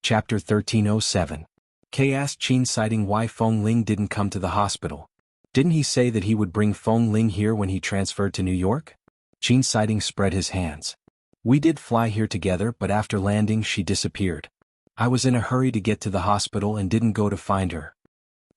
Chapter 1307. Kay asked Qin Siding why Feng Ling didn't come to the hospital. Didn't he say that he would bring Feng Ling here when he transferred to New York? Qin Siding spread his hands. We did fly here together, but after landing she disappeared. I was in a hurry to get to the hospital and didn't go to find her.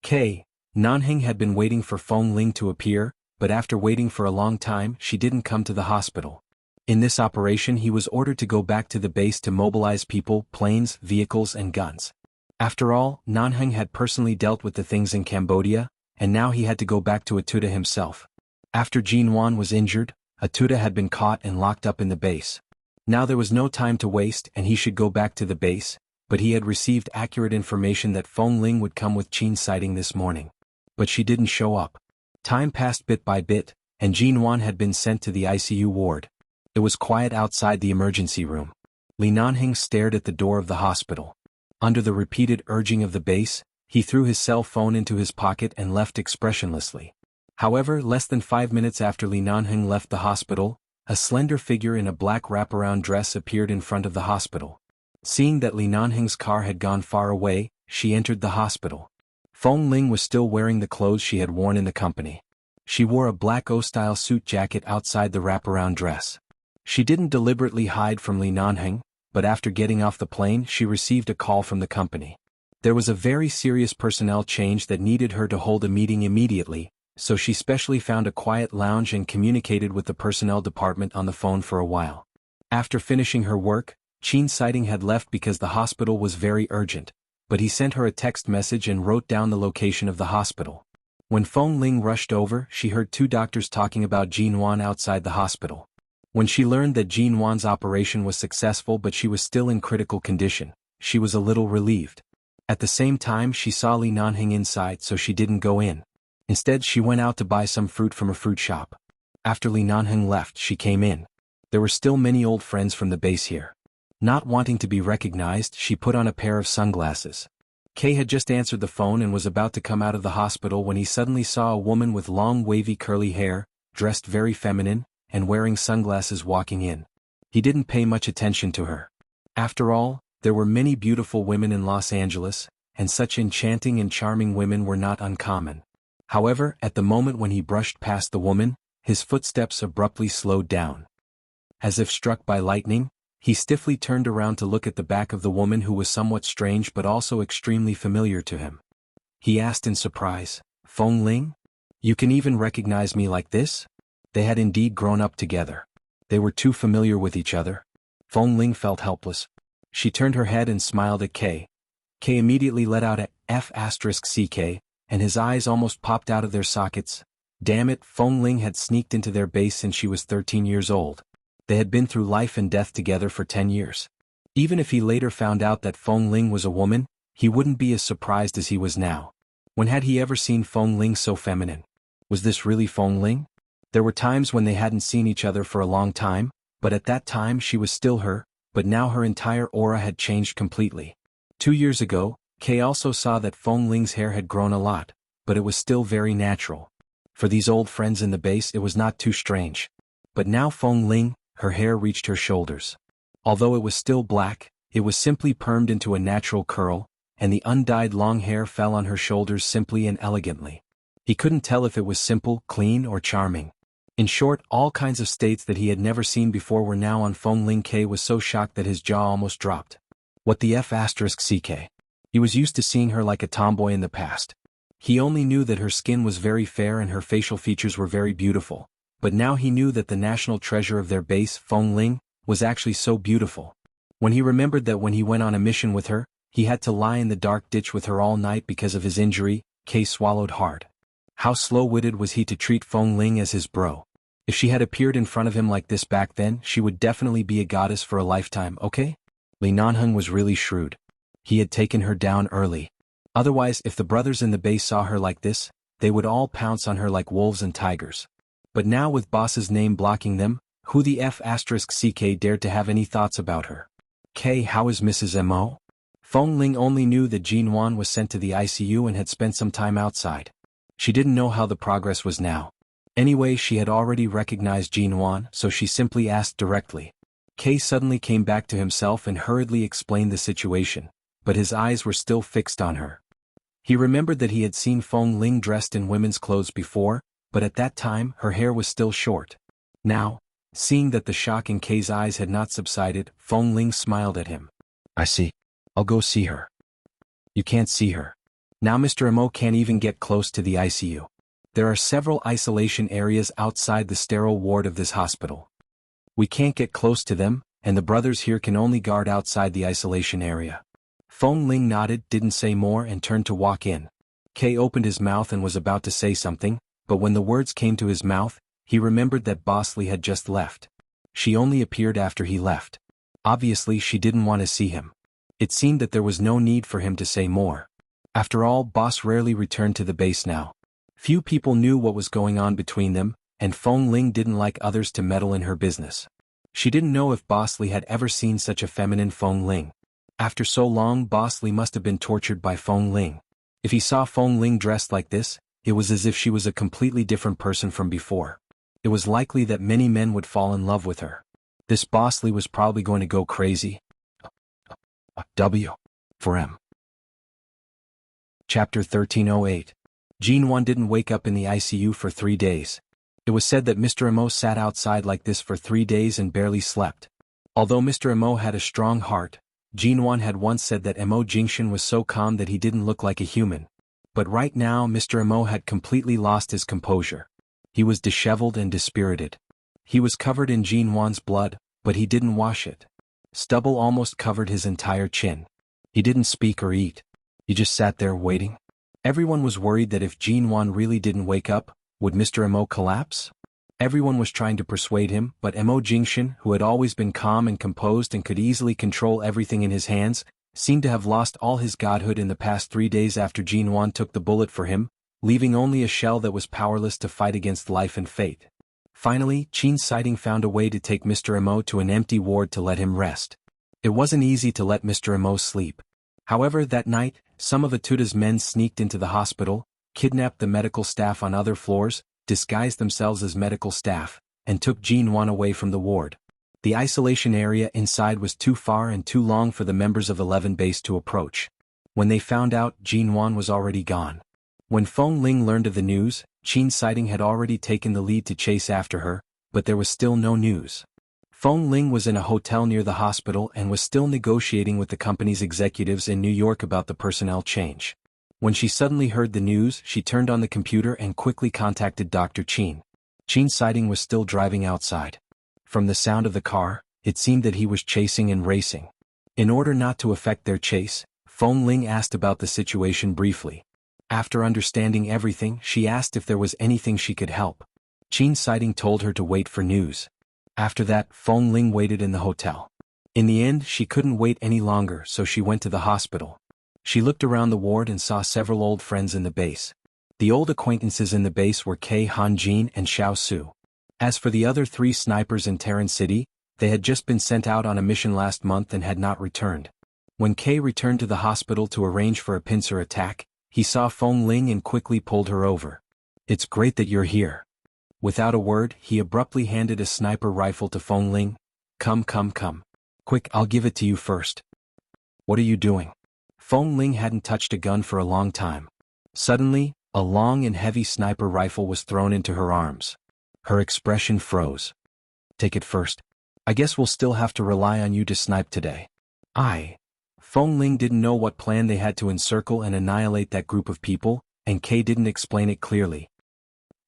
Kay, Nanhing had been waiting for Feng Ling to appear, but after waiting for a long time she didn't come to the hospital. In this operation he was ordered to go back to the base to mobilize people, planes, vehicles and guns. After all, Nanhing had personally dealt with the things in Cambodia, and now he had to go back to Atuda himself. After Jin Wan was injured, Atuda had been caught and locked up in the base. Now there was no time to waste and he should go back to the base, but he had received accurate information that Feng Ling would come with Qin Siding this morning. But she didn't show up. Time passed bit by bit, and Jin Wan had been sent to the ICU ward. It was quiet outside the emergency room. Li Nanhing stared at the door of the hospital. Under the repeated urging of the base, he threw his cell phone into his pocket and left expressionlessly. However, less than 5 minutes after Li Nanhing left the hospital, a slender figure in a black wraparound dress appeared in front of the hospital. Seeing that Li Nanhing's car had gone far away, she entered the hospital. Feng Ling was still wearing the clothes she had worn in the company. She wore a black O-style suit jacket outside the wraparound dress. She didn't deliberately hide from Li Nanhing, but after getting off the plane she received a call from the company. There was a very serious personnel change that needed her to hold a meeting immediately, so she specially found a quiet lounge and communicated with the personnel department on the phone for a while. After finishing her work, Qin Siding had left because the hospital was very urgent, but he sent her a text message and wrote down the location of the hospital. When Feng Ling rushed over, she heard 2 doctors talking about Jin Wan outside the hospital. When she learned that Jin Wan's operation was successful but she was still in critical condition, she was a little relieved. At the same time she saw Li Nanhing inside, so she didn't go in. Instead she went out to buy some fruit from a fruit shop. After Li Nanhing left she came in. There were still many old friends from the base here. Not wanting to be recognized, she put on a pair of sunglasses. Kay had just answered the phone and was about to come out of the hospital when he suddenly saw a woman with long wavy curly hair, dressed very feminine, and wearing sunglasses walking in. He didn't pay much attention to her. After all, there were many beautiful women in Los Angeles, and such enchanting and charming women were not uncommon. However, at the moment when he brushed past the woman, his footsteps abruptly slowed down. As if struck by lightning, he stiffly turned around to look at the back of the woman, who was somewhat strange but also extremely familiar to him. He asked in surprise, "Feng Ling? You can even recognize me like this?" They had indeed grown up together. They were too familiar with each other. Feng Ling felt helpless. She turned her head and smiled at Kay. Kay immediately let out a F***CK, and his eyes almost popped out of their sockets. Damn it, Feng Ling had sneaked into their base since she was 13 years old. They had been through life and death together for 10 years. Even if he later found out that Feng Ling was a woman, he wouldn't be as surprised as he was now. When had he ever seen Feng Ling so feminine? Was this really Feng Ling? There were times when they hadn't seen each other for a long time, but at that time she was still her, but now her entire aura had changed completely. 2 years ago, Kay also saw that Feng Ling's hair had grown a lot, but it was still very natural. For these old friends in the base it was not too strange. But now Feng Ling, her hair reached her shoulders. Although it was still black, it was simply permed into a natural curl, and the undyed long hair fell on her shoulders simply and elegantly. He couldn't tell if it was simple, clean, or charming. In short, all kinds of states that he had never seen before were now on Feng Ling. Kay was so shocked that his jaw almost dropped. What the F***CK? He was used to seeing her like a tomboy in the past. He only knew that her skin was very fair and her facial features were very beautiful, but now he knew that the national treasure of their base, Feng Ling, was actually so beautiful. When he remembered that when he went on a mission with her, he had to lie in the dark ditch with her all night because of his injury, Kay swallowed hard. How slow-witted was he to treat Feng Ling as his bro. If she had appeared in front of him like this back then, she would definitely be a goddess for a lifetime, okay? Li Nanheng was really shrewd. He had taken her down early. Otherwise, if the brothers in the base saw her like this, they would all pounce on her like wolves and tigers. But now with boss's name blocking them, who the F***CK dared to have any thoughts about her? Kay, how is Mrs. Mo? Feng Ling only knew that Jin Wan was sent to the ICU and had spent some time outside. She didn't know how the progress was now. Anyway, she had already recognized Jin Wan, so she simply asked directly. Kay suddenly came back to himself and hurriedly explained the situation, but his eyes were still fixed on her. He remembered that he had seen Feng Ling dressed in women's clothes before, but at that time her hair was still short. Now, seeing that the shock in Kay's eyes had not subsided, Feng Ling smiled at him. I see. I'll go see her. You can't see her. Now Mr. Mo can't even get close to the ICU. There are several isolation areas outside the sterile ward of this hospital. We can't get close to them, and the brothers here can only guard outside the isolation area. Feng Ling nodded, didn't say more, and turned to walk in. Kay opened his mouth and was about to say something, but when the words came to his mouth, he remembered that Bosley had just left. She only appeared after he left. Obviously she didn't want to see him. It seemed that there was no need for him to say more. After all, Boss rarely returned to the base now. Few people knew what was going on between them, and Feng Ling didn't like others to meddle in her business. She didn't know if Bosley had ever seen such a feminine Feng Ling. After so long, Bosley must have been tortured by Feng Ling. If he saw Feng Ling dressed like this, it was as if she was a completely different person from before. It was likely that many men would fall in love with her. This Bosley was probably going to go crazy. W. for M. Chapter 1308. Jinwan didn't wake up in the ICU for 3 days. It was said that Mr. Mo sat outside like this for 3 days and barely slept. Although Mr. Mo had a strong heart, Jinwan had once said that Mo Jingshan was so calm that he didn't look like a human. But right now Mr. Mo had completely lost his composure. He was disheveled and dispirited. He was covered in Jinwan's blood, but he didn't wash it. Stubble almost covered his entire chin. He didn't speak or eat. He just sat there waiting. Everyone was worried that if Jinwan really didn't wake up, would Mr. Mo collapse? Everyone was trying to persuade him, but Mo Jingshan, who had always been calm and composed and could easily control everything in his hands, seemed to have lost all his godhood in the past 3 days after Jinwan took the bullet for him, leaving only a shell that was powerless to fight against life and fate. Finally, Qin Siding found a way to take Mr. Mo to an empty ward to let him rest. It wasn't easy to let Mr. Mo sleep. However, that night, some of Atuta's men sneaked into the hospital, kidnapped the medical staff on other floors, disguised themselves as medical staff, and took Jinwan away from the ward. The isolation area inside was too far and too long for the members of 11 Base to approach. When they found out, Jinwan was already gone. When Feng Ling learned of the news, Qin Siding had already taken the lead to chase after her, but there was still no news. Feng Ling was in a hotel near the hospital and was still negotiating with the company's executives in New York about the personnel change. When she suddenly heard the news, she turned on the computer and quickly contacted Dr. Qin. Qin Siding was still driving outside. From the sound of the car, it seemed that he was chasing and racing. In order not to affect their chase, Feng Ling asked about the situation briefly. After understanding everything, she asked if there was anything she could help. Qin Siding told her to wait for news. After that, Feng Ling waited in the hotel. In the end, she couldn't wait any longer, so she went to the hospital. She looked around the ward and saw several old friends in the base. The old acquaintances in the base were Kei Hanjin and Xiao Su. As for the other 3 snipers in Terran City, they had just been sent out on a mission last month and had not returned. When Kei returned to the hospital to arrange for a pincer attack, he saw Feng Ling and quickly pulled her over. "It's great that you're here." Without a word, he abruptly handed a sniper rifle to Feng Ling. Come. Quick, I'll give it to you first." "What are you doing?" Feng Ling hadn't touched a gun for a long time. Suddenly, a long and heavy sniper rifle was thrown into her arms. Her expression froze. "Take it first. I guess we'll still have to rely on you to snipe today." Feng Ling didn't know what plan they had to encircle and annihilate that group of people, and Kei didn't explain it clearly.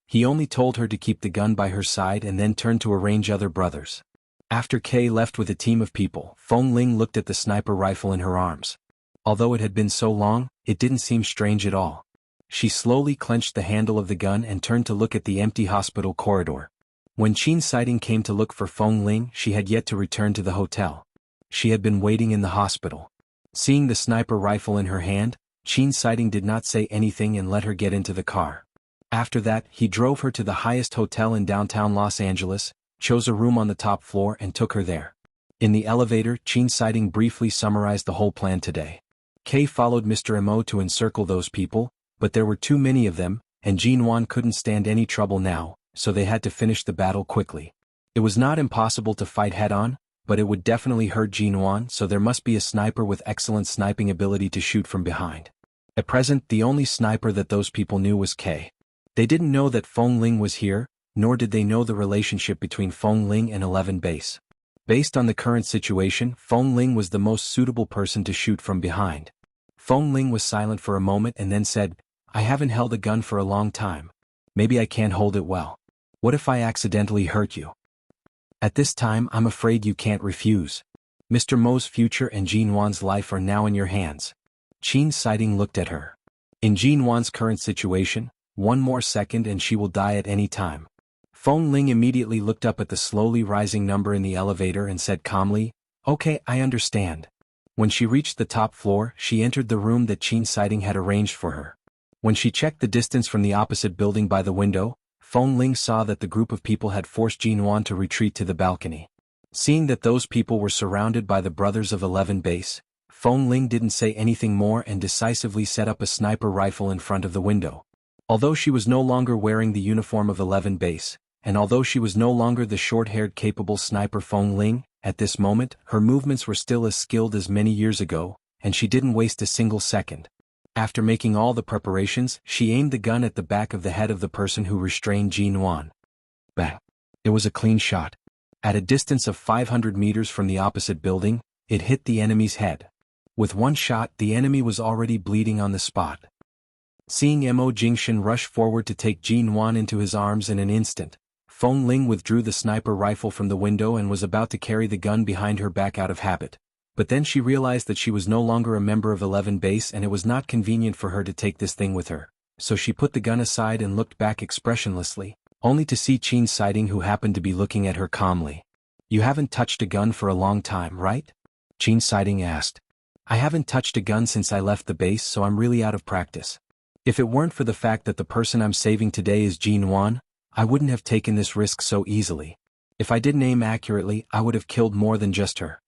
He only told her to keep the gun by her side and then turned to arrange other brothers. After Kei left with a team of people, Feng Ling looked at the sniper rifle in her arms. Although it had been so long, it didn't seem strange at all. She slowly clenched the handle of the gun and turned to look at the empty hospital corridor. When Qin Siding came to look for Feng Ling, she had yet to return to the hotel. She had been waiting in the hospital. Seeing the sniper rifle in her hand, Qin Siding did not say anything and let her get into the car. After that, he drove her to the highest hotel in downtown Los Angeles, chose a room on the top floor and took her there. In the elevator, Qin Siding briefly summarized the whole plan today. Kei followed Mr. Mo to encircle those people, but there were too many of them, and Jinwan couldn't stand any trouble now, so they had to finish the battle quickly. It was not impossible to fight head-on, but it would definitely hurt Jinwan, so there must be a sniper with excellent sniping ability to shoot from behind. At present, the only sniper that those people knew was K. They didn't know that Feng Ling was here, nor did they know the relationship between Feng Ling and 11 Base. Based on the current situation, Feng Ling was the most suitable person to shoot from behind. Feng Ling was silent for a moment and then said, "I haven't held a gun for a long time. Maybe I can't hold it well. What if I accidentally hurt you? At this time I'm afraid you can't refuse. Mr. Mo's future and Jinwan's life are now in your hands." Qin Siding looked at her. In Jinwan's current situation, one more second and she will die at any time. Feng Ling immediately looked up at the slowly rising number in the elevator and said calmly, "Okay, I understand." When she reached the top floor, she entered the room that Qin Siding had arranged for her. When she checked the distance from the opposite building by the window, Feng Ling saw that the group of people had forced Jinwan to retreat to the balcony. Seeing that those people were surrounded by the brothers of 11 Base, Feng Ling didn't say anything more and decisively set up a sniper rifle in front of the window. Although she was no longer wearing the uniform of 11 Base, and although she was no longer the short-haired capable sniper Feng Ling, at this moment, her movements were still as skilled as many years ago, and she didn't waste a single second. After making all the preparations, she aimed the gun at the back of the head of the person who restrained Jinwan. Bang! It was a clean shot. At a distance of 500 meters from the opposite building, it hit the enemy's head. With one shot, the enemy was already bleeding on the spot. Seeing Mo Jingshan rush forward to take Jinwan into his arms in an instant, Feng Ling withdrew the sniper rifle from the window and was about to carry the gun behind her back out of habit. But then she realized that she was no longer a member of 11 Base and it was not convenient for her to take this thing with her. So she put the gun aside and looked back expressionlessly, only to see Qin Siding, who happened to be looking at her calmly. "You haven't touched a gun for a long time, right?" Qin Siding asked. "I haven't touched a gun since I left the base, so I'm really out of practice. If it weren't for the fact that the person I'm saving today is Jinwan, I wouldn't have taken this risk so easily. If I didn't aim accurately, I would have killed more than just her.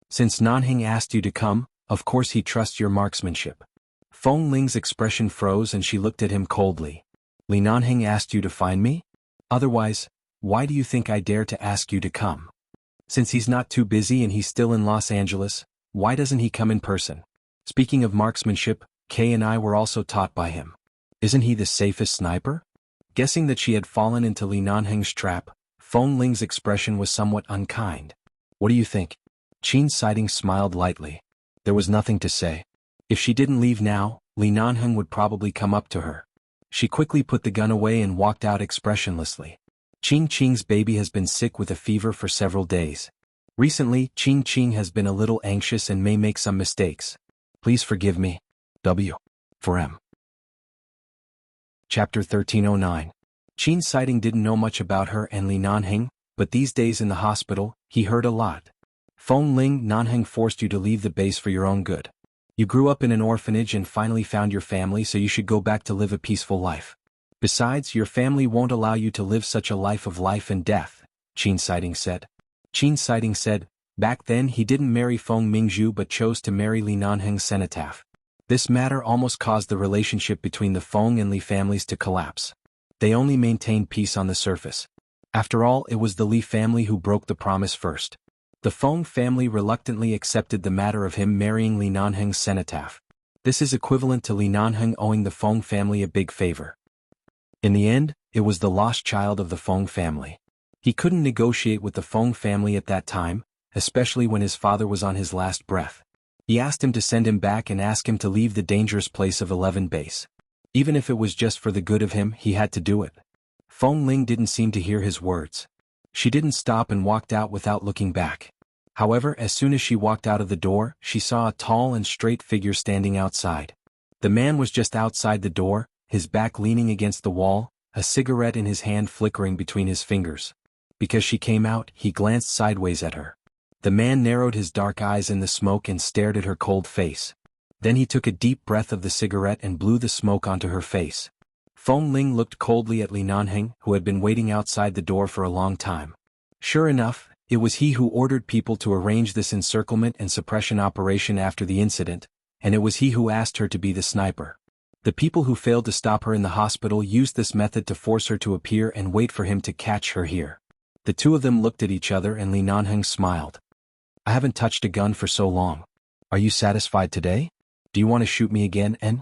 Since Nanheng asked you to come, of course he trusts your marksmanship." Feng Ling's expression froze and she looked at him coldly. "Li Nanheng asked you to find me? Otherwise, why do you think I dare to ask you to come? Since he's not too busy and he's still in Los Angeles, why doesn't he come in person? Speaking of marksmanship, Kay and I were also taught by him. Isn't he the safest sniper?" Guessing that she had fallen into Li Nanheng's trap, Feng Ling's expression was somewhat unkind. "What do you think?" Qin Siding smiled lightly. There was nothing to say. If she didn't leave now, Li Nanheng would probably come up to her. She quickly put the gun away and walked out expressionlessly. Qing Qing's baby has been sick with a fever for several days. Recently, Qing Qing has been a little anxious and may make some mistakes. Please forgive me. W. For M. Chapter 1309. Qin Siding didn't know much about her and Li Nanheng, but these days in the hospital, he heard a lot. "Feng Ling, Nanheng forced you to leave the base for your own good. You grew up in an orphanage and finally found your family, so you should go back to live a peaceful life. Besides, your family won't allow you to live such a life of life and death," Qin Siding said. Qin Siding said, back then he didn't marry Feng Mingzhu but chose to marry Li Nanheng's cenotaph. This matter almost caused the relationship between the Feng and Li families to collapse. They only maintained peace on the surface. After all, it was the Li family who broke the promise first. The Feng family reluctantly accepted the matter of him marrying Li Nanheng's cenotaph. This is equivalent to Li Nanheng owing the Feng family a big favor. In the end, it was the lost child of the Feng family. He couldn't negotiate with the Feng family at that time, especially when his father was on his last breath. He asked him to send him back and ask him to leave the dangerous place of 11 Base. Even if it was just for the good of him, he had to do it. Feng Ling didn't seem to hear his words. She didn't stop and walked out without looking back. However, as soon as she walked out of the door, she saw a tall and straight figure standing outside. The man was just outside the door, his back leaning against the wall, a cigarette in his hand flickering between his fingers. Because she came out, he glanced sideways at her. The man narrowed his dark eyes in the smoke and stared at her cold face. Then he took a deep breath of the cigarette and blew the smoke onto her face. Feng Ling looked coldly at Li Nanheng, who had been waiting outside the door for a long time. Sure enough, it was he who ordered people to arrange this encirclement and suppression operation after the incident, and it was he who asked her to be the sniper. The people who failed to stop her in the hospital used this method to force her to appear and wait for him to catch her here. The two of them looked at each other and Li Nanheng smiled. I haven't touched a gun for so long. Are you satisfied today? Do you want to shoot me again, En?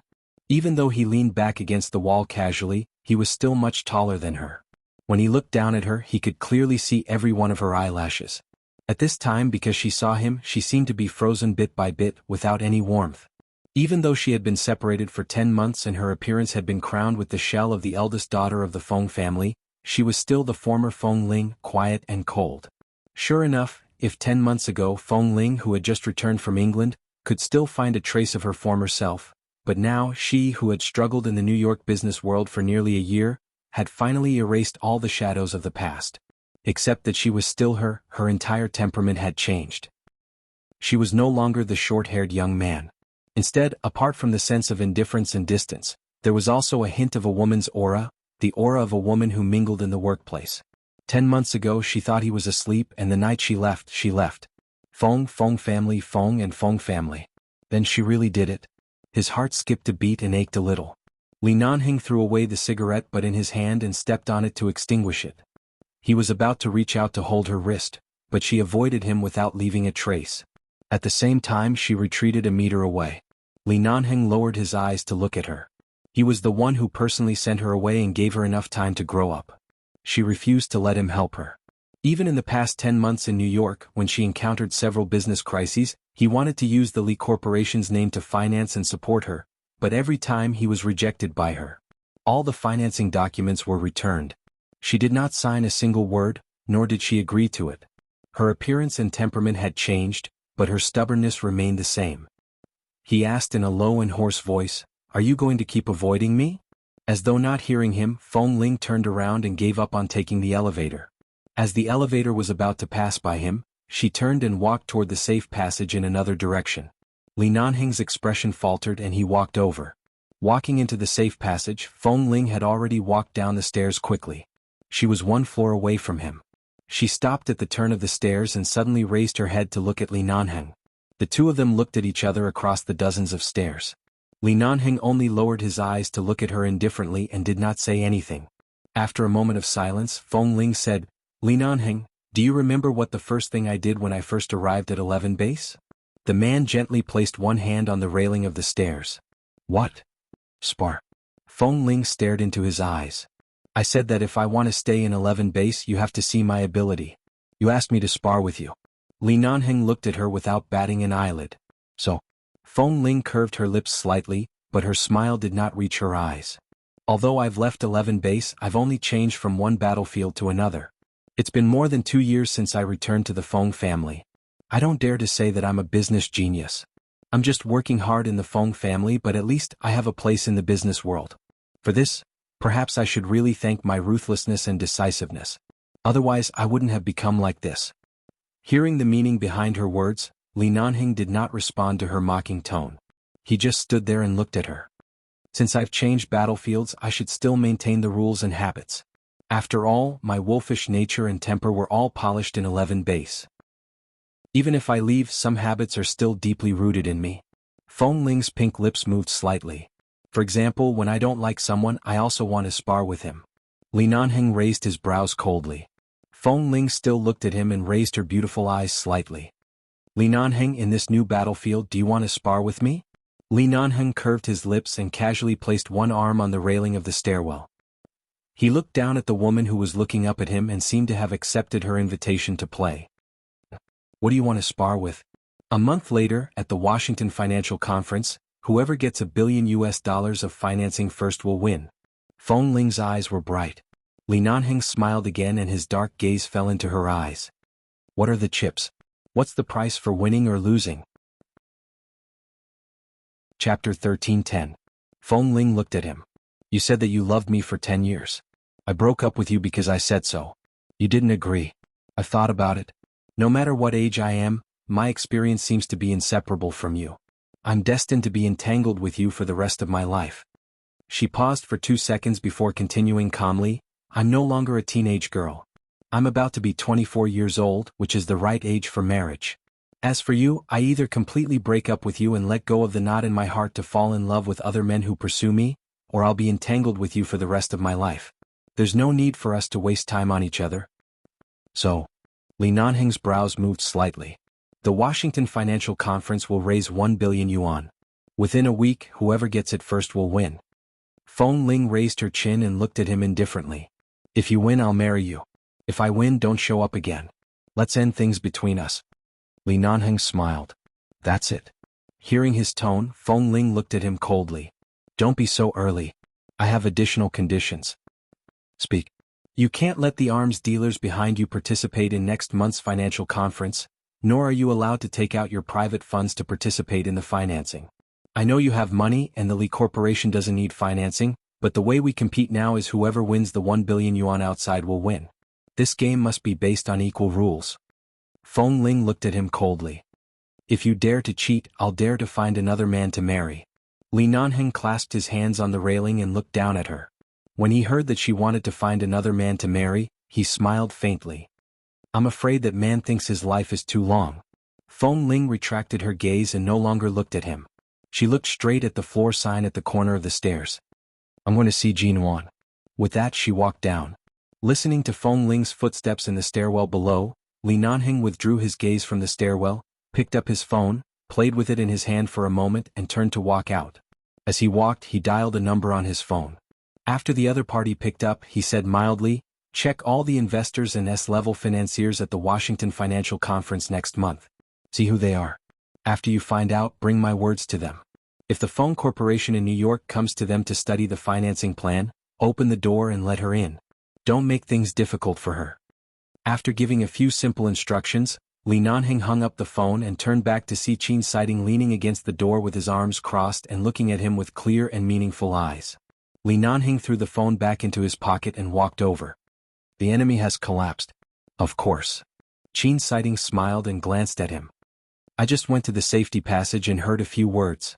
Even though he leaned back against the wall casually, he was still much taller than her. When he looked down at her, he could clearly see every one of her eyelashes. At this time, because she saw him, she seemed to be frozen bit by bit, without any warmth. Even though she had been separated for 10 months and her appearance had been crowned with the shell of the eldest daughter of the Feng family, she was still the former Feng Ling, quiet and cold. Sure enough, if 10 months ago Feng Ling, who had just returned from England, could still find a trace of her former self, but now she, who had struggled in the New York business world for nearly a year, had finally erased all the shadows of the past. Except that she was still her entire temperament had changed. She was no longer the short-haired young man. Instead, apart from the sense of indifference and distance, there was also a hint of a woman's aura, the aura of a woman who mingled in the workplace. 10 months ago she thought he was asleep, and the night she left. Feng family, Feng and Feng family. Then she really did it. His heart skipped a beat and ached a little. Li Nanheng threw away the cigarette butt in his hand and stepped on it to extinguish it. He was about to reach out to hold her wrist, but she avoided him without leaving a trace. At the same time she retreated a meter away. Li Nanheng lowered his eyes to look at her. He was the one who personally sent her away and gave her enough time to grow up. She refused to let him help her. Even in the past 10 months in New York, when she encountered several business crises, he wanted to use the Li Corporation's name to finance and support her, but every time he was rejected by her. All the financing documents were returned. She did not sign a single word, nor did she agree to it. Her appearance and temperament had changed, but her stubbornness remained the same. He asked in a low and hoarse voice, "Are you going to keep avoiding me?" As though not hearing him, Feng Ling turned around and gave up on taking the elevator. As the elevator was about to pass by him, she turned and walked toward the safe passage in another direction. Li Nanheng's expression faltered and he walked over. Walking into the safe passage, Feng Ling had already walked down the stairs quickly. She was 1 floor away from him. She stopped at the turn of the stairs and suddenly raised her head to look at Li Nanheng. The two of them looked at each other across the dozens of stairs. Li Nanheng only lowered his eyes to look at her indifferently and did not say anything. After a moment of silence, Feng Ling said, "Li Nanheng, do you remember what the first thing I did when I first arrived at 11 Base?" The man gently placed one hand on the railing of the stairs. "What?" "Spar." Feng Ling stared into his eyes. "I said that if I want to stay in 11 Base you have to see my ability. You asked me to spar with you." Li Nanheng looked at her without batting an eyelid. "So?" Feng Ling curved her lips slightly, but her smile did not reach her eyes. "Although I've left 11 Base, I've only changed from one battlefield to another. It's been more than 2 years since I returned to the Feng family. I don't dare to say that I'm a business genius. I'm just working hard in the Feng family, but at least I have a place in the business world. For this, perhaps I should really thank my ruthlessness and decisiveness. Otherwise I wouldn't have become like this." Hearing the meaning behind her words, Li Nanheng did not respond to her mocking tone. He just stood there and looked at her. "Since I've changed battlefields, I should still maintain the rules and habits. After all, my wolfish nature and temper were all polished in 11 Base. Even if I leave, some habits are still deeply rooted in me." Feng Ling's pink lips moved slightly. "For example, when I don't like someone, I also want to spar with him." Li Nanheng raised his brows coldly. Feng Ling still looked at him and raised her beautiful eyes slightly. "Li Nanheng, in this new battlefield, do you want to spar with me?" Li Nanheng curved his lips and casually placed one arm on the railing of the stairwell. He looked down at the woman who was looking up at him and seemed to have accepted her invitation to play. "What do you want to spar with?" A month later, at the Washington Financial Conference, whoever gets $1 billion of financing first will win. Feng Ling's eyes were bright. Li Nanheng smiled again and his dark gaze fell into her eyes. "What are the chips? What's the price for winning or losing?" Chapter 13:10. Feng Ling looked at him. "You said that you loved me for 10 years. I broke up with you because I said so. You didn't agree. I've thought about it. No matter what age I am, my experience seems to be inseparable from you. I'm destined to be entangled with you for the rest of my life." She paused for 2 seconds before continuing calmly, "I'm no longer a teenage girl. I'm about to be 24 years old, which is the right age for marriage. As for you, I either completely break up with you and let go of the knot in my heart to fall in love with other men who pursue me, or I'll be entangled with you for the rest of my life. There's no need for us to waste time on each other." So, Li Nanheng's brows moved slightly. The Washington Financial Conference will raise 1 billion yuan. Within a week, whoever gets it first will win. Feng Ling raised her chin and looked at him indifferently. If you win, I'll marry you. If I win, don't show up again. Let's end things between us. Li Nanheng smiled. That's it. Hearing his tone, Feng Ling looked at him coldly. Don't be so early. I have additional conditions. Speak. You can't let the arms dealers behind you participate in next month's financial conference, nor are you allowed to take out your private funds to participate in the financing. I know you have money and the Li Corporation doesn't need financing, but the way we compete now is whoever wins the 1 billion yuan outside will win. This game must be based on equal rules. Feng Ling looked at him coldly. If you dare to cheat, I'll dare to find another man to marry. Li Nanheng clasped his hands on the railing and looked down at her. When he heard that she wanted to find another man to marry, he smiled faintly. I'm afraid that man thinks his life is too long. Feng Ling retracted her gaze and no longer looked at him. She looked straight at the floor sign at the corner of the stairs. I'm going to see Jin Wan. With that she walked down. Listening to Feng Ling's footsteps in the stairwell below, Li Nanheng withdrew his gaze from the stairwell, picked up his phone, played with it in his hand for a moment and turned to walk out. As he walked, he dialed a number on his phone. After the other party picked up, he said mildly, check all the investors and S-level financiers at the Washington Financial Conference next month. See who they are. After you find out, bring my words to them. If the Feng Corporation in New York comes to them to study the financing plan, open the door and let her in. Don't make things difficult for her. After giving a few simple instructions, Li Nanheng hung up the phone and turned back to see Qin Siding leaning against the door with his arms crossed and looking at him with clear and meaningful eyes. Li Nanheng threw the phone back into his pocket and walked over. The enemy has collapsed. Of course. Qin Siding smiled and glanced at him. I just went to the safety passage and heard a few words.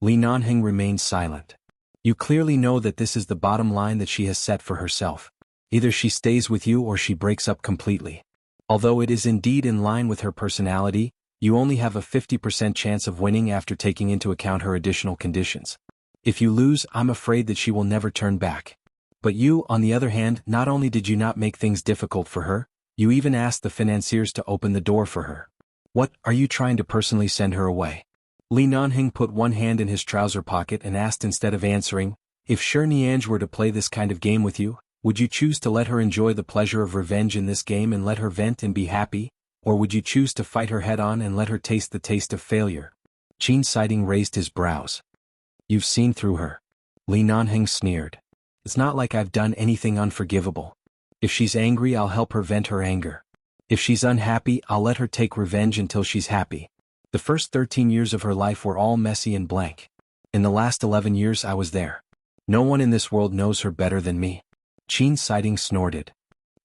Li Nanheng remained silent. You clearly know that this is the bottom line that she has set for herself. Either she stays with you or she breaks up completely. Although it is indeed in line with her personality, you only have a 50% chance of winning after taking into account her additional conditions. If you lose, I'm afraid that she will never turn back. But you, on the other hand, not only did you not make things difficult for her, you even asked the financiers to open the door for her. What, are you trying to personally send her away? Li Nanheng put one hand in his trouser pocket and asked instead of answering, if Shi Niange were to play this kind of game with you, would you choose to let her enjoy the pleasure of revenge in this game and let her vent and be happy, or would you choose to fight her head-on and let her taste the taste of failure? Qin Siding raised his brows. You've seen through her. Li Nanheng sneered. It's not like I've done anything unforgivable. If she's angry, I'll help her vent her anger. If she's unhappy, I'll let her take revenge until she's happy. The first 13 years of her life were all messy and blank. In the last 11 years I was there. No one in this world knows her better than me. Qin Siding snorted.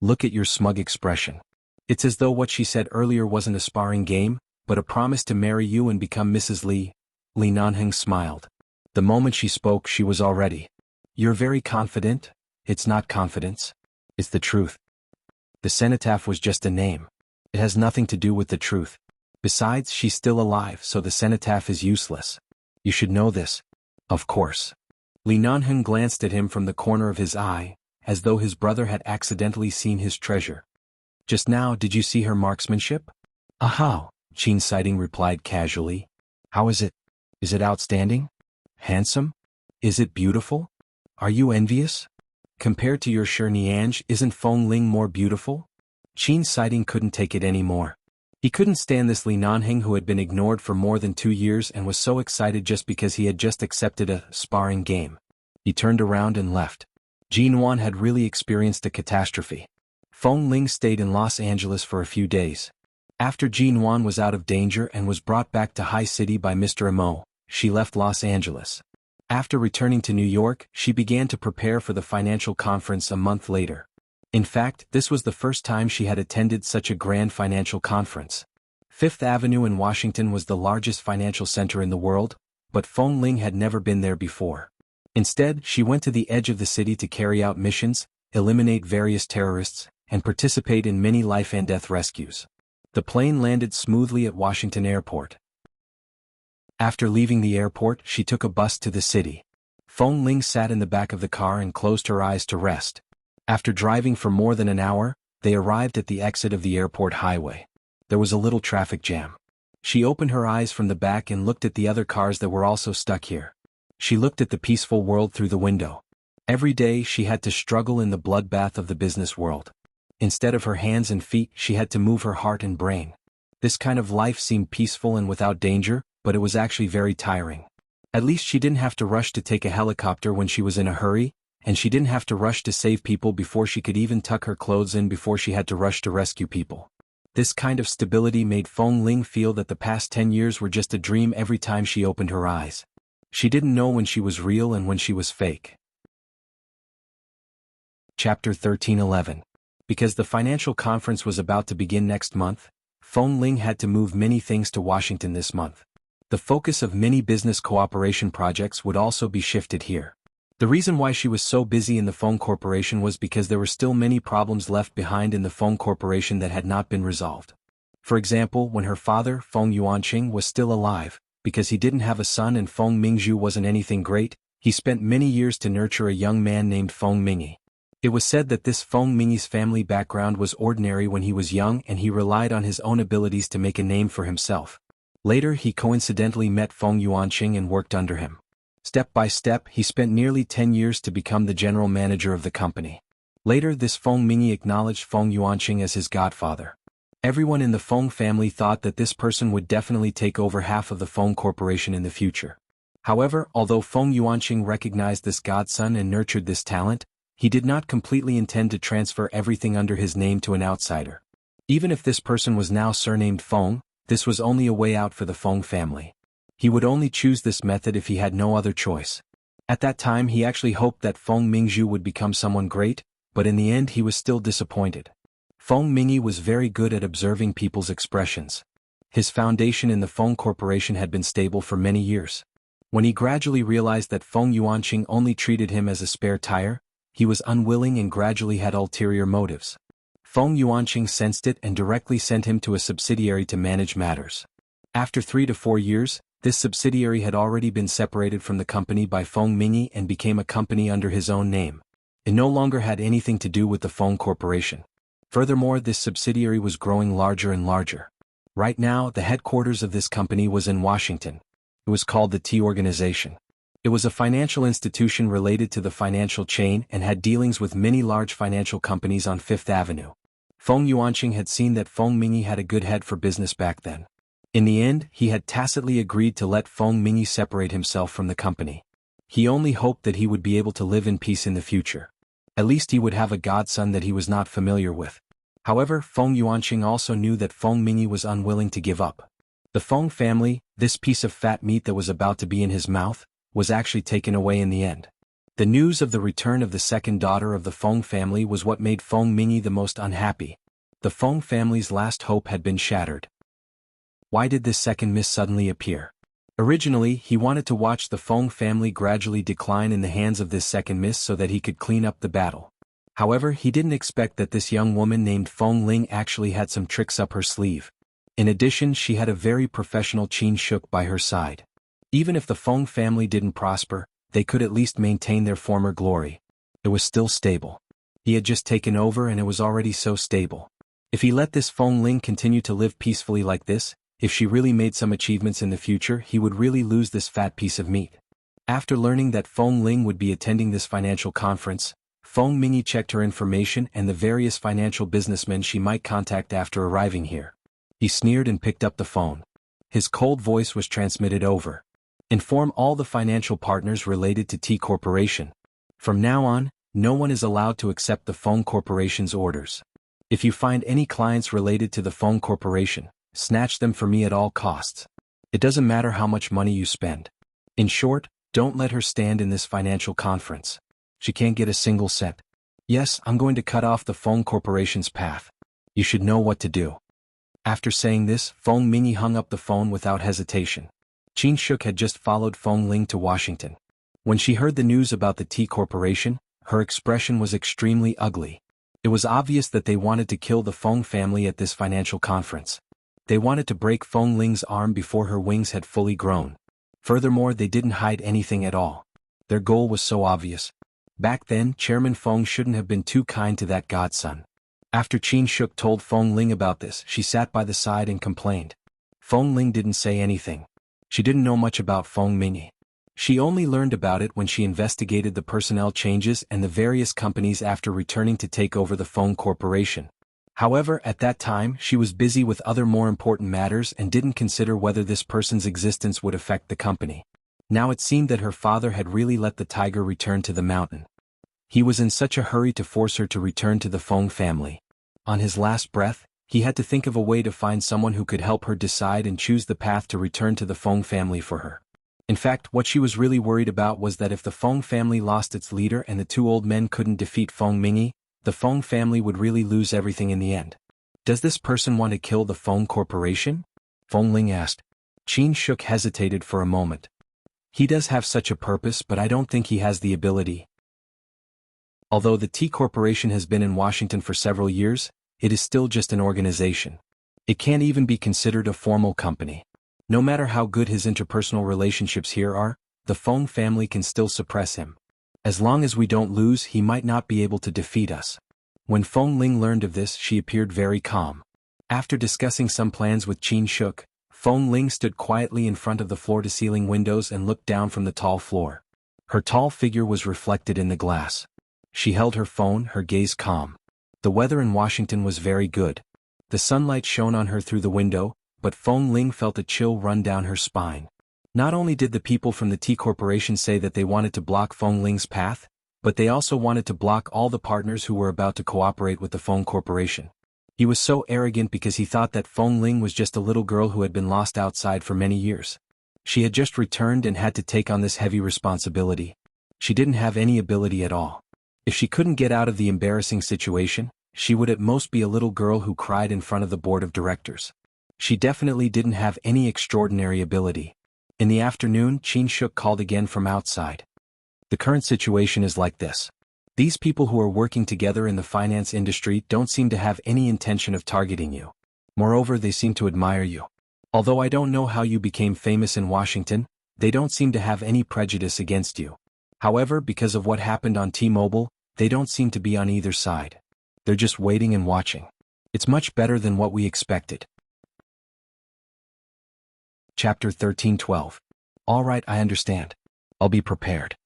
Look at your smug expression. It's as though what she said earlier wasn't a sparring game, but a promise to marry you and become Mrs. Li. Li Nanheng smiled. The moment she spoke, she was all ready. You're very confident? It's not confidence. It's the truth. The cenotaph was just a name. It has nothing to do with the truth. Besides, she's still alive, so the cenotaph is useless. You should know this. Of course. Li Nanheng glanced at him from the corner of his eye, as though his brother had accidentally seen his treasure. Just now, did you see her marksmanship? Aha, Qin Siding replied casually. How is it? Is it outstanding? Handsome? Is it beautiful? Are you envious? Compared to your Shi Niange, isn't Feng Ling more beautiful? Qin Siding couldn't take it anymore. He couldn't stand this Li Nanheng who had been ignored for more than 2 years and was so excited just because he had just accepted a sparring game. He turned around and left. Jin Wan had really experienced a catastrophe. Feng Ling stayed in Los Angeles for a few days. After Jin Wan was out of danger and was brought back to High City by Mr. Amo, she left Los Angeles. After returning to New York, she began to prepare for the financial conference a month later. In fact, this was the first time she had attended such a grand financial conference. Fifth Avenue in Washington was the largest financial center in the world, but Feng Ling had never been there before. Instead, she went to the edge of the city to carry out missions, eliminate various terrorists, and participate in many life-and-death rescues. The plane landed smoothly at Washington Airport. After leaving the airport, she took a bus to the city. Feng Ling sat in the back of the car and closed her eyes to rest. After driving for more than an hour, They arrived at the exit of the airport highway. There was a little traffic jam. She opened her eyes from the back and looked at the other cars that were also stuck here. She looked at the peaceful world through the window. Every day she had to struggle in the bloodbath of the business world. Instead of her hands and feet, she had to move her heart and brain. This kind of life seemed peaceful and without danger, but it was actually very tiring. At least she didn't have to rush to take a helicopter when she was in a hurry, and she didn't have to rush to save people before she could even tuck her clothes in before she had to rush to rescue people. This kind of stability made Feng Ling feel that the past 10 years were just a dream every time she opened her eyes. She didn't know when she was real and when she was fake. Chapter 13:11. Because the financial conference was about to begin next month, Feng Ling had to move many things to Washington this month. The focus of many business cooperation projects would also be shifted here. The reason why she was so busy in the Feng Corporation was because there were still many problems left behind in the Feng Corporation that had not been resolved. For example, when her father, Feng Yuanqing, was still alive, because he didn't have a son and Feng Mingzhu wasn't anything great, he spent many years to nurture a young man named Feng Mingyi. It was said that this Feng Mingyi's family background was ordinary when he was young and he relied on his own abilities to make a name for himself. Later he coincidentally met Feng Yuanqing and worked under him. Step by step, he spent nearly 10 years to become the general manager of the company. Later this Feng Mingyi acknowledged Feng Yuanqing as his godfather. Everyone in the Feng family thought that this person would definitely take over half of the Feng Corporation in the future. However, although Feng Yuanqing recognized this godson and nurtured this talent, he did not completely intend to transfer everything under his name to an outsider. Even if this person was now surnamed Feng, this was only a way out for the Feng family. He would only choose this method if he had no other choice. At that time he actually hoped that Feng Mingzhu would become someone great, but in the end he was still disappointed. Feng Mingyi was very good at observing people's expressions. His foundation in the Feng Corporation had been stable for many years. When he gradually realized that Feng Yuanqing only treated him as a spare tire, he was unwilling and gradually had ulterior motives. Feng Yuanqing sensed it and directly sent him to a subsidiary to manage matters. After 3 to 4 years, this subsidiary had already been separated from the company by Feng Mingyi and became a company under his own name. It no longer had anything to do with the Feng Corporation. Furthermore, this subsidiary was growing larger and larger. Right now, the headquarters of this company was in Washington. It was called the T Organization. It was a financial institution related to the financial chain and had dealings with many large financial companies on Fifth Avenue. Feng Yuanqing had seen that Feng Mingyi had a good head for business back then. In the end, he had tacitly agreed to let Feng Mingyi separate himself from the company. He only hoped that he would be able to live in peace in the future. At least he would have a godson that he was not familiar with. However, Feng Yuanqing also knew that Feng Mingyi was unwilling to give up. The Feng family, this piece of fat meat that was about to be in his mouth, was actually taken away in the end. The news of the return of the second daughter of the Feng family was what made Feng Mingyi the most unhappy. The Feng family's last hope had been shattered. Why did this second miss suddenly appear? Originally, he wanted to watch the Feng family gradually decline in the hands of this second miss so that he could clean up the battle. However, he didn't expect that this young woman named Feng Ling actually had some tricks up her sleeve. In addition, she had a very professional Qin Shuk by her side. Even if the Feng family didn't prosper, they could at least maintain their former glory. It was still stable. He had just taken over and it was already so stable. If he let this Feng Ling continue to live peacefully like this, if she really made some achievements in the future, he would really lose this fat piece of meat. After learning that Feng Ling would be attending this financial conference, Feng Mingyi checked her information and the various financial businessmen she might contact after arriving here. He sneered and picked up the phone. His cold voice was transmitted over. Inform all the financial partners related to T Corporation. From now on, no one is allowed to accept the Feng Corporation's orders. If you find any clients related to the Feng Corporation, snatch them for me at all costs. It doesn't matter how much money you spend. In short, don't let her stand in this financial conference. She can't get a single cent. Yes, I'm going to cut off the Feng Corporation's path. You should know what to do. After saying this, Feng Mingyi hung up the phone without hesitation. Qin Shuk had just followed Feng Ling to Washington. When she heard the news about the T Corporation, her expression was extremely ugly. It was obvious that they wanted to kill the Feng family at this financial conference. They wanted to break Feng Ling's arm before her wings had fully grown. Furthermore, they didn't hide anything at all. Their goal was so obvious. Back then, Chairman Feng shouldn't have been too kind to that godson. After Qin Shuk told Feng Ling about this, she sat by the side and complained. Feng Ling didn't say anything. She didn't know much about Feng Mingyue. She only learned about it when she investigated the personnel changes and the various companies after returning to take over the Feng Corporation. However, at that time she was busy with other more important matters and didn't consider whether this person's existence would affect the company. Now it seemed that her father had really let the tiger return to the mountain. He was in such a hurry to force her to return to the Feng family. On his last breath, he had to think of a way to find someone who could help her decide and choose the path to return to the Feng family for her. In fact, what she was really worried about was that if the Feng family lost its leader and the two old men couldn't defeat Feng Mingyue, the Feng family would really lose everything in the end. Does this person want to kill the Feng Corporation? Feng Ling asked. Qin Shuk hesitated for a moment. He does have such a purpose, but I don't think he has the ability. Although the T Corporation has been in Washington for several years, it is still just an organization. It can't even be considered a formal company. No matter how good his interpersonal relationships here are, the Feng family can still suppress him. As long as we don't lose, he might not be able to defeat us. When Feng Ling learned of this, she appeared very calm. After discussing some plans with Qin Shuk, Feng Ling stood quietly in front of the floor-to-ceiling windows and looked down from the tall floor. Her tall figure was reflected in the glass. She held her phone, her gaze calm. The weather in Washington was very good. The sunlight shone on her through the window, but Feng Ling felt a chill run down her spine. Not only did the people from the T Corporation say that they wanted to block Feng Ling's path, but they also wanted to block all the partners who were about to cooperate with the Feng Corporation. He was so arrogant because he thought that Feng Ling was just a little girl who had been lost outside for many years. She had just returned and had to take on this heavy responsibility. She didn't have any ability at all. If she couldn't get out of the embarrassing situation, she would at most be a little girl who cried in front of the board of directors. She definitely didn't have any extraordinary ability. In the afternoon, Qin Shuk called again from outside. The current situation is like this. These people who are working together in the finance industry don't seem to have any intention of targeting you. Moreover, they seem to admire you. Although I don't know how you became famous in Washington, they don't seem to have any prejudice against you. However, because of what happened on T-Mobile, they don't seem to be on either side. They're just waiting and watching. It's much better than what we expected. Chapter 13:12. All right, I understand. I'll be prepared.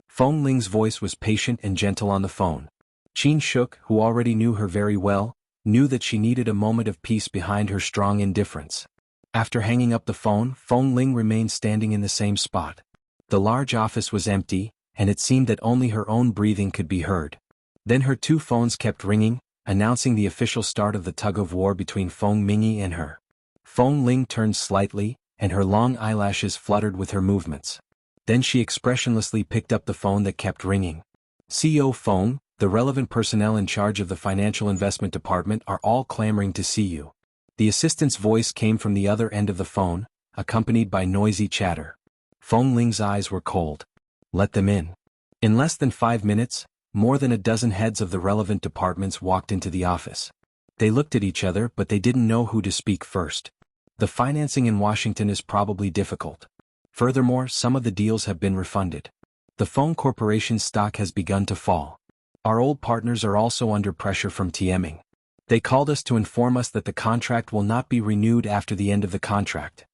Feng Ling's voice was patient and gentle on the phone. Qin Shuk, who already knew her very well, knew that she needed a moment of peace behind her strong indifference. After hanging up the phone, Feng Ling remained standing in the same spot. The large office was empty, and it seemed that only her own breathing could be heard. Then her two phones kept ringing, announcing the official start of the tug-of-war between Feng Mingyue and her. Feng Ling turned slightly, and her long eyelashes fluttered with her movements. Then she expressionlessly picked up the phone that kept ringing. CEO Feng, the relevant personnel in charge of the financial investment department are all clamoring to see you. The assistant's voice came from the other end of the phone, accompanied by noisy chatter. Feng Ling's eyes were cold. Let them in. In less than 5 minutes, more than a dozen heads of the relevant departments walked into the office. They looked at each other, but they didn't know who to speak first. The financing in Washington is probably difficult. Furthermore, some of the deals have been refunded. The Feng Corporation's stock has begun to fall. Our old partners are also under pressure from TMing. They called us to inform us that the contract will not be renewed after the end of the contract.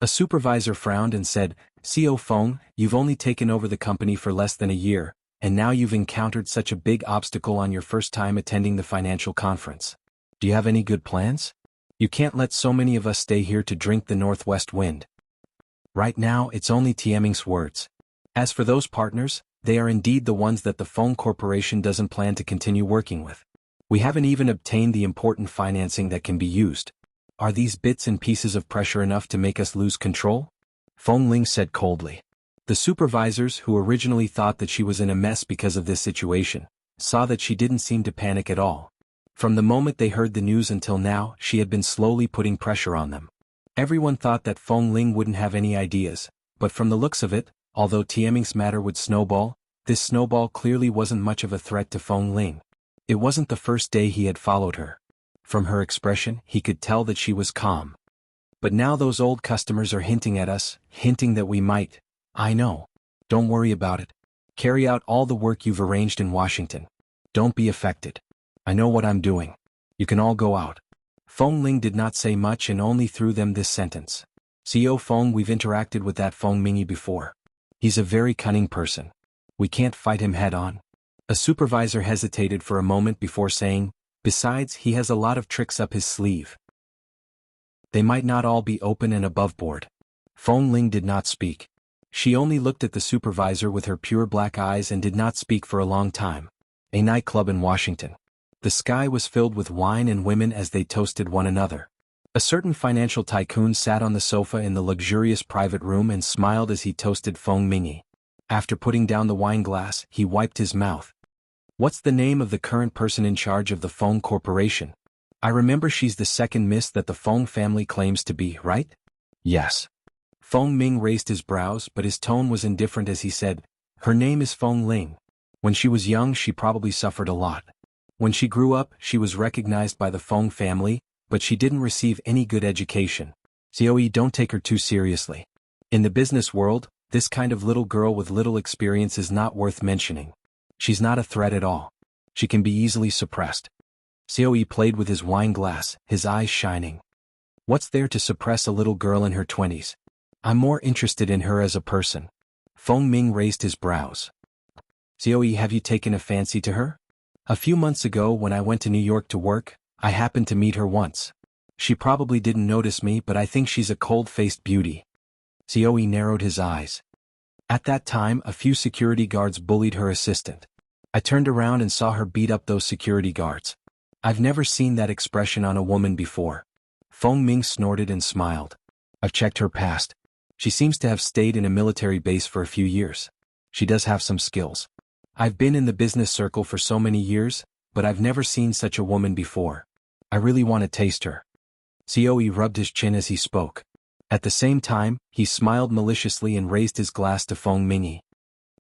A supervisor frowned and said, CEO Feng, you've only taken over the company for less than a year, and now you've encountered such a big obstacle on your first time attending the financial conference. Do you have any good plans? You can't let so many of us stay here to drink the northwest wind. Right now, it's only TMing's words. As for those partners, they are indeed the ones that the Feng Corporation doesn't plan to continue working with. We haven't even obtained the important financing that can be used. Are these bits and pieces of pressure enough to make us lose control? Feng Ling said coldly. The supervisors, who originally thought that she was in a mess because of this situation, saw that she didn't seem to panic at all. From the moment they heard the news until now, she had been slowly putting pressure on them. Everyone thought that Feng Ling wouldn't have any ideas, but from the looks of it, although TMing's matter would snowball, this snowball clearly wasn't much of a threat to Feng Ling. It wasn't the first day he had followed her. From her expression, he could tell that she was calm. But now those old customers are hinting at us, hinting that we might. I know. Don't worry about it. Carry out all the work you've arranged in Washington. Don't be affected. I know what I'm doing. You can all go out. Feng Ling did not say much and only threw them this sentence. CEO Feng, we've interacted with that Feng Mingy before. He's a very cunning person. We can't fight him head on. A supervisor hesitated for a moment before saying, besides, he has a lot of tricks up his sleeve. They might not all be open and above board. Feng Ling did not speak. She only looked at the supervisor with her pure black eyes and did not speak for a long time. A nightclub in Washington. The sky was filled with wine and women as they toasted one another. A certain financial tycoon sat on the sofa in the luxurious private room and smiled as he toasted Feng Mingy. After putting down the wine glass, he wiped his mouth. What's the name of the current person in charge of the Feng Corporation? I remember she's the second miss that the Feng family claims to be, right? Yes. Feng Ming raised his brows, but his tone was indifferent as he said, her name is Feng Ling. When she was young, she probably suffered a lot. When she grew up, she was recognized by the Feng family, but she didn't receive any good education. Zoe, don't take her too seriously. In the business world, this kind of little girl with little experience is not worth mentioning. She's not a threat at all. She can be easily suppressed. Zoe played with his wine glass, his eyes shining. What's there to suppress a little girl in her 20s? I'm more interested in her as a person. Feng Ming raised his brows. Zoe, have you taken a fancy to her? A few months ago when I went to New York to work, I happened to meet her once. She probably didn't notice me, but I think she's a cold-faced beauty. Zoe narrowed his eyes. At that time, a few security guards bullied her assistant. I turned around and saw her beat up those security guards. I've never seen that expression on a woman before. Feng Ming snorted and smiled. I've checked her past. She seems to have stayed in a military base for a few years. She does have some skills. I've been in the business circle for so many years, but I've never seen such a woman before. I really want to taste her. Zoe rubbed his chin as he spoke. At the same time, he smiled maliciously and raised his glass to Feng Mingy.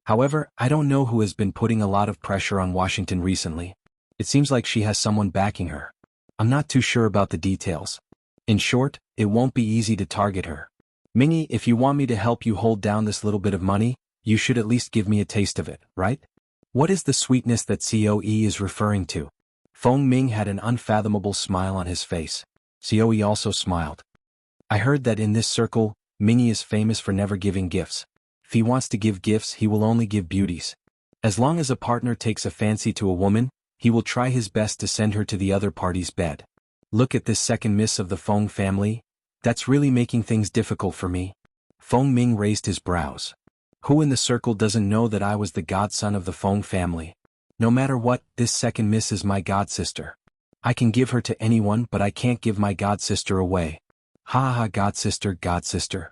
However, I don't know who has been putting a lot of pressure on Washington recently. It seems like she has someone backing her. I'm not too sure about the details. In short, it won't be easy to target her. Mingy, if you want me to help you hold down this little bit of money, you should at least give me a taste of it, right? What is the sweetness that COE is referring to? Feng Ming had an unfathomable smile on his face. COE also smiled. I heard that in this circle, Mingy is famous for never giving gifts. If he wants to give gifts, he will only give beauties. As long as a partner takes a fancy to a woman, he will try his best to send her to the other party's bed. Look at this second miss of the Feng family. That's really making things difficult for me. Feng Ming raised his brows. Who in the circle doesn't know that I was the godson of the Feng family? No matter what, this second miss is my godsister. I can give her to anyone, but I can't give my godsister away. Ha ha, godsister.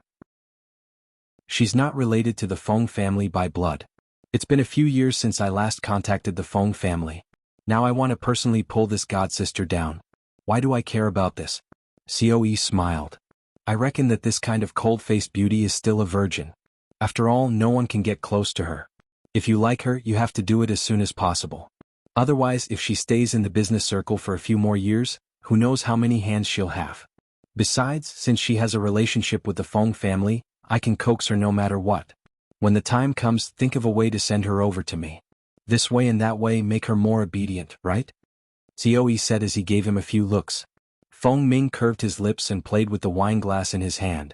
She's not related to the Feng family by blood. It's been a few years since I last contacted the Feng family. Now I want to personally pull this godsister down. Why do I care about this? COE smiled. I reckon that this kind of cold-faced beauty is still a virgin. After all, no one can get close to her. If you like her, you have to do it as soon as possible. Otherwise, if she stays in the business circle for a few more years, who knows how many hands she'll have. Besides, since she has a relationship with the Feng family, I can coax her no matter what. When the time comes, think of a way to send her over to me. This way and that way make her more obedient, right? COE said as he gave him a few looks. Feng Ming curved his lips and played with the wine glass in his hand.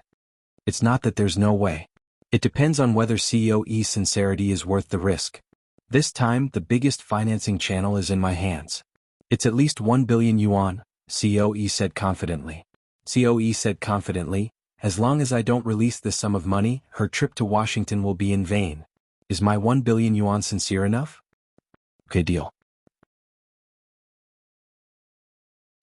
It's not that there's no way. It depends on whether COE's sincerity is worth the risk. This time, the biggest financing channel is in my hands. It's at least 1 billion yuan, COE said confidently. COE said confidently, as long as I don't release this sum of money, her trip to Washington will be in vain. Is my 1 billion yuan sincere enough? Okay, deal.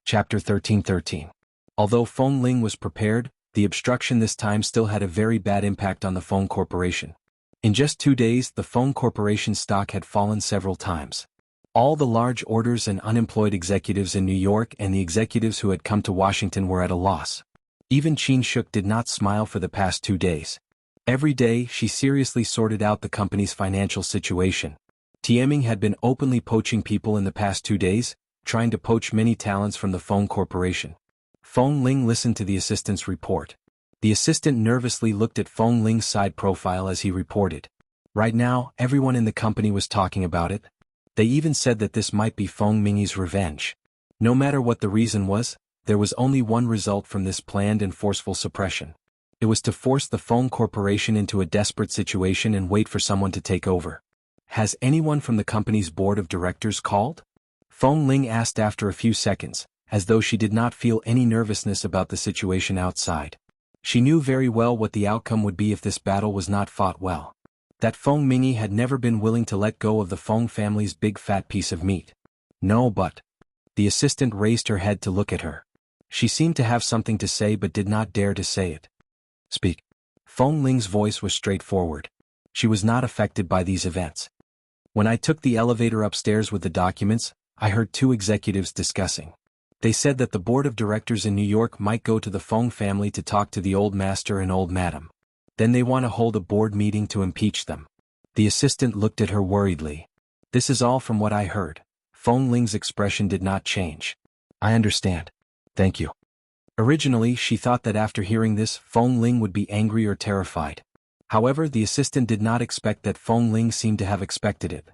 Chapter 13:13. Although Feng Ling was prepared, the obstruction this time still had a very bad impact on the Feng Corporation. In just 2 days, the Feng Corporation stock had fallen several times. All the large orders and unemployed executives in New York and the executives who had come to Washington were at a loss. Even Qin Shuk did not smile for the past 2 days. Every day, she seriously sorted out the company's financial situation. Tieming had been openly poaching people in the past 2 days, trying to poach many talents from the Feng Corporation. Feng Ling listened to the assistant's report. The assistant nervously looked at Feng Ling's side profile as he reported. Right now, everyone in the company was talking about it. They even said that this might be Feng Mingy's revenge. No matter what the reason was, there was only one result from this planned and forceful suppression. It was to force the Feng Corporation into a desperate situation and wait for someone to take over. Has anyone from the company's board of directors called? Feng Ling asked after a few seconds, as though she did not feel any nervousness about the situation outside. She knew very well what the outcome would be if this battle was not fought well. That Feng Mingyi had never been willing to let go of the Feng family's big fat piece of meat. No, but... The assistant raised her head to look at her. She seemed to have something to say but did not dare to say it. Speak. Feng Ling's voice was straightforward. She was not affected by these events. When I took the elevator upstairs with the documents, I heard two executives discussing. They said that the board of directors in New York might go to the Feng family to talk to the old master and old madam. Then they want to hold a board meeting to impeach them. The assistant looked at her worriedly. This is all from what I heard. Feng Ling's expression did not change. I understand. Thank you. Originally, she thought that after hearing this, Feng Ling would be angry or terrified. However, the assistant did not expect that Feng Ling seemed to have expected it.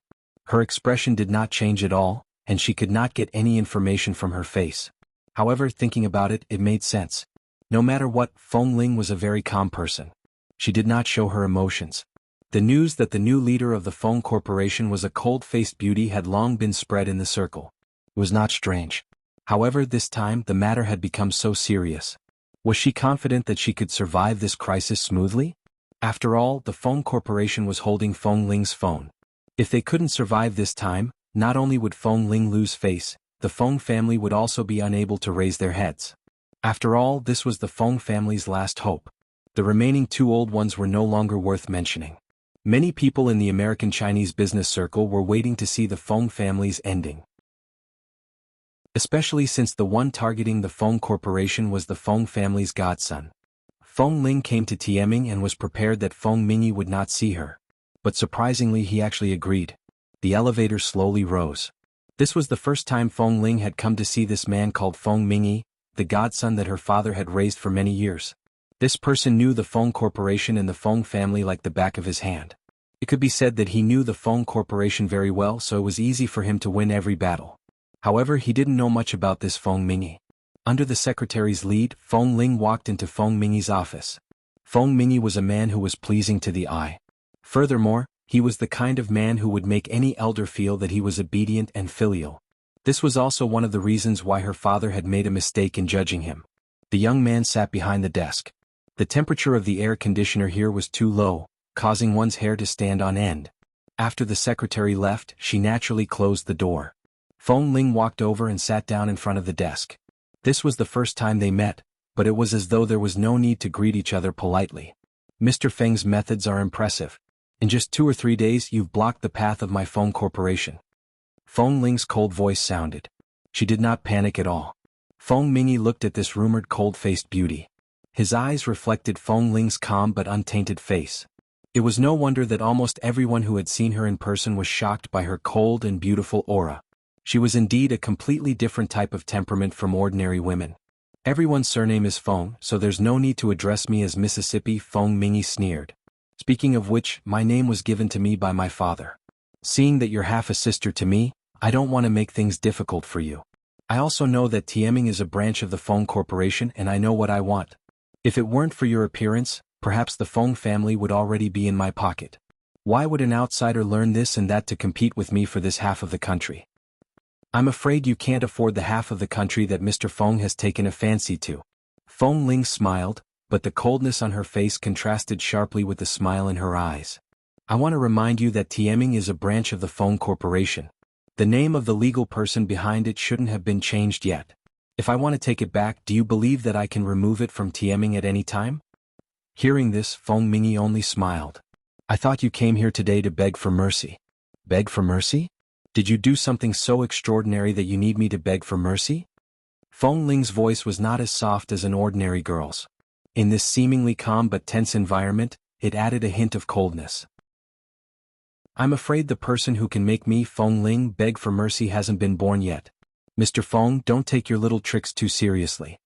Her expression did not change at all, and she could not get any information from her face. However, thinking about it, it made sense. No matter what, Feng Ling was a very calm person. She did not show her emotions. The news that the new leader of the Feng Corporation was a cold-faced beauty had long been spread in the circle. It was not strange. However, this time the matter had become so serious. Was she confident that she could survive this crisis smoothly? After all, the Feng Corporation was holding Feng Ling's phone. If they couldn't survive this time, not only would Feng Ling lose face, the Feng family would also be unable to raise their heads. After all, this was the Feng family's last hope. The remaining two old ones were no longer worth mentioning. Many people in the American Chinese business circle were waiting to see the Feng family's ending. Especially since the one targeting the Feng Corporation was the Feng family's godson. Feng Ling came to Tianming and was prepared that Feng Mingyi would not see her. But surprisingly, he actually agreed. The elevator slowly rose. This was the first time Feng Ling had come to see this man called Feng Mingyi, the godson that her father had raised for many years. This person knew the Feng Corporation and the Feng family like the back of his hand. It could be said that he knew the Feng Corporation very well, so it was easy for him to win every battle. However, he didn't know much about this Feng Mingyi. Under the secretary's lead, Feng Ling walked into Feng Mingyi's office. Feng Mingyi was a man who was pleasing to the eye. Furthermore, he was the kind of man who would make any elder feel that he was obedient and filial. This was also one of the reasons why her father had made a mistake in judging him. The young man sat behind the desk. The temperature of the air conditioner here was too low, causing one's hair to stand on end. After the secretary left, she naturally closed the door. Feng Ling walked over and sat down in front of the desk. This was the first time they met, but it was as though there was no need to greet each other politely. Mr. Feng's methods are impressive. In just 2 or 3 days you've blocked the path of my Feng Corporation. Feng Ling's cold voice sounded. She did not panic at all. Feng Mingyi looked at this rumored cold-faced beauty. His eyes reflected Feng Ling's calm but untainted face. It was no wonder that almost everyone who had seen her in person was shocked by her cold and beautiful aura. She was indeed a completely different type of temperament from ordinary women. Everyone's surname is Feng, so there's no need to address me as Mississippi, Feng Mingyi sneered. Speaking of which, my name was given to me by my father. Seeing that you're half a sister to me, I don't want to make things difficult for you. I also know that Tianming is a branch of the Feng Corporation and I know what I want. If it weren't for your appearance, perhaps the Feng family would already be in my pocket. Why would an outsider learn this and that to compete with me for this half of the country? I'm afraid you can't afford the half of the country that Mr. Feng has taken a fancy to. Feng Ling smiled, but the coldness on her face contrasted sharply with the smile in her eyes. I want to remind you that Tianming is a branch of the Feng Corporation. The name of the legal person behind it shouldn't have been changed yet. If I want to take it back, do you believe that I can remove it from Tianming at any time? Hearing this, Feng Mingyi only smiled. I thought you came here today to beg for mercy. Beg for mercy? Did you do something so extraordinary that you need me to beg for mercy? Feng Ling's voice was not as soft as an ordinary girl's. In this seemingly calm but tense environment, it added a hint of coldness. I'm afraid the person who can make me, Feng Ling, beg for mercy hasn't been born yet. Mr. Feng, don't take your little tricks too seriously.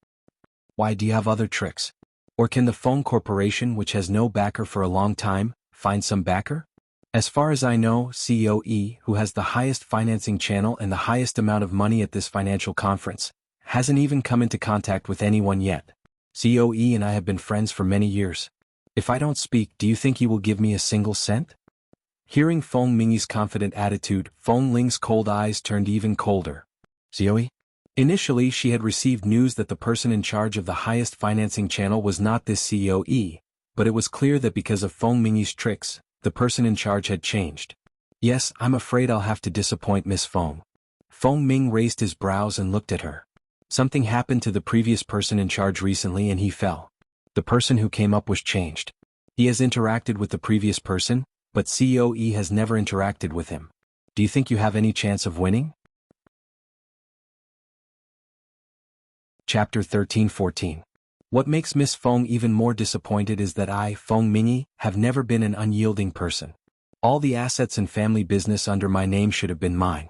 Why, do you have other tricks? Or can the Feng Corporation, which has no backer for a long time, find some backer? As far as I know, CEO E, who has the highest financing channel and the highest amount of money at this financial conference, hasn't even come into contact with anyone yet. CEO E and I have been friends for many years. If I don't speak, do you think he will give me a single cent? Hearing Feng Mingyi's confident attitude, Feng Ling's cold eyes turned even colder. CEO E? Initially, she had received news that the person in charge of the highest financing channel was not this CEO E, but it was clear that because of Feng Mingyi's tricks, the person in charge had changed. Yes, I'm afraid I'll have to disappoint Miss Feng. Feng Ming raised his brows and looked at her. Something happened to the previous person in charge recently and he fell. The person who came up was changed. He has interacted with the previous person, but CEO E has never interacted with him. Do you think you have any chance of winning? Chapter 13-14. What makes Miss Feng even more disappointed is that I, Feng Mingyi, have never been an unyielding person. All the assets and family business under my name should have been mine.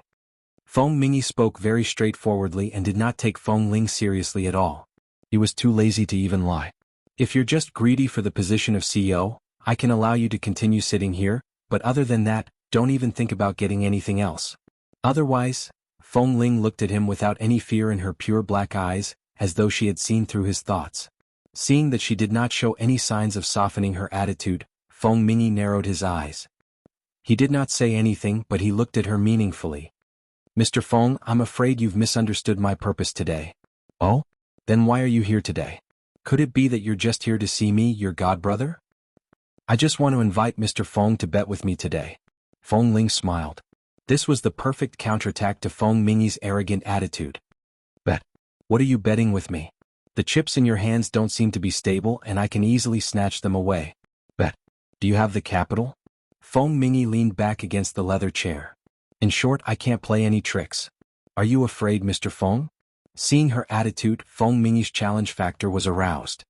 Feng Mingyi spoke very straightforwardly and did not take Feng Ling seriously at all. He was too lazy to even lie. If you're just greedy for the position of CEO, I can allow you to continue sitting here, but other than that, don't even think about getting anything else. Otherwise, Feng Ling looked at him without any fear in her pure black eyes, as though she had seen through his thoughts. Seeing that she did not show any signs of softening her attitude, Feng Mingyi narrowed his eyes. He did not say anything, but he looked at her meaningfully. Mr. Feng, I'm afraid you've misunderstood my purpose today. Oh? Then why are you here today? Could it be that you're just here to see me, your godbrother? I just want to invite Mr. Feng to bet with me today. Feng Ling smiled. This was the perfect counterattack to Feng Mingyi's arrogant attitude. Bet. What are you betting with me? The chips in your hands don't seem to be stable and I can easily snatch them away. Bet. Do you have the capital? Feng Mingyi leaned back against the leather chair. In short, I can't play any tricks. Are you afraid, Mr. Feng? Seeing her attitude, Feng Mingyi's challenge factor was aroused.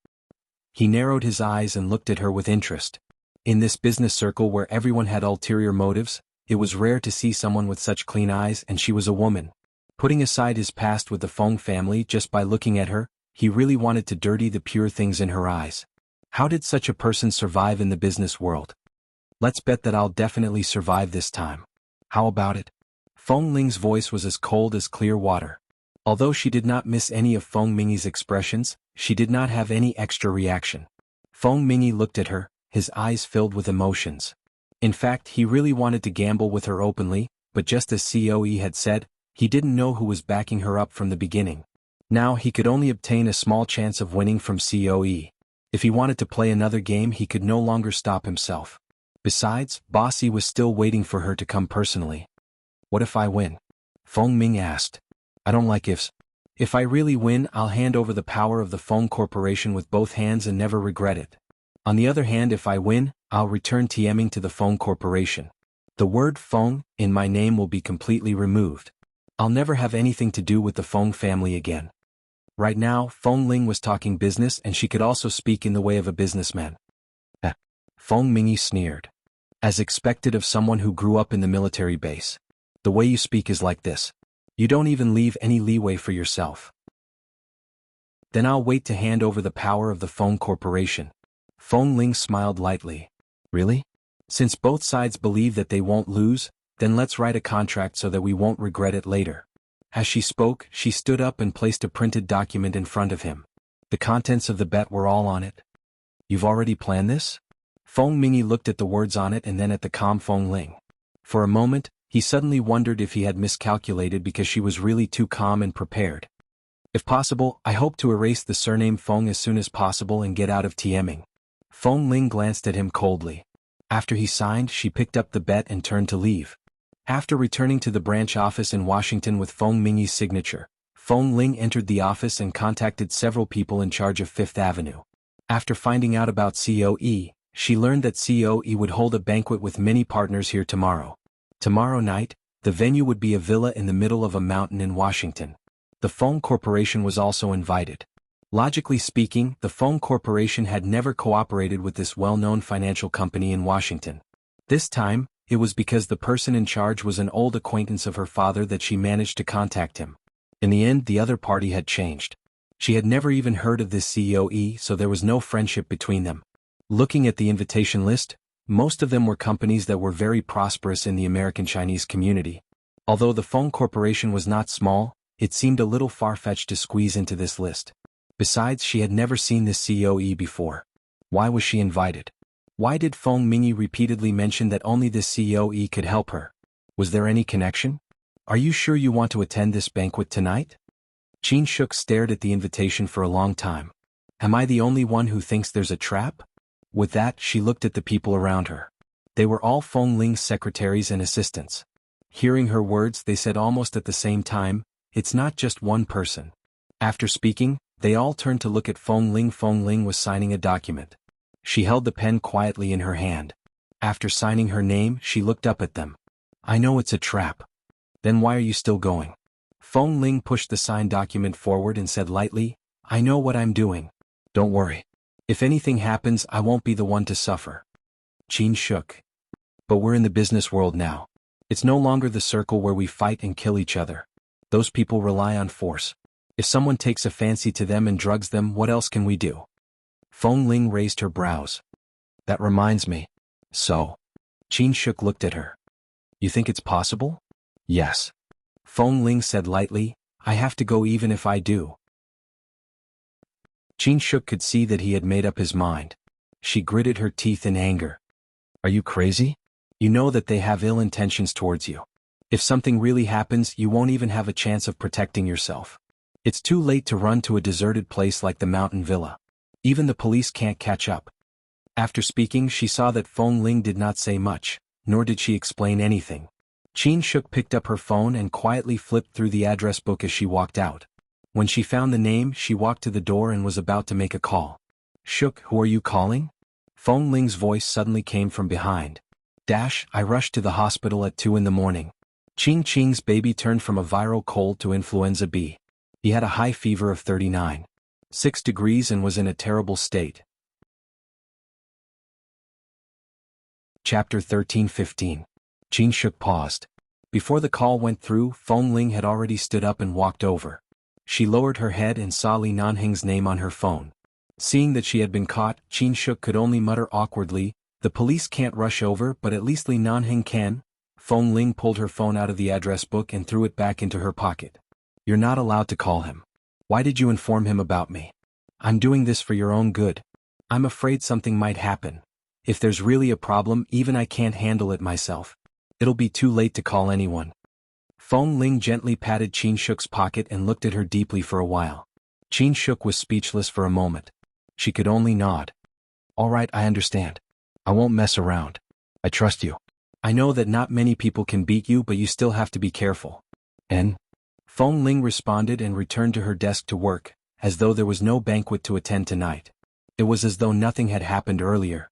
He narrowed his eyes and looked at her with interest. In this business circle where everyone had ulterior motives, it was rare to see someone with such clean eyes, and she was a woman. Putting aside his past with the Feng family just by looking at her, he really wanted to dirty the pure things in her eyes. How did such a person survive in the business world? Let's bet that I'll definitely survive this time. How about it? Feng Ling's voice was as cold as clear water. Although she did not miss any of Feng Mingyi's expressions, she did not have any extra reaction. Feng Mingyi looked at her, his eyes filled with emotions. In fact, he really wanted to gamble with her openly, but just as COE had said, he didn't know who was backing her up from the beginning. Now he could only obtain a small chance of winning from COE. If he wanted to play another game, he could no longer stop himself. Besides, Bossy was still waiting for her to come personally. What if I win? Feng Ming asked. I don't like ifs. If I really win, I'll hand over the power of the Feng Corporation with both hands and never regret it. On the other hand, if I win, I'll return TMing to the Feng Corporation. The word Feng in my name will be completely removed. I'll never have anything to do with the Feng family again. Right now, Feng Ling was talking business and she could also speak in the way of a businessman. Feng Mingyi sneered. As expected of someone who grew up in the military base. The way you speak is like this. You don't even leave any leeway for yourself. Then I'll wait to hand over the power of the Feng Corporation. Feng Ling smiled lightly. Really? Since both sides believe that they won't lose, then let's write a contract so that we won't regret it later. As she spoke, she stood up and placed a printed document in front of him. The contents of the bet were all on it. You've already planned this? Feng Mingyi looked at the words on it and then at the calm Feng Ling. For a moment, he suddenly wondered if he had miscalculated because she was really too calm and prepared. If possible, I hope to erase the surname Feng as soon as possible and get out of TMing. Feng Ling glanced at him coldly. After he signed, she picked up the bet and turned to leave. After returning to the branch office in Washington with Feng Mingyi's signature, Feng Ling entered the office and contacted several people in charge of Fifth Avenue. After finding out about COE, she learned that COE would hold a banquet with many partners here tomorrow. Tomorrow night, the venue would be a villa in the middle of a mountain in Washington. The Feng Corporation was also invited. Logically speaking, the Feng Corporation had never cooperated with this well-known financial company in Washington. This time, it was because the person in charge was an old acquaintance of her father that she managed to contact him. In the end, the other party had changed. She had never even heard of this COE, so there was no friendship between them. Looking at the invitation list, Most of them were companies that were very prosperous in the American Chinese community. Although the Feng Corporation was not small, it seemed a little far-fetched to squeeze into this list. Besides, she had never seen this COE before. Why was she invited? Why did Feng Mingyi repeatedly mention that only this COE could help her? Was there any connection? Are you sure you want to attend this banquet tonight? Qin Shuk stared at the invitation for a long time. Am I the only one who thinks there's a trap? With that, she looked at the people around her. They were all Feng Ling's secretaries and assistants. Hearing her words, they said almost at the same time, "It's not just one person." After speaking, they all turned to look at Feng Ling. Feng Ling was signing a document. She held the pen quietly in her hand. After signing her name, she looked up at them. "I know it's a trap. Then why are you still going?" Feng Ling pushed the signed document forward and said lightly, "I know what I'm doing. Don't worry. If anything happens, I won't be the one to suffer." Qin shook. "But we're in the business world now. It's no longer the circle where we fight and kill each other. Those people rely on force. If someone takes a fancy to them and drugs them, what else can we do?" Feng Ling raised her brows. "That reminds me." "So?" Qin Shuk looked at her. "You think it's possible?" "Yes." Feng Ling said lightly, "I have to go even if I do." Qin Shuk could see that he had made up his mind. She gritted her teeth in anger. "Are you crazy? You know that they have ill intentions towards you. If something really happens, you won't even have a chance of protecting yourself. It's too late to run to a deserted place like the mountain villa. Even the police can't catch up." After speaking, she saw that Feng Ling did not say much, nor did she explain anything. Qin Shuk picked up her phone and quietly flipped through the address book as she walked out. When she found the name, she walked to the door and was about to make a call. "Shuk, who are you calling?" Feng Ling's voice suddenly came from behind. I rushed to the hospital at 2 in the morning. Qing Qing's baby turned from a viral cold to influenza B. He had a high fever of 39.6 degrees and was in a terrible state. Chapter 13-15. Qin Shuk paused. Before the call went through, Feng Ling had already stood up and walked over. She lowered her head and saw Li Nanheng's name on her phone. Seeing that she had been caught, Qin Shuk could only mutter awkwardly, "The police can't rush over, but at least Li Nanheng can." Feng Ling pulled her phone out of the address book and threw it back into her pocket. "You're not allowed to call him. Why did you inform him about me?" "I'm doing this for your own good. I'm afraid something might happen. If there's really a problem, even I can't handle it myself. It'll be too late to call anyone." Feng Ling gently patted Qin Shuk's pocket and looked at her deeply for a while. Qin Shuk was speechless for a moment. She could only nod. "All right, I understand. I won't mess around. I trust you. I know that not many people can beat you, but you still have to be careful." "And?" Feng Ling responded and returned to her desk to work, as though there was no banquet to attend tonight. It was as though nothing had happened earlier.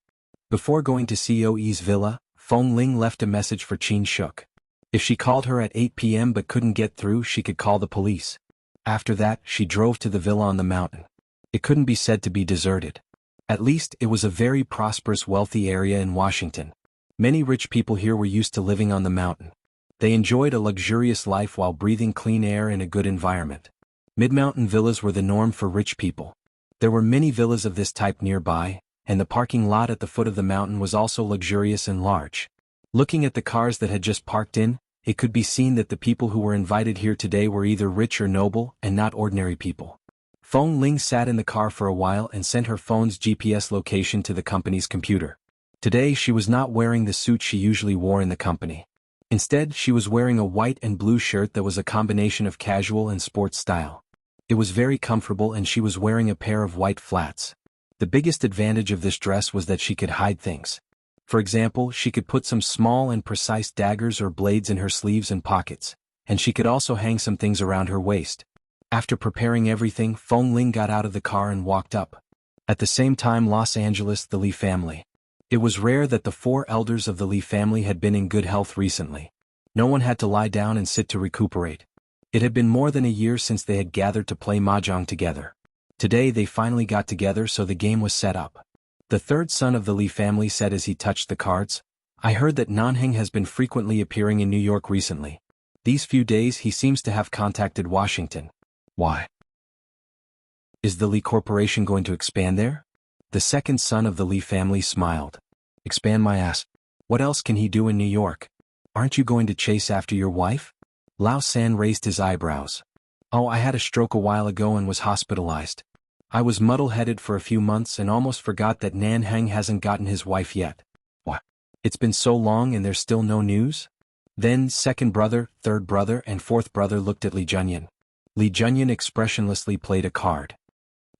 Before going to COE's villa, Feng Ling left a message for Qin Shuk. If she called her at 8 p.m. but couldn't get through, she could call the police. After that, she drove to the villa on the mountain. It couldn't be said to be deserted. At least, it was a very prosperous, wealthy area in Washington. Many rich people here were used to living on the mountain. They enjoyed a luxurious life while breathing clean air in a good environment. Mid-mountain villas were the norm for rich people. There were many villas of this type nearby, and the parking lot at the foot of the mountain was also luxurious and large. Looking at the cars that had just parked in, it could be seen that the people who were invited here today were either rich or noble and not ordinary people. Feng Ling sat in the car for a while and sent her phone's GPS location to the company's computer. Today she was not wearing the suit she usually wore in the company. Instead, she was wearing a white and blue shirt that was a combination of casual and sports style. It was very comfortable and she was wearing a pair of white flats. The biggest advantage of this dress was that she could hide things. For example, she could put some small and precise daggers or blades in her sleeves and pockets, and she could also hang some things around her waist. After preparing everything, Feng Ling got out of the car and walked up. At the same time, Los Angeles, the Li family. It was rare that the 4 elders of the Li family had been in good health recently. No one had to lie down and sit to recuperate. It had been more than a year since they had gathered to play mahjong together. Today they finally got together, so the game was set up. The 3rd son of the Li family said as he touched the cards, "I heard that Nanheng has been frequently appearing in New York recently. These few days he seems to have contacted Washington. Why? Is the Li Corporation going to expand there?" The 2nd son of the Li family smiled. Expand my ass. What else can he do in New York? Aren't you going to chase after your wife? Lao San raised his eyebrows. Oh, I had a stroke a while ago and was hospitalized. I was muddle-headed for a few months and almost forgot that Nan Heng hasn't gotten his wife yet. What? It's been so long and there's still no news? Then second brother, third brother and fourth brother looked at Li Junyan. Li Junyan expressionlessly played a card.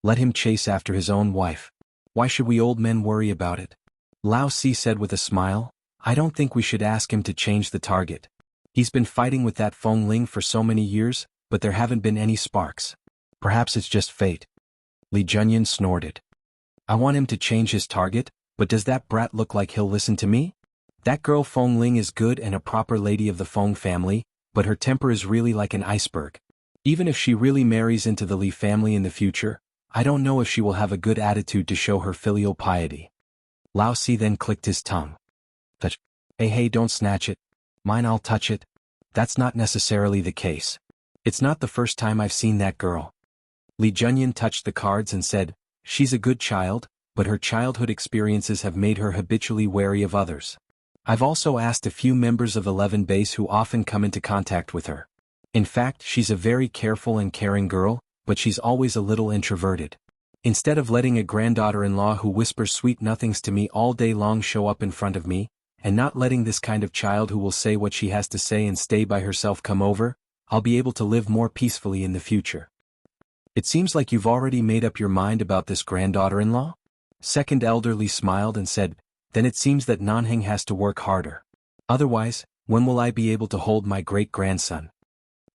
Let him chase after his own wife. Why should we old men worry about it? Lao Si said with a smile, I don't think we should ask him to change the target. He's been fighting with that Feng Ling for so many years, but there haven't been any sparks. Perhaps it's just fate. Li Junyan snorted. I want him to change his target, but does that brat look like he'll listen to me? That girl Feng Ling is good and a proper lady of the Feng family, but her temper is really like an iceberg. Even if she really marries into the Li family in the future, I don't know if she will have a good attitude to show her filial piety. Lao Si then clicked his tongue. Touch. Hey, don't snatch it. Mine, I'll touch it. That's not necessarily the case. It's not the first time I've seen that girl. Li Junyan touched the cards and said, she's a good child, but her childhood experiences have made her habitually wary of others. I've also asked a few members of 11 Base who often come into contact with her. In fact, she's a very careful and caring girl, but she's always a little introverted. Instead of letting a granddaughter-in-law who whispers sweet nothings to me all day long show up in front of me, and not letting this kind of child who will say what she has to say and stay by herself come over, I'll be able to live more peacefully in the future. It seems like you've already made up your mind about this granddaughter-in-law? Second elderly smiled and said, then it seems that Nanheng has to work harder. Otherwise, when will I be able to hold my great-grandson?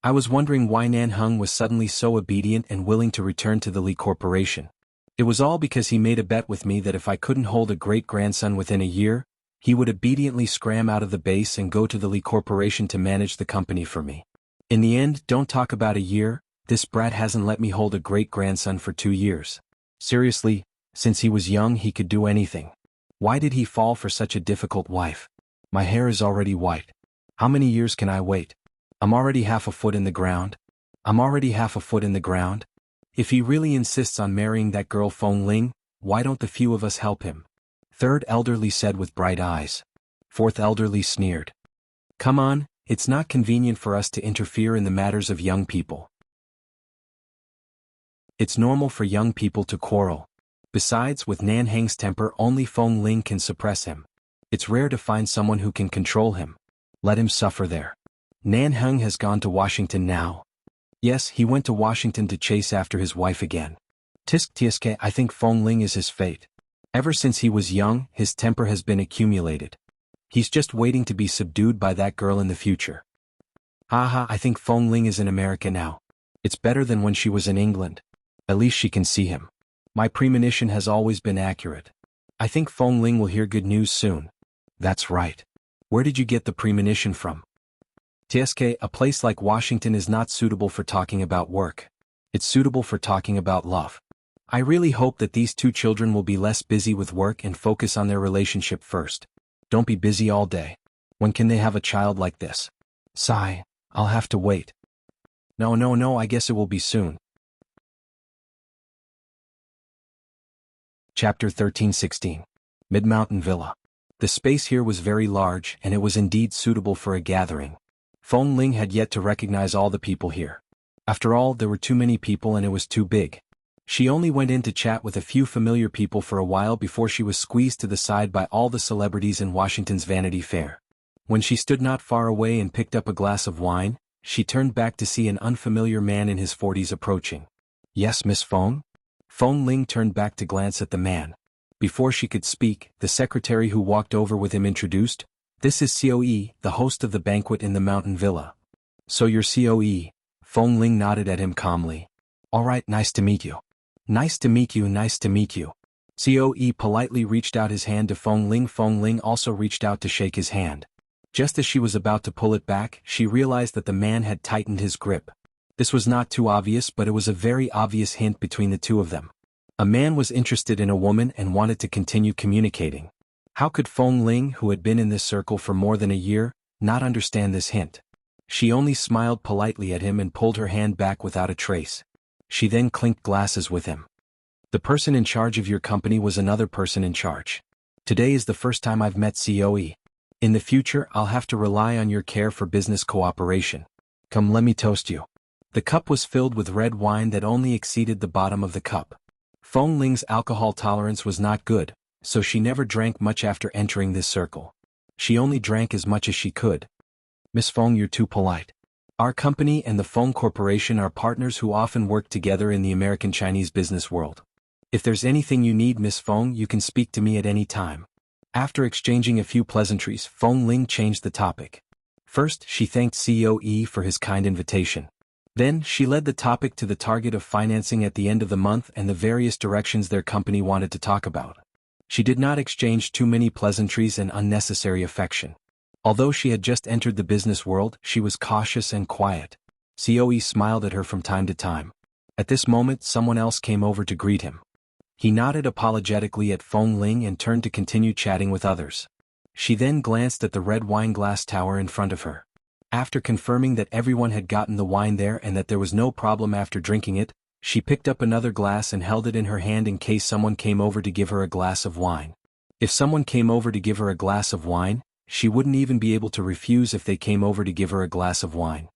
I was wondering why Nanheng was suddenly so obedient and willing to return to the Li Corporation. It was all because he made a bet with me that if I couldn't hold a great-grandson within a year, he would obediently scram out of the base and go to the Li Corporation to manage the company for me. In the end, don't talk about a year, this brat hasn't let me hold a great-grandson for 2 years. Seriously, since he was young he could do anything. Why did he fall for such a difficult wife? My hair is already white. How many years can I wait? I'm already half a foot in the ground. If he really insists on marrying that girl Feng Ling, why don't the few of us help him? Third elderly said with bright eyes. Fourth elderly sneered. Come on, it's not convenient for us to interfere in the matters of young people. It's normal for young people to quarrel. Besides, with Nanheng's temper only Feng Ling can suppress him. It's rare to find someone who can control him. Let him suffer there. Nanheng has gone to Washington now. Yes, he went to Washington to chase after his wife again. Tsk, I think Feng Ling is his fate. Ever since he was young, his temper has been accumulated. He's just waiting to be subdued by that girl in the future. Haha, I think Feng Ling is in America now. It's better than when she was in England. At least she can see him. My premonition has always been accurate. I think Feng Ling will hear good news soon. That's right. Where did you get the premonition from? Tsk, a place like Washington is not suitable for talking about work. It's suitable for talking about love. I really hope that these two children will be less busy with work and focus on their relationship first. Don't be busy all day. When can they have a child like this? Sigh, I'll have to wait. No, I guess it will be soon. Chapter 13-16. Mid-Mountain Villa. The space here was very large and it was indeed suitable for a gathering. Feng Ling had yet to recognize all the people here. After all, there were too many people and it was too big. She only went in to chat with a few familiar people for a while before she was squeezed to the side by all the celebrities in Washington's Vanity Fair. When she stood not far away and picked up a glass of wine, she turned back to see an unfamiliar man in his 40s approaching. Yes, Miss Feng? Feng Ling turned back to glance at the man. Before she could speak, the secretary who walked over with him introduced, "This is COE, the host of the banquet in the Mountain Villa." "So you're COE?" Feng Ling nodded at him calmly. "All right, nice to meet you." Nice to meet you. COE politely reached out his hand to Feng Ling. Feng Ling also reached out to shake his hand. Just as she was about to pull it back, she realized that the man had tightened his grip. This was not too obvious, but it was a very obvious hint between the two of them. A man was interested in a woman and wanted to continue communicating. How could Feng Ling, who had been in this circle for more than a year, not understand this hint? She only smiled politely at him and pulled her hand back without a trace. She then clinked glasses with him. The person in charge of your company was another person in charge. Today is the first time I've met COE. In the future, I'll have to rely on your care for business cooperation. Come, let me toast you. The cup was filled with red wine that only exceeded the bottom of the cup. Feng Ling's alcohol tolerance was not good, so she never drank much after entering this circle. She only drank as much as she could. Miss Feng, you're too polite. Our company and the Feng Corporation are partners who often work together in the American-Chinese business world. If there's anything you need, Miss Feng, you can speak to me at any time. After exchanging a few pleasantries, Feng Ling changed the topic. First, she thanked COE for his kind invitation. Then, she led the topic to the target of financing at the end of the month and the various directions their company wanted to talk about. She did not exchange too many pleasantries and unnecessary affection. Although she had just entered the business world, she was cautious and quiet. COE smiled at her from time to time. At this moment, someone else came over to greet him. He nodded apologetically at Feng Ling and turned to continue chatting with others. She then glanced at the red wine glass tower in front of her. After confirming that everyone had gotten the wine there and that there was no problem after drinking it, she picked up another glass and held it in her hand in case someone came over to give her a glass of wine. If someone came over to give her a glass of wine, she wouldn't even be able to refuse if they came over to give her a glass of wine.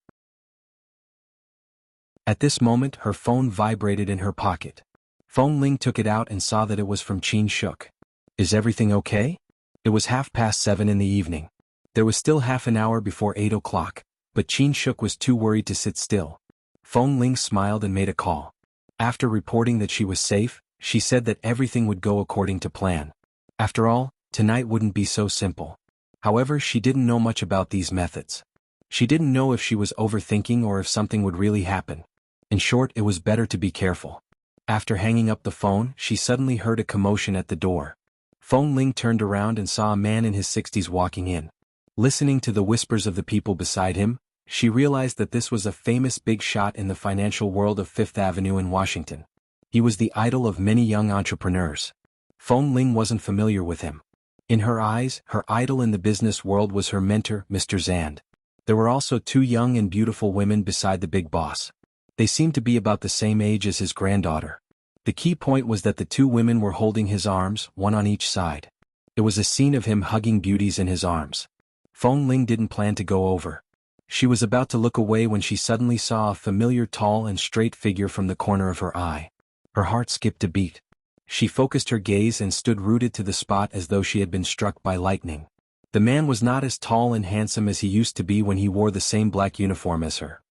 At this moment, her phone vibrated in her pocket. Feng Ling took it out and saw that it was from Qin Shuk. Is everything okay? It was 7:30 in the evening. There was still half an hour before 8 o'clock, but Qin Shuk was too worried to sit still. Feng Ling smiled and made a call. After reporting that she was safe, she said that everything would go according to plan. After all, tonight wouldn't be so simple. However, she didn't know much about these methods. She didn't know if she was overthinking or if something would really happen. In short, it was better to be careful. After hanging up the phone, she suddenly heard a commotion at the door. Feng Ling turned around and saw a man in his 60s walking in. Listening to the whispers of the people beside him, she realized that this was a famous big shot in the financial world of Fifth Avenue in Washington. He was the idol of many young entrepreneurs. Feng Ling wasn't familiar with him. In her eyes, her idol in the business world was her mentor, Mr. Zand. There were also two young and beautiful women beside the big boss. They seemed to be about the same age as his granddaughter. The key point was that the two women were holding his arms, one on each side. It was a scene of him hugging beauties in his arms. Feng Ling didn't plan to go over. She was about to look away when she suddenly saw a familiar tall and straight figure from the corner of her eye. Her heart skipped a beat. She focused her gaze and stood rooted to the spot as though she had been struck by lightning. The man was not as tall and handsome as he used to be when he wore the same black uniform as her.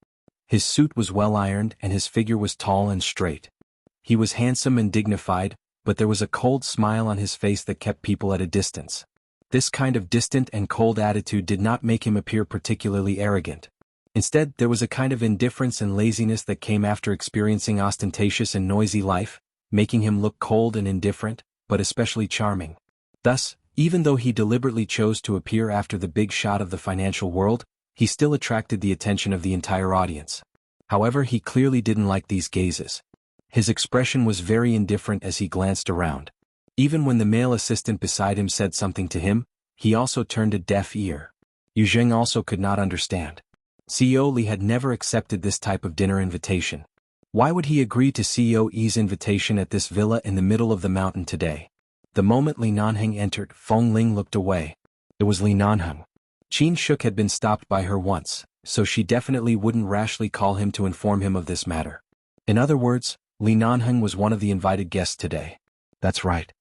His suit was well ironed and his figure was tall and straight. He was handsome and dignified, but there was a cold smile on his face that kept people at a distance. This kind of distant and cold attitude did not make him appear particularly arrogant. Instead, there was a kind of indifference and laziness that came after experiencing ostentatious and noisy life, making him look cold and indifferent, but especially charming. Thus, even though he deliberately chose to appear after the big shot of the financial world, he still attracted the attention of the entire audience. However, he clearly didn't like these gazes. His expression was very indifferent as he glanced around. Even when the male assistant beside him said something to him, he also turned a deaf ear. Yu Zheng also could not understand. CEO Li had never accepted this type of dinner invitation. Why would he agree to COE's invitation at this villa in the middle of the mountain today? The moment Li Nanheng entered, Feng Ling looked away. It was Li Nanheng. Qin Shuk had been stopped by her once, so she definitely wouldn't rashly call him to inform him of this matter. In other words, Li Nanheng was one of the invited guests today. That's right.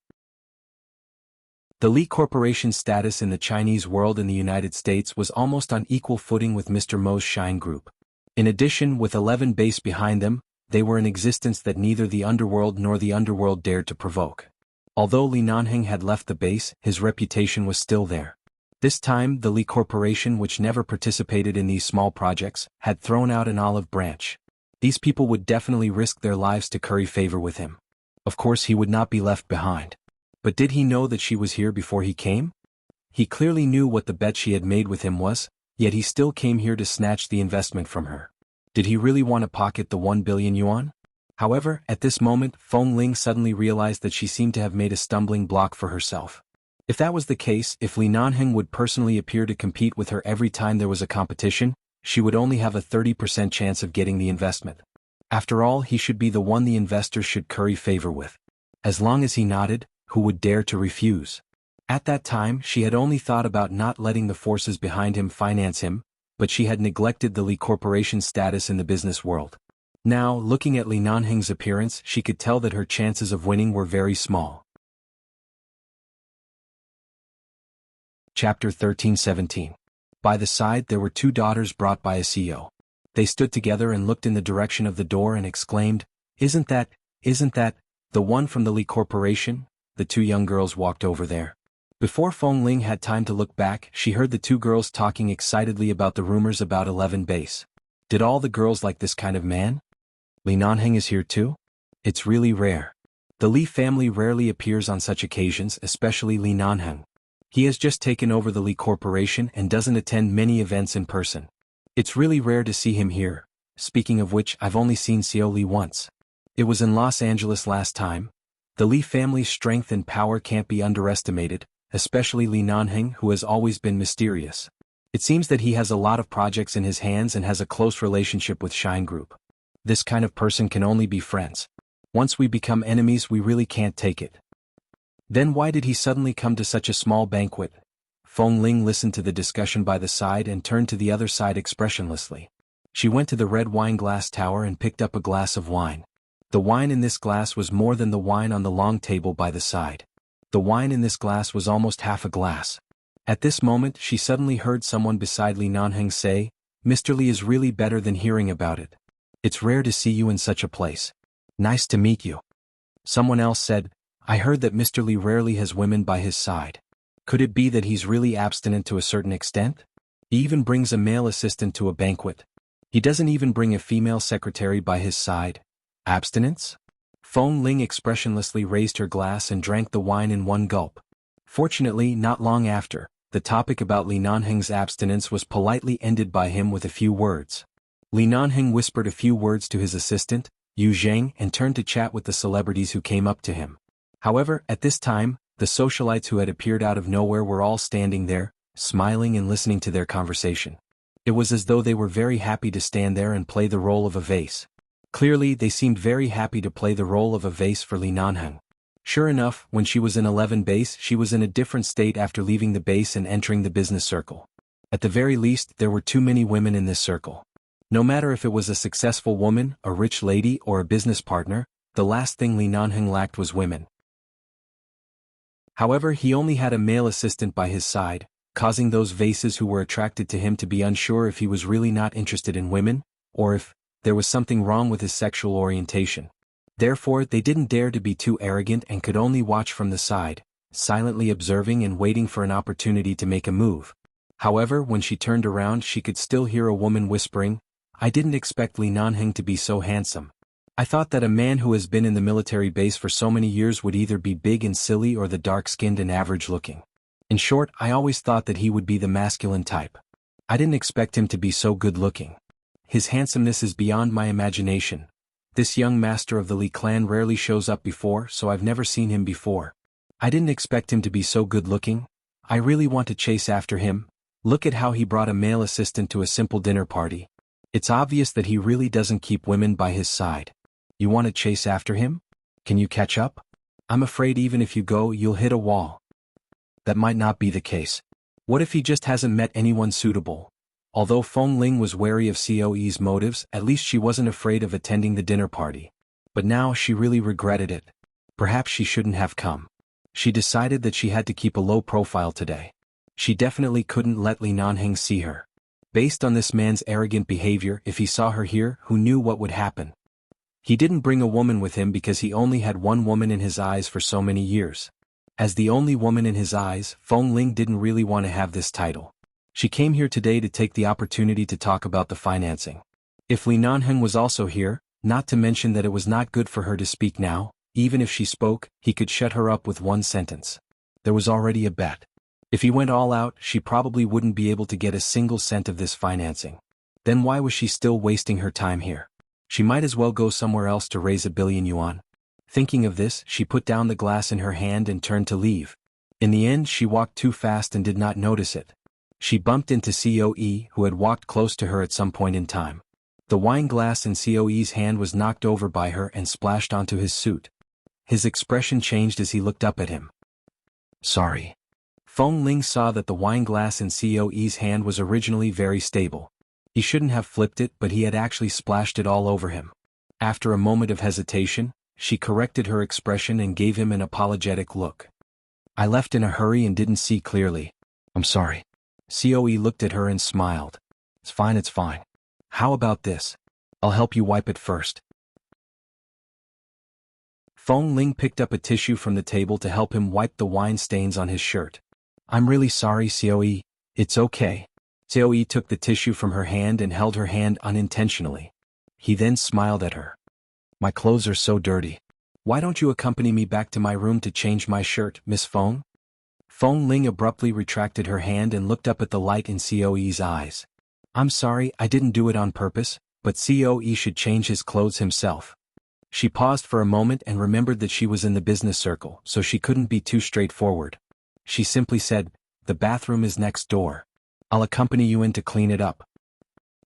The Li Corporation's status in the Chinese world in the United States was almost on equal footing with Mr. Mo's Shine Group. In addition, with 11 base behind them, they were an existence that neither the underworld nor the underworld dared to provoke. Although Li Nanheng had left the base, his reputation was still there. This time, the Li Corporation, which never participated in these small projects, had thrown out an olive branch. These people would definitely risk their lives to curry favor with him. Of course, he would not be left behind. But did he know that she was here before he came? He clearly knew what the bet she had made with him was, yet he still came here to snatch the investment from her. Did he really want to pocket the 1 billion yuan? However, at this moment, Feng Ling suddenly realized that she seemed to have made a stumbling block for herself. If that was the case, if Li Nanheng would personally appear to compete with her every time there was a competition, she would only have a 30% chance of getting the investment. After all, he should be the one the investors should curry favor with. As long as he nodded, who would dare to refuse? At that time she had only thought about not letting the forces behind him finance him, but she had neglected the Li Corporation's status in the business world. Now, looking at Li Nanheng's appearance, she could tell that her chances of winning were very small. Chapter 13-17. By the side there were two daughters brought by a CEO. They stood together and looked in the direction of the door and exclaimed, isn't that, the one from the Li Corporation?" The two young girls walked over there. Before Feng Ling had time to look back, she heard the two girls talking excitedly about the rumors about 11 base. Did all the girls like this kind of man? Li Nanheng is here too? It's really rare. The Li family rarely appears on such occasions, especially Li Nanheng. He has just taken over the Li Corporation and doesn't attend many events in person. It's really rare to see him here. Speaking of which, I've only seen Xiao Li once. It was in Los Angeles last time. The Li family's strength and power can't be underestimated, especially Li Nanheng, who has always been mysterious. It seems that he has a lot of projects in his hands and has a close relationship with Shine Group. This kind of person can only be friends. Once we become enemies, we really can't take it. Then why did he suddenly come to such a small banquet? Feng Ling listened to the discussion by the side and turned to the other side expressionlessly. She went to the red wine glass tower and picked up a glass of wine. The wine in this glass was more than the wine on the long table by the side. The wine in this glass was almost half a glass. At this moment she suddenly heard someone beside Li Nanheng say, "Mr. Li is really better than hearing about it. It's rare to see you in such a place. Nice to meet you." Someone else said, "I heard that Mr. Li rarely has women by his side. Could it be that he's really abstinent to a certain extent? He even brings a male assistant to a banquet. He doesn't even bring a female secretary by his side. Abstinence?" Feng Ling expressionlessly raised her glass and drank the wine in one gulp. Fortunately, not long after, the topic about Li Nanheng's abstinence was politely ended by him with a few words. Li Nanheng whispered a few words to his assistant, Yu Zheng, and turned to chat with the celebrities who came up to him. However, at this time, the socialites who had appeared out of nowhere were all standing there, smiling and listening to their conversation. It was as though they were very happy to stand there and play the role of a vase. Clearly, they seemed very happy to play the role of a vase for Li Nanheng. Sure enough, when she was in 11 base, she was in a different state after leaving the base and entering the business circle. At the very least, there were too many women in this circle. No matter if it was a successful woman, a rich lady, or a business partner, the last thing Li Nanheng lacked was women. However, he only had a male assistant by his side, causing those vases who were attracted to him to be unsure if he was really not interested in women, or if there was something wrong with his sexual orientation. Therefore, they didn't dare to be too arrogant and could only watch from the side, silently observing and waiting for an opportunity to make a move. However, when she turned around, she could still hear a woman whispering, "I didn't expect Li Nanheng to be so handsome. I thought that a man who has been in the military base for so many years would either be big and silly or the dark-skinned and average-looking. In short, I always thought that he would be the masculine type. I didn't expect him to be so good-looking. His handsomeness is beyond my imagination. This young master of the Li clan rarely shows up before, so I've never seen him before. I didn't expect him to be so good-looking. I really want to chase after him. Look at how he brought a male assistant to a simple dinner party. It's obvious that he really doesn't keep women by his side. You want to chase after him? Can you catch up? I'm afraid even if you go, you'll hit a wall." That might not be the case. What if he just hasn't met anyone suitable? Although Feng Ling was wary of COE's motives, at least she wasn't afraid of attending the dinner party. But now she really regretted it. Perhaps she shouldn't have come. She decided that she had to keep a low profile today. She definitely couldn't let Li Nanheng see her. Based on this man's arrogant behavior, if he saw her here, who knew what would happen? He didn't bring a woman with him because he only had one woman in his eyes for so many years. As the only woman in his eyes, Feng Ling didn't really want to have this title. She came here today to take the opportunity to talk about the financing. If Li Nanheng was also here, not to mention that it was not good for her to speak now, even if she spoke, he could shut her up with one sentence. There was already a bet. If he went all out, she probably wouldn't be able to get a single cent of this financing. Then why was she still wasting her time here? She might as well go somewhere else to raise 1 billion yuan. Thinking of this, she put down the glass in her hand and turned to leave. In the end, she walked too fast and did not notice it. She bumped into COE, who had walked close to her at some point in time. The wine glass in COE's hand was knocked over by her and splashed onto his suit. His expression changed as he looked up at him. "Sorry. Feng Ling saw that the wine glass in COE's hand was originally very stable. He shouldn't have flipped it, but he had actually splashed it all over him. After a moment of hesitation, she corrected her expression and gave him an apologetic look. I left in a hurry and didn't see clearly. I'm sorry. COE looked at her and smiled. It's fine, it's fine. How about this? I'll help you wipe it first. Feng Ling picked up a tissue from the table to help him wipe the wine stains on his shirt. I'm really sorry, COE. It's okay. COE took the tissue from her hand and held her hand unintentionally. He then smiled at her. My clothes are so dirty. Why don't you accompany me back to my room to change my shirt, Miss Feng? Feng Ling abruptly retracted her hand and looked up at the light in COE's eyes. I'm sorry, I didn't do it on purpose, but COE should change his clothes himself. She paused for a moment and remembered that she was in the business circle, so she couldn't be too straightforward. She simply said, the bathroom is next door. I'll accompany you in to clean it up.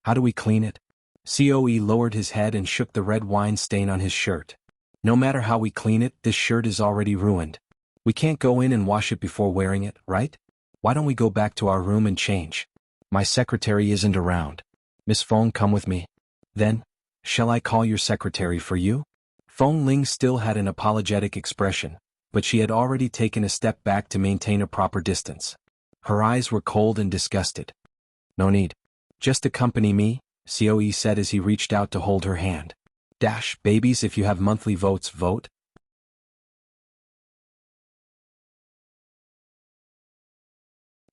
How do we clean it? COE lowered his head and shook the red wine stain on his shirt. No matter how we clean it, this shirt is already ruined. We can't go in and wash it before wearing it, right? Why don't we go back to our room and change? My secretary isn't around. Miss Feng, come with me. Then, shall I call your secretary for you? Feng Ling still had an apologetic expression, but she had already taken a step back to maintain a proper distance. Her eyes were cold and disgusted. No need. Just accompany me, COE said as he reached out to hold her hand. Babies, if you have monthly votes, vote.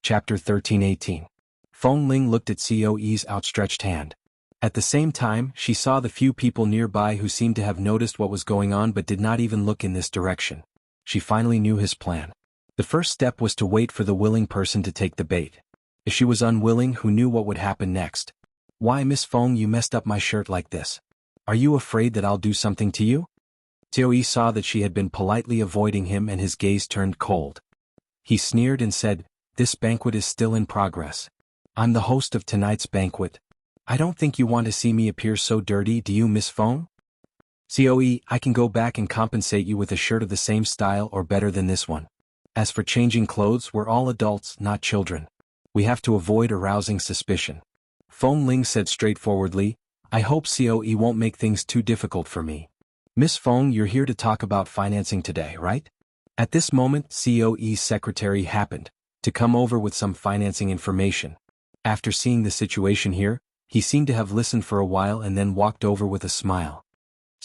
Chapter 13:18. Feng Ling looked at COE's outstretched hand. At the same time, she saw the few people nearby who seemed to have noticed what was going on but did not even look in this direction. She finally knew his plan. The first step was to wait for the willing person to take the bait. If she was unwilling, who knew what would happen next? Why, Miss Feng, you messed up my shirt like this. Are you afraid that I'll do something to you? COE saw that she had been politely avoiding him and his gaze turned cold. He sneered and said, this banquet is still in progress. I'm the host of tonight's banquet. I don't think you want to see me appear so dirty, do you, Miss Feng? COE, I can go back and compensate you with a shirt of the same style or better than this one. As for changing clothes, we're all adults, not children. We have to avoid arousing suspicion. Feng Ling said straightforwardly, I hope COE won't make things too difficult for me. Miss Feng, you're here to talk about financing today, right? At this moment, COE's secretary happened to come over with some financing information. After seeing the situation here, he seemed to have listened for a while and then walked over with a smile.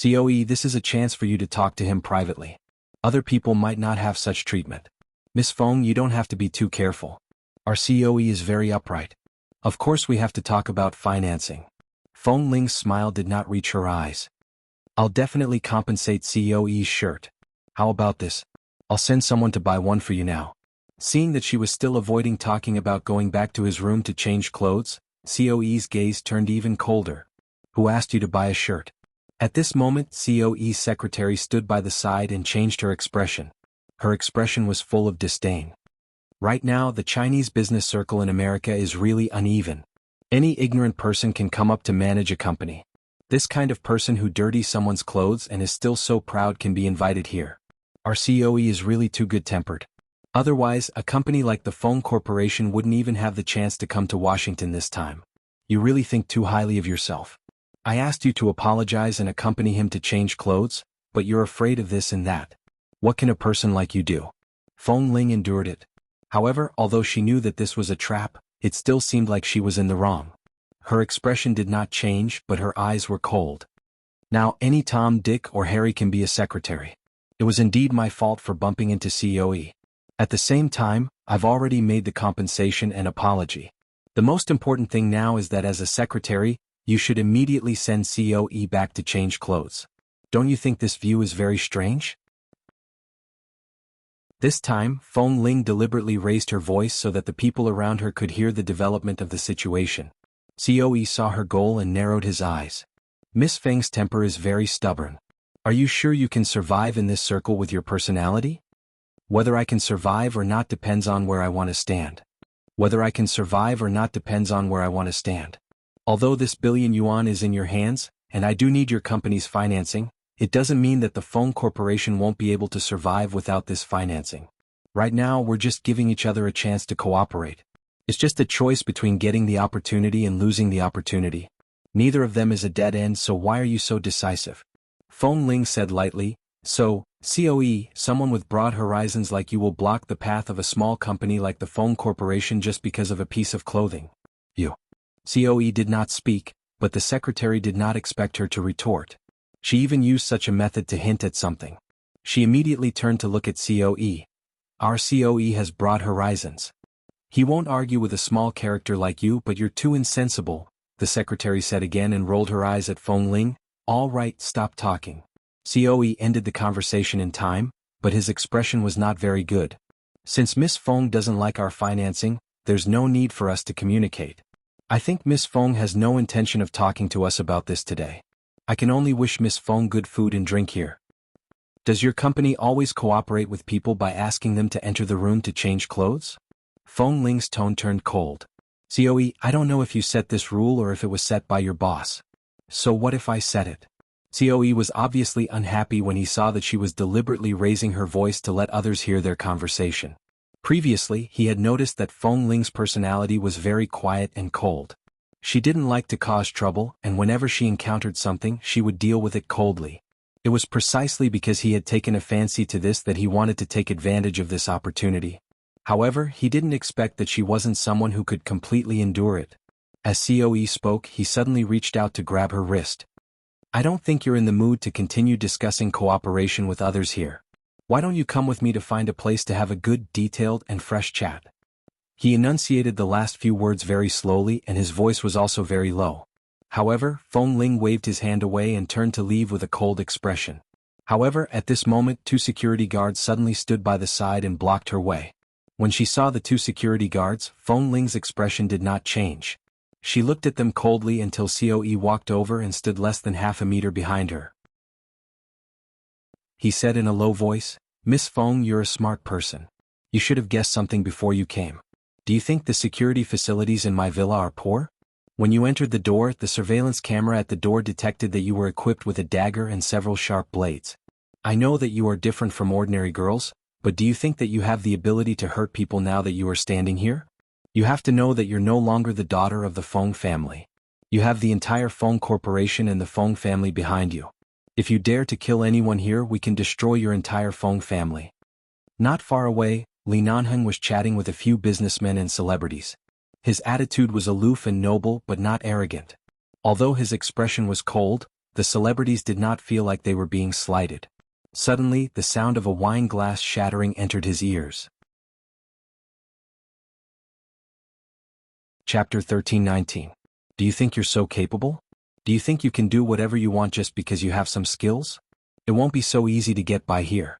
COE, this is a chance for you to talk to him privately. Other people might not have such treatment. Miss Feng, you don't have to be too careful. Our COE is very upright. Of course we have to talk about financing. Feng Ling's smile did not reach her eyes. I'll definitely compensate COE's shirt. How about this? I'll send someone to buy one for you now. Seeing that she was still avoiding talking about going back to his room to change clothes, COE's gaze turned even colder. Who asked you to buy a shirt? At this moment, COE's secretary stood by the side and changed her expression. Her expression was full of disdain. Right now, the Chinese business circle in America is really uneven. Any ignorant person can come up to manage a company. This kind of person who dirties someone's clothes and is still so proud can be invited here. Our COE is really too good-tempered. Otherwise, a company like the Feng Corporation wouldn't even have the chance to come to Washington this time. You really think too highly of yourself. I asked you to apologize and accompany him to change clothes, but you're afraid of this and that. What can a person like you do? Feng Ling endured it. However, although she knew that this was a trap, it still seemed like she was in the wrong. Her expression did not change, but her eyes were cold. Now, any Tom, Dick, or Harry can be a secretary. It was indeed my fault for bumping into COE. At the same time, I've already made the compensation and apology. The most important thing now is that as a secretary, you should immediately send COE back to change clothes. Don't you think this view is very strange? This time, Feng Ling deliberately raised her voice so that the people around her could hear the development of the situation. COE saw her goal and narrowed his eyes. Miss Feng's temper is very stubborn. Are you sure you can survive in this circle with your personality? Whether I can survive or not depends on where I want to stand. Whether I can survive or not depends on where I want to stand. Although this billion yuan is in your hands, and I do need your company's financing, it doesn't mean that the Feng Corporation won't be able to survive without this financing. Right now we're just giving each other a chance to cooperate. It's just a choice between getting the opportunity and losing the opportunity. Neither of them is a dead end, so why are you so decisive? Feng Ling said lightly, so, COE, someone with broad horizons like you will block the path of a small company like the Feng Corporation just because of a piece of clothing. You. COE did not speak, but the secretary did not expect her to retort. She even used such a method to hint at something. She immediately turned to look at COE. Our COE has broad horizons. He won't argue with a small character like you, but you're too insensible, the secretary said again and rolled her eyes at Feng Ling. All right, stop talking. COE ended the conversation in time, but his expression was not very good. Since Miss Feng doesn't like our financing, there's no need for us to communicate. I think Miss Feng has no intention of talking to us about this today. I can only wish Miss Feng good food and drink here. Does your company always cooperate with people by asking them to enter the room to change clothes? Feng Ling's tone turned cold. COE, I don't know if you set this rule or if it was set by your boss. So what if I set it? COE was obviously unhappy when he saw that she was deliberately raising her voice to let others hear their conversation. Previously, he had noticed that Feng Ling's personality was very quiet and cold. She didn't like to cause trouble, and whenever she encountered something, she would deal with it coldly. It was precisely because he had taken a fancy to this that he wanted to take advantage of this opportunity. However, he didn't expect that she wasn't someone who could completely endure it. As COE spoke, he suddenly reached out to grab her wrist. I don't think you're in the mood to continue discussing cooperation with others here. Why don't you come with me to find a place to have a good, detailed, and fresh chat? He enunciated the last few words very slowly and his voice was also very low. However, Feng Ling waved his hand away and turned to leave with a cold expression. However, at this moment 2 security guards suddenly stood by the side and blocked her way. When she saw the 2 security guards, Feng Ling's expression did not change. She looked at them coldly until COE walked over and stood less than half a meter behind her. He said in a low voice, Miss Feng, you're a smart person. You should have guessed something before you came. Do you think the security facilities in my villa are poor? When you entered the door, the surveillance camera at the door detected that you were equipped with a dagger and several sharp blades. I know that you are different from ordinary girls, but do you think that you have the ability to hurt people now that you are standing here? You have to know that you're no longer the daughter of the Feng family. You have the entire Feng Corporation and the Feng family behind you. If you dare to kill anyone here, we can destroy your entire Feng family. Not far away, Li Nanheng was chatting with a few businessmen and celebrities. His attitude was aloof and noble but not arrogant. Although his expression was cold, the celebrities did not feel like they were being slighted. Suddenly, the sound of a wine glass shattering entered his ears. Chapter 13-19. Do you think you're so capable? Do you think you can do whatever you want just because you have some skills? It won't be so easy to get by here.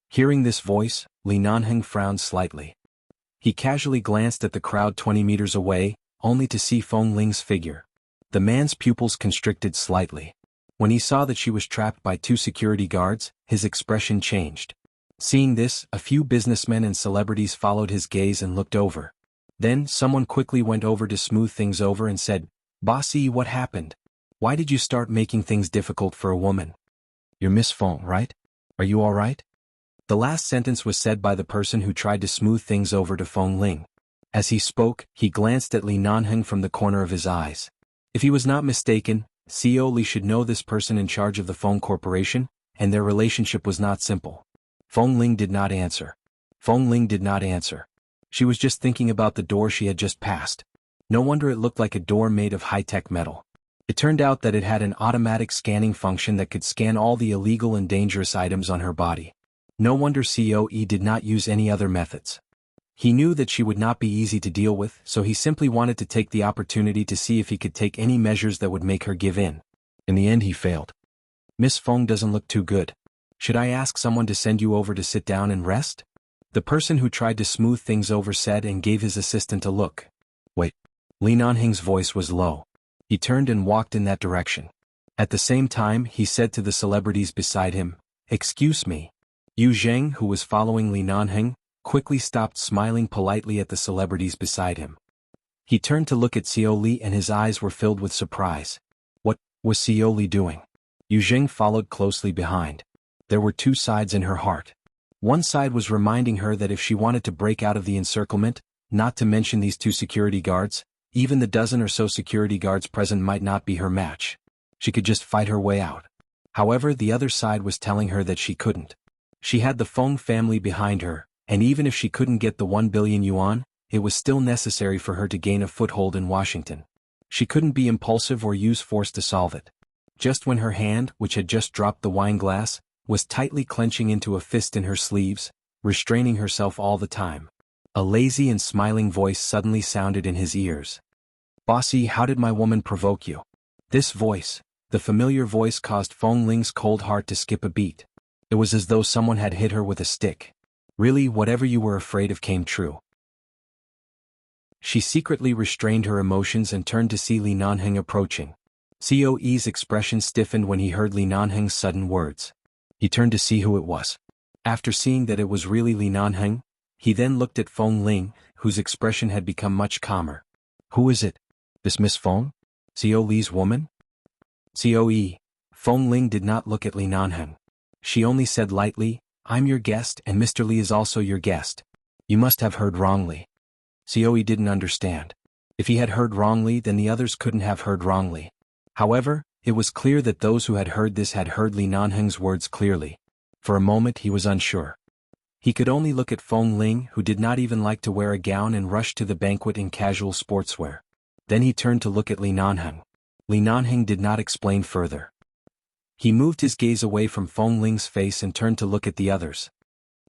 Hearing this voice, Li Nanheng frowned slightly. He casually glanced at the crowd 20 meters away, only to see Feng Ling's figure. The man's pupils constricted slightly. When he saw that she was trapped by 2 security guards, his expression changed. Seeing this, a few businessmen and celebrities followed his gaze and looked over. Then, someone quickly went over to smooth things over and said, Bossy, what happened? Why did you start making things difficult for a woman? You're Miss Feng, right? Are you all right? The last sentence was said by the person who tried to smooth things over to Feng Ling. As he spoke, he glanced at Li Nanheng from the corner of his eyes. If he was not mistaken, CEO Li should know this person in charge of the Feng Corporation, and their relationship was not simple. Feng Ling did not answer. Feng Ling did not answer. She was just thinking about the door she had just passed. No wonder it looked like a door made of high-tech metal. It turned out that it had an automatic scanning function that could scan all the illegal and dangerous items on her body. No wonder COE did not use any other methods. He knew that she would not be easy to deal with, so he simply wanted to take the opportunity to see if he could take any measures that would make her give in. In the end he failed. Miss Feng doesn't look too good. Should I ask someone to send you over to sit down and rest? The person who tried to smooth things over said and gave his assistant a look. Wait. Li Nanheng's voice was low. He turned and walked in that direction. At the same time, he said to the celebrities beside him, Excuse me. Yu Zheng, who was following Li Nanheng, quickly stopped smiling politely at the celebrities beside him. He turned to look at Xiao Li and his eyes were filled with surprise. What was Xiao Li doing? Yu Zheng followed closely behind. There were 2 sides in her heart. One side was reminding her that if she wanted to break out of the encirclement, not to mention these two security guards, even the dozen or so security guards present might not be her match. She could just fight her way out. However, the other side was telling her that she couldn't. She had the Feng family behind her, and even if she couldn't get the 1 billion yuan, it was still necessary for her to gain a foothold in Washington. She couldn't be impulsive or use force to solve it. Just when her hand, which had just dropped the wine glass, was tightly clenching into a fist in her sleeves, restraining herself all the time, a lazy and smiling voice suddenly sounded in his ears. "Bossy, how did my woman provoke you?" This voice, the familiar voice, caused Feng Ling's cold heart to skip a beat. It was as though someone had hit her with a stick. Really, whatever you were afraid of came true. She secretly restrained her emotions and turned to see Li Nanheng approaching. Coe's expression stiffened when he heard Li Nanheng's sudden words. He turned to see who it was. After seeing that it was really Li Nanheng, he then looked at Feng Ling, whose expression had become much calmer. "Who is it? This Miss Feng? Co Li's woman?" "Coe." Feng Ling did not look at Li Nanheng. She only said lightly, "I'm your guest and Mr. Li is also your guest. You must have heard wrongly." Coe didn't understand. If he had heard wrongly, then the others couldn't have heard wrongly. However, it was clear that those who had heard this had heard Li Nanheng's words clearly. For a moment he was unsure. He could only look at Feng Ling, who did not even like to wear a gown and rushed to the banquet in casual sportswear. Then he turned to look at Li Nanheng. Li Nanheng did not explain further. He moved his gaze away from Feng Ling's face and turned to look at the others.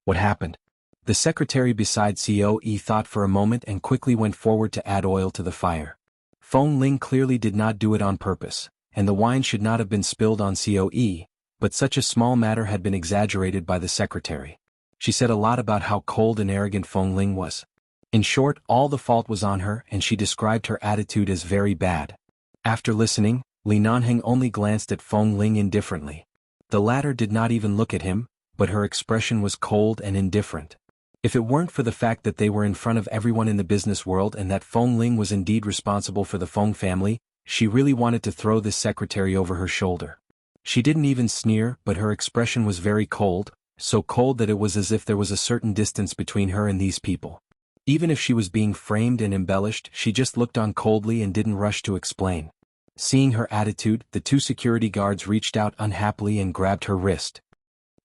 "What happened?" The secretary beside Coe thought for a moment and quickly went forward to add oil to the fire. Feng Ling clearly did not do it on purpose, and the wine should not have been spilled on Coe, but such a small matter had been exaggerated by the secretary. She said a lot about how cold and arrogant Feng Ling was. In short, all the fault was on her, and she described her attitude as very bad. After listening, Li Nanheng only glanced at Feng Ling indifferently. The latter did not even look at him, but her expression was cold and indifferent. If it weren't for the fact that they were in front of everyone in the business world and that Feng Ling was indeed responsible for the Feng family, she really wanted to throw this secretary over her shoulder. She didn't even sneer, but her expression was very cold, so cold that it was as if there was a certain distance between her and these people. Even if she was being framed and embellished, she just looked on coldly and didn't rush to explain. Seeing her attitude, the two security guards reached out unhappily and grabbed her wrist.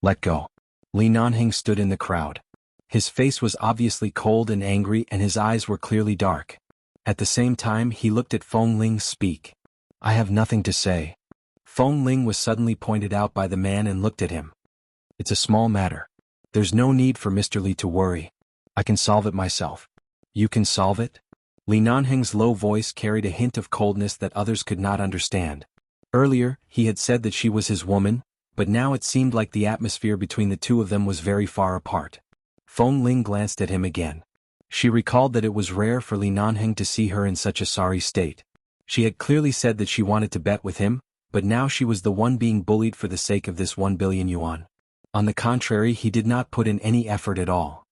"Let go." Li Nanheng stood in the crowd. His face was obviously cold and angry and his eyes were clearly dark. At the same time he looked at Feng Ling. "Speak." "I have nothing to say." Feng Ling was suddenly pointed out by the man and looked at him. "It's a small matter. There's no need for Mr. Li to worry. I can solve it myself." "You can solve it?" Li Nanheng's low voice carried a hint of coldness that others could not understand. Earlier, he had said that she was his woman, but now it seemed like the atmosphere between the two of them was very far apart. Feng Ling glanced at him again. She recalled that it was rare for Li Nanheng to see her in such a sorry state. She had clearly said that she wanted to bet with him, but now she was the one being bullied for the sake of this 1 billion yuan. On the contrary, he did not put in any effort at all.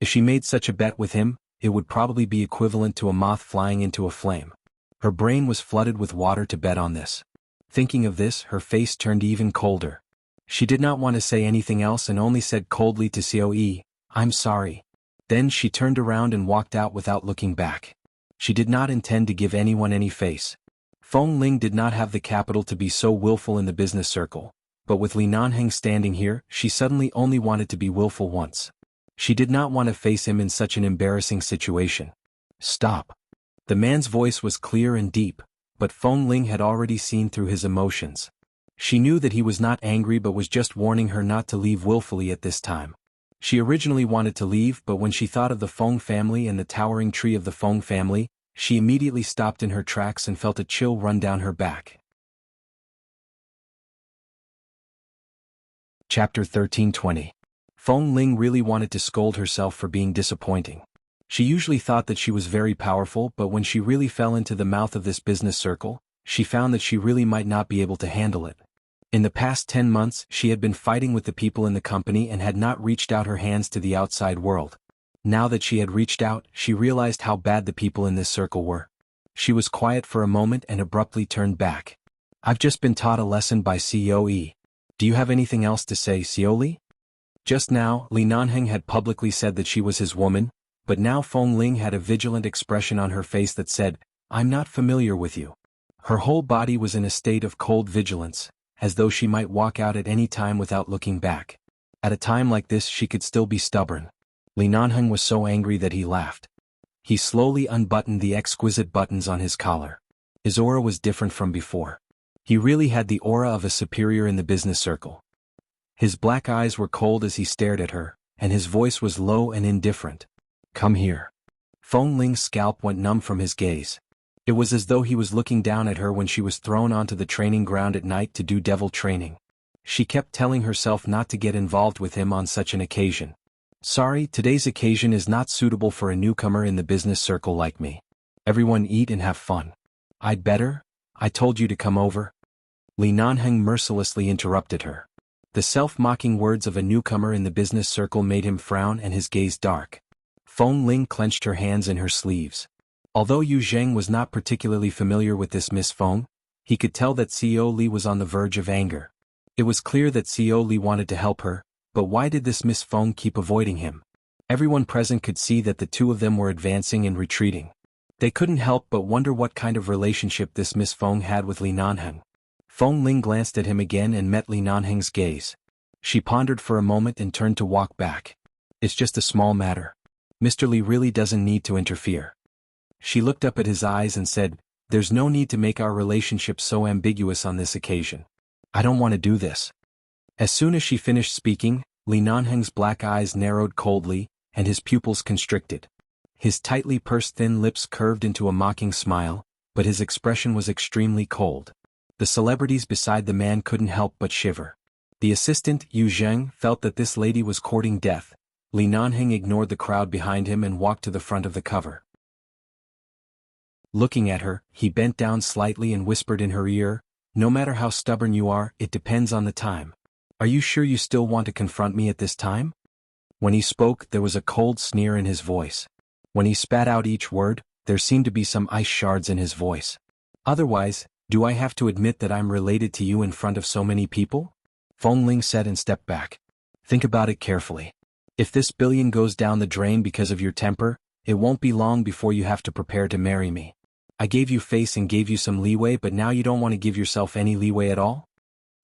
If she made such a bet with him, it would probably be equivalent to a moth flying into a flame. Her brain was flooded with water to bet on this. Thinking of this, her face turned even colder. She did not want to say anything else and only said coldly to Coe, "I'm sorry." Then she turned around and walked out without looking back. She did not intend to give anyone any face. Feng Ling did not have the capital to be so willful in the business circle, but with Li Nanheng standing here, she suddenly only wanted to be willful once. She did not want to face him in such an embarrassing situation. "Stop." The man's voice was clear and deep, but Feng Ling had already seen through his emotions. She knew that he was not angry but was just warning her not to leave willfully at this time. She originally wanted to leave, but when she thought of the Feng family and the towering tree of the Feng family, she immediately stopped in her tracks and felt a chill run down her back. Chapter 13:20. Feng Ling really wanted to scold herself for being disappointing. She usually thought that she was very powerful, but when she really fell into the mouth of this business circle, she found that she really might not be able to handle it. In the past 10 months, she had been fighting with the people in the company and had not reached out her hands to the outside world. Now that she had reached out, she realized how bad the people in this circle were. She was quiet for a moment and abruptly turned back. "I've just been taught a lesson by Coe. Do you have anything else to say, Coe?" Just now, Li Nanheng had publicly said that she was his woman, but now Feng Ling had a vigilant expression on her face that said, "I'm not familiar with you." Her whole body was in a state of cold vigilance, as though she might walk out at any time without looking back. At a time like this she could still be stubborn. Li Nanheng was so angry that he laughed. He slowly unbuttoned the exquisite buttons on his collar. His aura was different from before. He really had the aura of a superior in the business circle. His black eyes were cold as he stared at her, and his voice was low and indifferent. "Come here." Feng Ling's scalp went numb from his gaze. It was as though he was looking down at her when she was thrown onto the training ground at night to do devil training. She kept telling herself not to get involved with him on such an occasion. "Sorry, today's occasion is not suitable for a newcomer in the business circle like me. Everyone eat and have fun." "I'd better? I told you to come over." Li Nanheng mercilessly interrupted her. The self-mocking words of a newcomer in the business circle made him frown and his gaze dark. Feng Ling clenched her hands in her sleeves. Although Yu Zheng was not particularly familiar with this Miss Feng, he could tell that CEO Li was on the verge of anger. It was clear that CEO Li wanted to help her, but why did this Miss Feng keep avoiding him? Everyone present could see that the two of them were advancing and retreating. They couldn't help but wonder what kind of relationship this Miss Feng had with Li Nanheng. Feng Ling glanced at him again and met Li Nanheng's gaze. She pondered for a moment and turned to walk back. "It's just a small matter. Mr. Li really doesn't need to interfere." She looked up at his eyes and said, "There's no need to make our relationship so ambiguous on this occasion. I don't want to do this." As soon as she finished speaking, Li Nanheng's black eyes narrowed coldly, and his pupils constricted. His tightly pursed thin lips curved into a mocking smile, but his expression was extremely cold. The celebrities beside the man couldn't help but shiver. The assistant, Yu Zheng, felt that this lady was courting death. Li Nanheng ignored the crowd behind him and walked to the front of the cover. Looking at her, he bent down slightly and whispered in her ear, "No matter how stubborn you are, it depends on the time. Are you sure you still want to confront me at this time?" When he spoke, there was a cold sneer in his voice. When he spat out each word, there seemed to be some ice shards in his voice. "Otherwise, do I have to admit that I'm related to you in front of so many people?" Feng Ling said and stepped back. "Think about it carefully. If this billion goes down the drain because of your temper, it won't be long before you have to prepare to marry me. I gave you face and gave you some leeway, but now you don't want to give yourself any leeway at all?"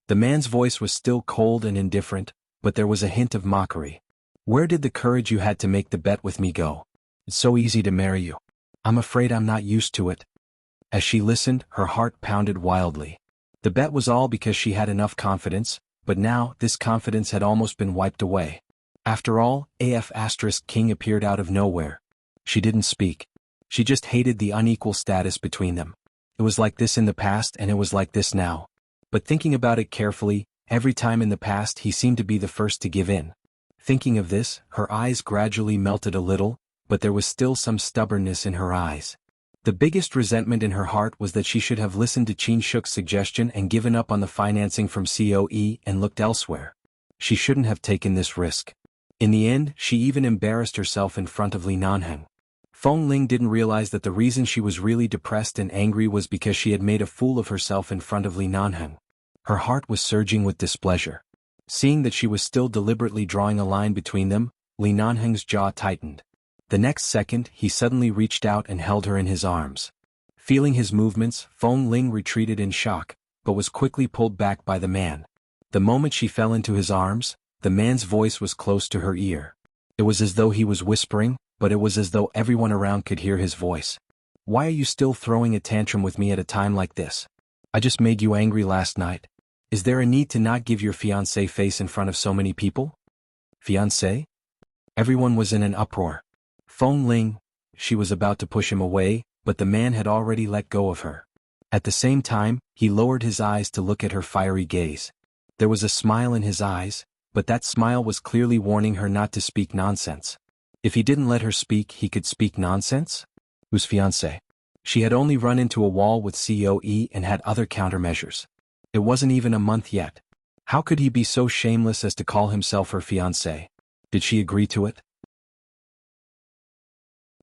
The man's voice was still cold and indifferent, but there was a hint of mockery. "Where did the courage you had to make the bet with me go? It's so easy to marry you. I'm afraid I'm not used to it." As she listened, her heart pounded wildly. The bet was all because she had enough confidence, but now this confidence had almost been wiped away. After all, King appeared out of nowhere. She didn't speak. She just hated the unequal status between them. It was like this in the past and it was like this now. But thinking about it carefully, every time in the past he seemed to be the first to give in. Thinking of this, her eyes gradually melted a little, but there was still some stubbornness in her eyes. The biggest resentment in her heart was that she should have listened to Qin Shuk's suggestion and given up on the financing from COE and looked elsewhere. She shouldn't have taken this risk. In the end, she even embarrassed herself in front of Li Nanheng. Feng Ling didn't realize that the reason she was really depressed and angry was because she had made a fool of herself in front of Li Nanheng. Her heart was surging with displeasure. Seeing that she was still deliberately drawing a line between them, Li Nanheng's jaw tightened. The next second, he suddenly reached out and held her in his arms. Feeling his movements, Feng Ling retreated in shock, but was quickly pulled back by the man. The moment she fell into his arms, the man's voice was close to her ear. It was as though he was whispering, but it was as though everyone around could hear his voice. "Why are you still throwing a tantrum with me at a time like this? I just made you angry last night. Is there a need to not give your fiancé face in front of so many people?" "Fiancé?" Everyone was in an uproar. Feng Ling, she was about to push him away, but the man had already let go of her. At the same time, he lowered his eyes to look at her fiery gaze. There was a smile in his eyes, but that smile was clearly warning her not to speak nonsense. If he didn't let her speak, he could speak nonsense? Whose fiancé? She had only run into a wall with COE and had other countermeasures. It wasn't even a month yet. How could he be so shameless as to call himself her fiancé? Did she agree to it?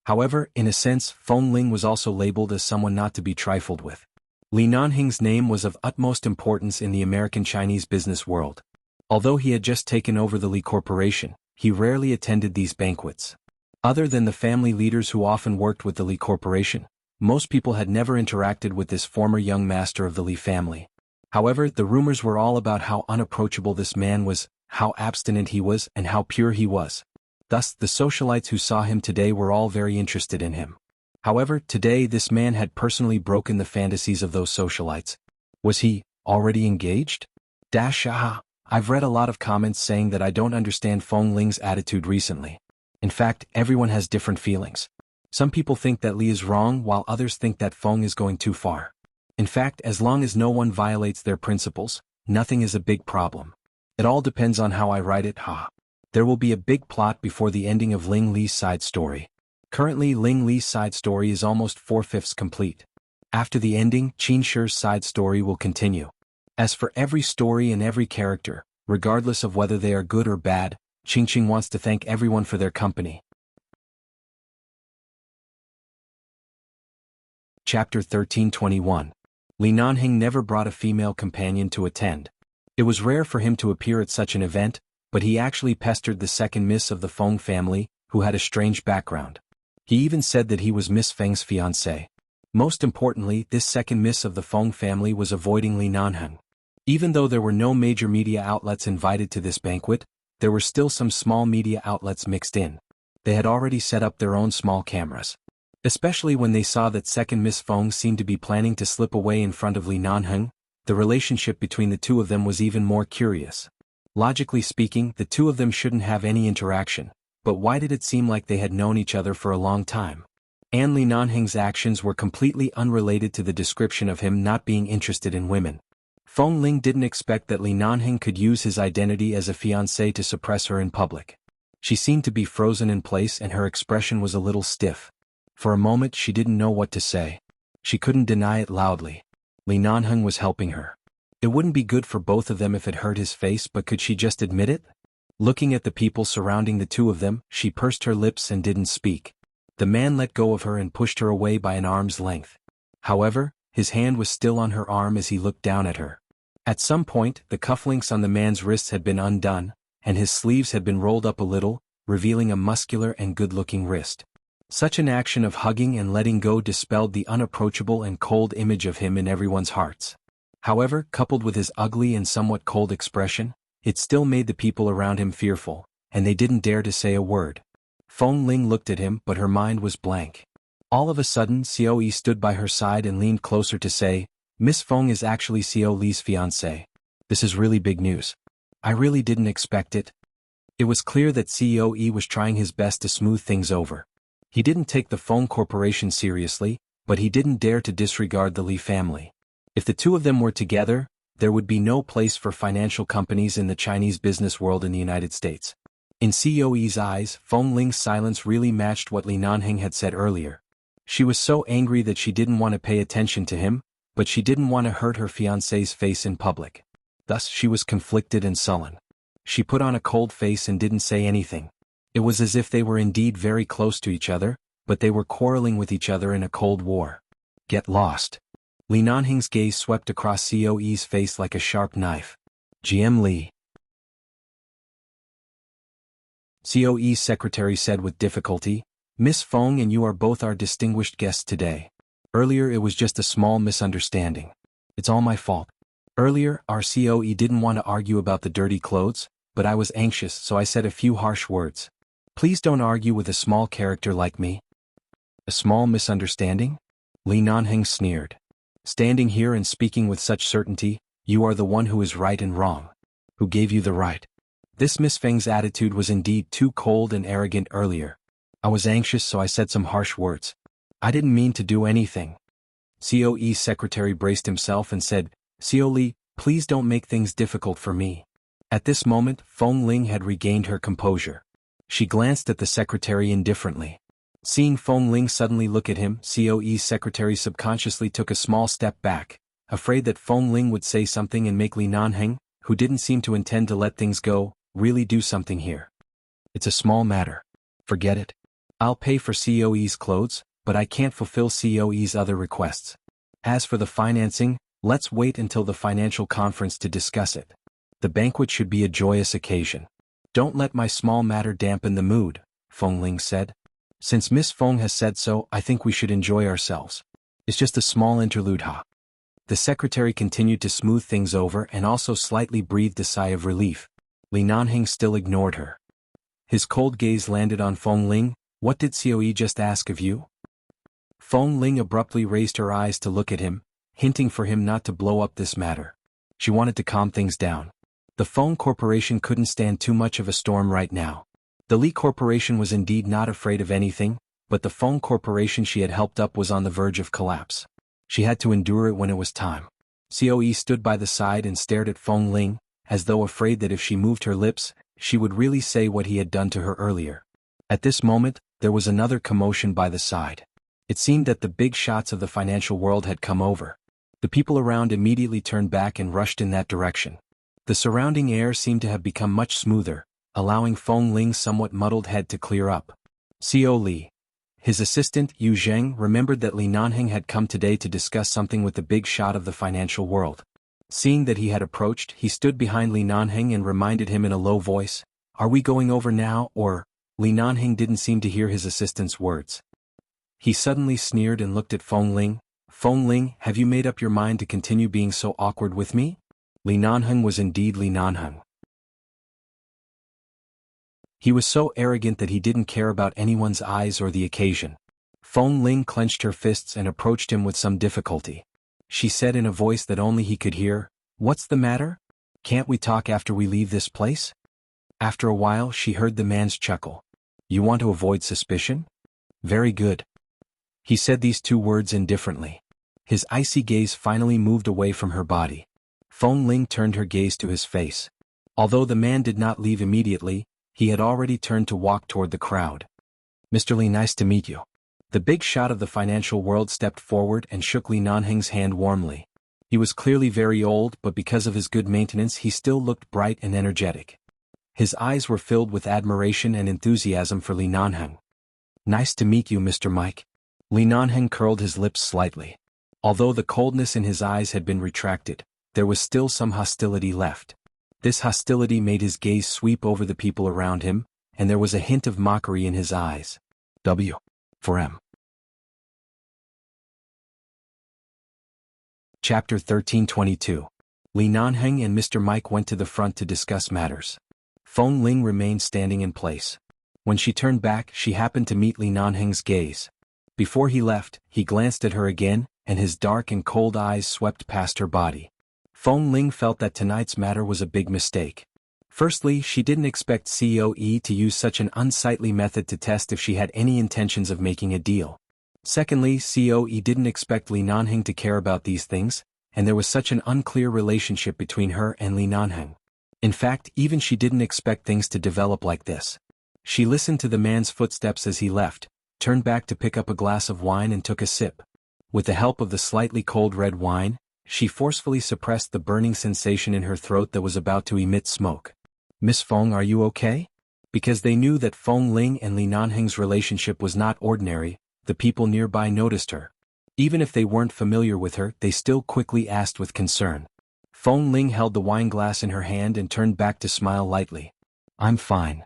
However, in a sense, Feng Ling was also labeled as someone not to be trifled with. Li Nanheng's name was of utmost importance in the American-Chinese business world. Although he had just taken over the Li Corporation, he rarely attended these banquets. Other than the family leaders who often worked with the Li Corporation, most people had never interacted with this former young master of the Li family. However, the rumors were all about how unapproachable this man was, how abstinent he was, and how pure he was. Thus, the socialites who saw him today were all very interested in him. However, today this man had personally broken the fantasies of those socialites. Was he already engaged? I've read a lot of comments saying that I don't understand Feng Ling's attitude recently. In fact, everyone has different feelings. Some people think that Li is wrong while others think that Feng is going too far. In fact, as long as no one violates their principles, nothing is a big problem. It all depends on how I write it, There will be a big plot before the ending of Ling Li's side story. Currently, Ling Li's side story is almost 4/5 complete. After the ending, Qin Shi's side story will continue. As for every story and every character, regardless of whether they are good or bad, Qing wants to thank everyone for their company. Chapter 1321. Li Nanheng never brought a female companion to attend. It was rare for him to appear at such an event, but he actually pestered the second miss of the Feng family, who had a strange background. He even said that he was Miss Feng's fiancé. Most importantly, this second miss of the Feng family was avoiding Li Nanheng. Even though there were no major media outlets invited to this banquet, there were still some small media outlets mixed in. They had already set up their own small cameras. Especially when they saw that second Miss Feng seemed to be planning to slip away in front of Li Nanheng, the relationship between the two of them was even more curious. Logically speaking, the two of them shouldn't have any interaction, but why did it seem like they had known each other for a long time? And Li Nanheng's actions were completely unrelated to the description of him not being interested in women. Feng Ling didn't expect that Li Nanheng could use his identity as a fiancé to suppress her in public. She seemed to be frozen in place and her expression was a little stiff. For a moment she didn't know what to say. She couldn't deny it loudly. Li Nanheng was helping her. It wouldn't be good for both of them if it hurt his face, but could she just admit it? Looking at the people surrounding the two of them, she pursed her lips and didn't speak. The man let go of her and pushed her away by an arm's length. However, his hand was still on her arm as he looked down at her. At some point, the cufflinks on the man's wrists had been undone, and his sleeves had been rolled up a little, revealing a muscular and good-looking wrist. Such an action of hugging and letting go dispelled the unapproachable and cold image of him in everyone's hearts. However, coupled with his ugly and somewhat cold expression, it still made the people around him fearful, and they didn't dare to say a word. Feng Ling looked at him, but her mind was blank. All of a sudden, Xiao Yi stood by her side and leaned closer to say, "Miss Feng is actually Xiao Li's fiancée. This is really big news. I really didn't expect it." It was clear that Xiao Yi was trying his best to smooth things over. He didn't take the Feng Corporation seriously, but he didn't dare to disregard the Li family. If the two of them were together, there would be no place for financial companies in the Chinese business world in the United States. In Xiao Yi's eyes, Feng Ling's silence really matched what Li Nanheng had said earlier. She was so angry that she didn't want to pay attention to him, but she didn't want to hurt her fiancé's face in public. Thus she was conflicted and sullen. She put on a cold face and didn't say anything. It was as if they were indeed very close to each other, but they were quarreling with each other in a cold war. Get lost. Li Nanheng's gaze swept across Xiao Yi's face like a sharp knife. GM Li. Xiao Yi's secretary said with difficulty, "Miss Feng and you are both our distinguished guests today. Earlier it was just a small misunderstanding. It's all my fault. Earlier, our Xiao Yi didn't want to argue about the dirty clothes, but I was anxious so I said a few harsh words. Please don't argue with a small character like me." A small misunderstanding? Li Nanheng sneered. "Standing here and speaking with such certainty, you are the one who is right and wrong. Who gave you the right?" This Miss Feng's attitude was indeed too cold and arrogant earlier. "I was anxious so I said some harsh words. I didn't mean to do anything." Xiao Yi's secretary braced himself and said, "Xiao Li, please don't make things difficult for me." At this moment, Feng Ling had regained her composure. She glanced at the secretary indifferently. Seeing Feng Ling suddenly look at him, Xiao Yi's secretary subconsciously took a small step back, afraid that Feng Ling would say something and make Li Nanheng, who didn't seem to intend to let things go, really do something here. "It's a small matter. Forget it. I'll pay for Xiao Yi's clothes, but I can't fulfill Xiao Yi's other requests. As for the financing, let's wait until the financial conference to discuss it." The banquet should be a joyous occasion. Don't let my small matter dampen the mood, Feng Ling said. Since Miss Feng has said so, I think we should enjoy ourselves. It's just a small interlude, ha. The secretary continued to smooth things over and also slightly breathed a sigh of relief. Li Nanheng still ignored her. His cold gaze landed on Feng Ling. What did Xiaoyi just ask of you? Feng Ling abruptly raised her eyes to look at him, hinting for him not to blow up this matter. She wanted to calm things down. The Feng Corporation couldn't stand too much of a storm right now. The Li Corporation was indeed not afraid of anything, but the Feng Corporation she had helped up was on the verge of collapse. She had to endure it when it was time. Xiaoyi stood by the side and stared at Feng Ling, as though afraid that if she moved her lips, she would really say what he had done to her earlier. At this moment, there was another commotion by the side. It seemed that the big shots of the financial world had come over. The people around immediately turned back and rushed in that direction. The surrounding air seemed to have become much smoother, allowing Feng Ling's somewhat muddled head to clear up. Xiao Li. His assistant, Yu Zheng, remembered that Li Nanheng had come today to discuss something with the big shot of the financial world. Seeing that he had approached, he stood behind Li Nanheng and reminded him in a low voice, "Are we going over now, or?" Li Nanheng didn't seem to hear his assistant's words. He suddenly sneered and looked at Feng Ling. "Feng Ling, have you made up your mind to continue being so awkward with me?" Li Nanheng was indeed Li Nanheng. He was so arrogant that he didn't care about anyone's eyes or the occasion. Feng Ling clenched her fists and approached him with some difficulty. She said in a voice that only he could hear, "What's the matter? Can't we talk after we leave this place?" After a while she heard the man's chuckle. "You want to avoid suspicion? Very good." He said these two words indifferently. His icy gaze finally moved away from her body. Feng Ling turned her gaze to his face. Although the man did not leave immediately, he had already turned to walk toward the crowd. "Mr. Li, nice to meet you." The big shot of the financial world stepped forward and shook Li Nanheng's hand warmly. He was clearly very old, but because of his good maintenance he still looked bright and energetic. His eyes were filled with admiration and enthusiasm for Li Nanheng. "Nice to meet you, Mr. Mike." Li Nanheng curled his lips slightly. Although the coldness in his eyes had been retracted, there was still some hostility left. This hostility made his gaze sweep over the people around him, and there was a hint of mockery in his eyes. W. For M. Chapter 1322. Li Nanheng and Mr. Mike went to the front to discuss matters. Feng Ling remained standing in place. When she turned back, she happened to meet Li Nanheng's gaze. Before he left, he glanced at her again, and his dark and cold eyes swept past her body. Feng Ling felt that tonight's matter was a big mistake. Firstly, she didn't expect COE to use such an unsightly method to test if she had any intentions of making a deal. Secondly, COE didn't expect Li Nanheng to care about these things, and there was such an unclear relationship between her and Li Nanheng. In fact, even she didn't expect things to develop like this. She listened to the man's footsteps as he left, turned back to pick up a glass of wine and took a sip. With the help of the slightly cold red wine, she forcefully suppressed the burning sensation in her throat that was about to emit smoke. "Miss Feng, are you okay?" Because they knew that Feng Ling and Li Nanheng's relationship was not ordinary, the people nearby noticed her. Even if they weren't familiar with her, they still quickly asked with concern. Feng Ling held the wine glass in her hand and turned back to smile lightly. "I'm fine.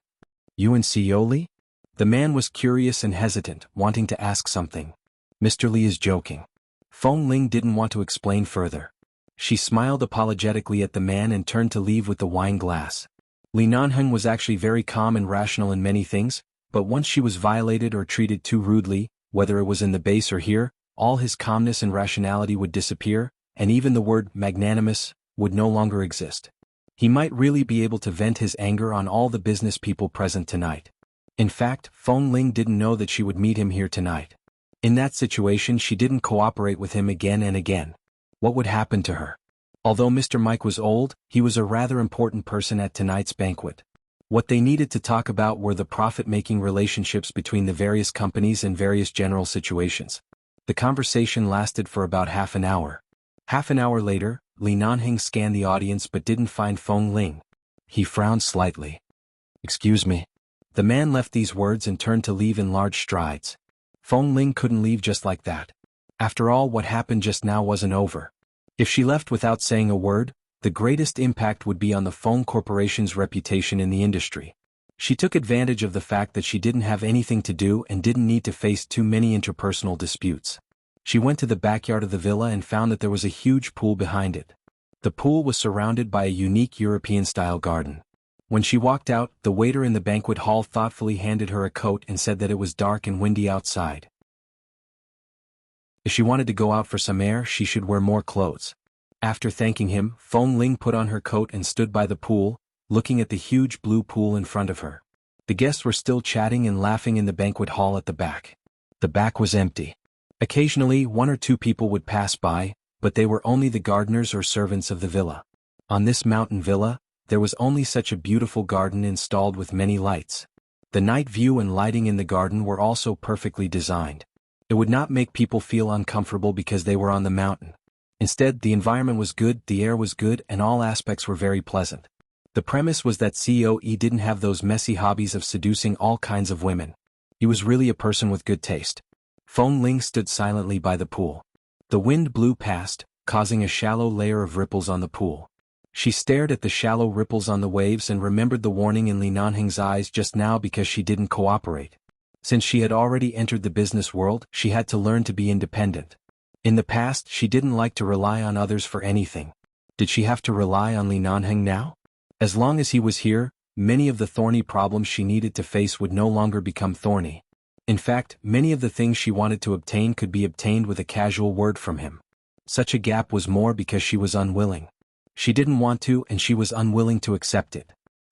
You and Xiao Li?" The man was curious and hesitant, wanting to ask something. "Mr. Li is joking." Feng Ling didn't want to explain further. She smiled apologetically at the man and turned to leave with the wine glass. Li Nanheng was actually very calm and rational in many things, but once she was violated or treated too rudely, whether it was in the base or here, all his calmness and rationality would disappear, and even the word magnanimous would no longer exist. He might really be able to vent his anger on all the business people present tonight. In fact, Feng Ling didn't know that she would meet him here tonight. In that situation she didn't cooperate with him again and again. What would happen to her? Although Mr. Mike was old, he was a rather important person at tonight's banquet. What they needed to talk about were the profit-making relationships between the various companies and various general situations. The conversation lasted for about half an hour. Half an hour later, Li Nanheng scanned the audience but didn't find Feng Ling. He frowned slightly. "Excuse me." The man left these words and turned to leave in large strides. Feng Ling couldn't leave just like that. After all, what happened just now wasn't over. If she left without saying a word, The greatest impact would be on the Feng Corporation's reputation in the industry. She took advantage of the fact that she didn't have anything to do and didn't need to face too many interpersonal disputes. She went to the backyard of the villa and found that there was a huge pool behind it. The pool was surrounded by a unique European-style garden. When she walked out, the waiter in the banquet hall thoughtfully handed her a coat and said that it was dark and windy outside. If she wanted to go out for some air, she should wear more clothes. After thanking him, Feng Ling put on her coat and stood by the pool, looking at the huge blue pool in front of her. The guests were still chatting and laughing in the banquet hall at the back. The back was empty. Occasionally, one or two people would pass by, but they were only the gardeners or servants of the villa. On this mountain villa, there was only such a beautiful garden installed with many lights. The night view and lighting in the garden were also perfectly designed. It would not make people feel uncomfortable because they were on the mountain. Instead, the environment was good, the air was good, and all aspects were very pleasant. The premise was that CEO didn't have those messy hobbies of seducing all kinds of women. He was really a person with good taste. Feng Ling stood silently by the pool. The wind blew past, causing a shallow layer of ripples on the pool. She stared at the shallow ripples on the waves and remembered the warning in Li Nanheng's eyes just now because she didn't cooperate. Since she had already entered the business world, she had to learn to be independent. In the past, she didn't like to rely on others for anything. Did she have to rely on Li Nanheng now? As long as he was here, many of the thorny problems she needed to face would no longer become thorny. In fact, many of the things she wanted to obtain could be obtained with a casual word from him. Such a gap was more because she was unwilling. She didn't want to and she was unwilling to accept it.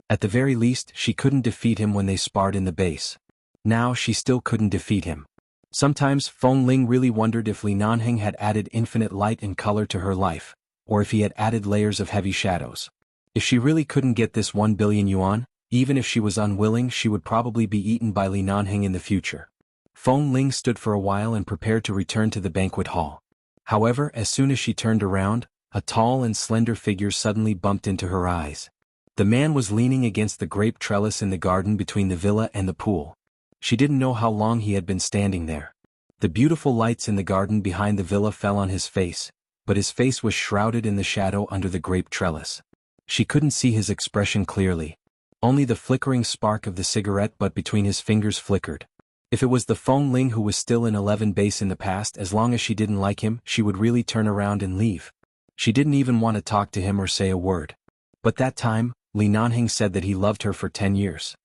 At the very least, she couldn't defeat him when they sparred in the base. Now she still couldn't defeat him. Sometimes Feng Ling really wondered if Li Nanheng had added infinite light and color to her life, or if he had added layers of heavy shadows. If she really couldn't get this 1 billion yuan, even if she was unwilling, she would probably be eaten by Li Nanheng in the future. Feng Ling stood for a while and prepared to return to the banquet hall. However, as soon as she turned around, a tall and slender figure suddenly bumped into her eyes. The man was leaning against the grape trellis in the garden between the villa and the pool. She didn't know how long he had been standing there. The beautiful lights in the garden behind the villa fell on his face, but his face was shrouded in the shadow under the grape trellis. She couldn't see his expression clearly. Only the flickering spark of the cigarette butt between his fingers flickered. If it was the Feng Ling who was still in 11 base in the past, as long as she didn't like him, she would really turn around and leave. She didn't even want to talk to him or say a word. But that time, Li Nanheng said that he loved her for 10 years.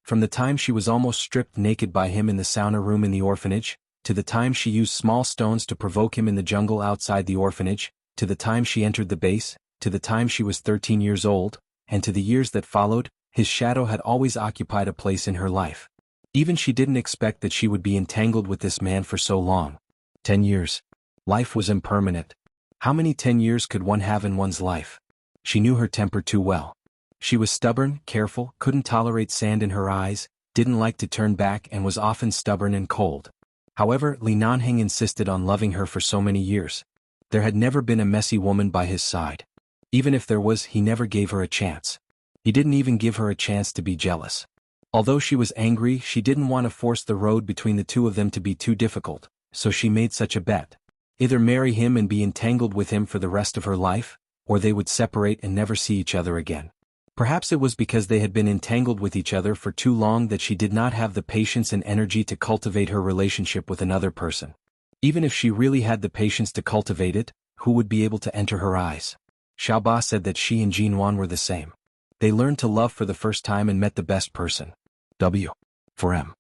From the time she was almost stripped naked by him in the sauna room in the orphanage, to the time she used small stones to provoke him in the jungle outside the orphanage, to the time she entered the base, to the time she was 13 years old, and to the years that followed, his shadow had always occupied a place in her life. Even she didn't expect that she would be entangled with this man for so long. 10 years. Life was impermanent. How many 10 years could one have in one's life? She knew her temper too well. She was stubborn, careful, couldn't tolerate sand in her eyes, didn't like to turn back and was often stubborn and cold. However, Li Nanheng insisted on loving her for so many years. There had never been a messy woman by his side. Even if there was, he never gave her a chance. He didn't even give her a chance to be jealous. Although she was angry, she didn't want to force the road between the two of them to be too difficult, so she made such a bet. Either marry him and be entangled with him for the rest of her life, or they would separate and never see each other again. Perhaps it was because they had been entangled with each other for too long that she did not have the patience and energy to cultivate her relationship with another person. Even if she really had the patience to cultivate it, who would be able to enter her eyes? Xiaoba said that she and Jinwan were the same. They learned to love for the first time and met the best person. W. For M.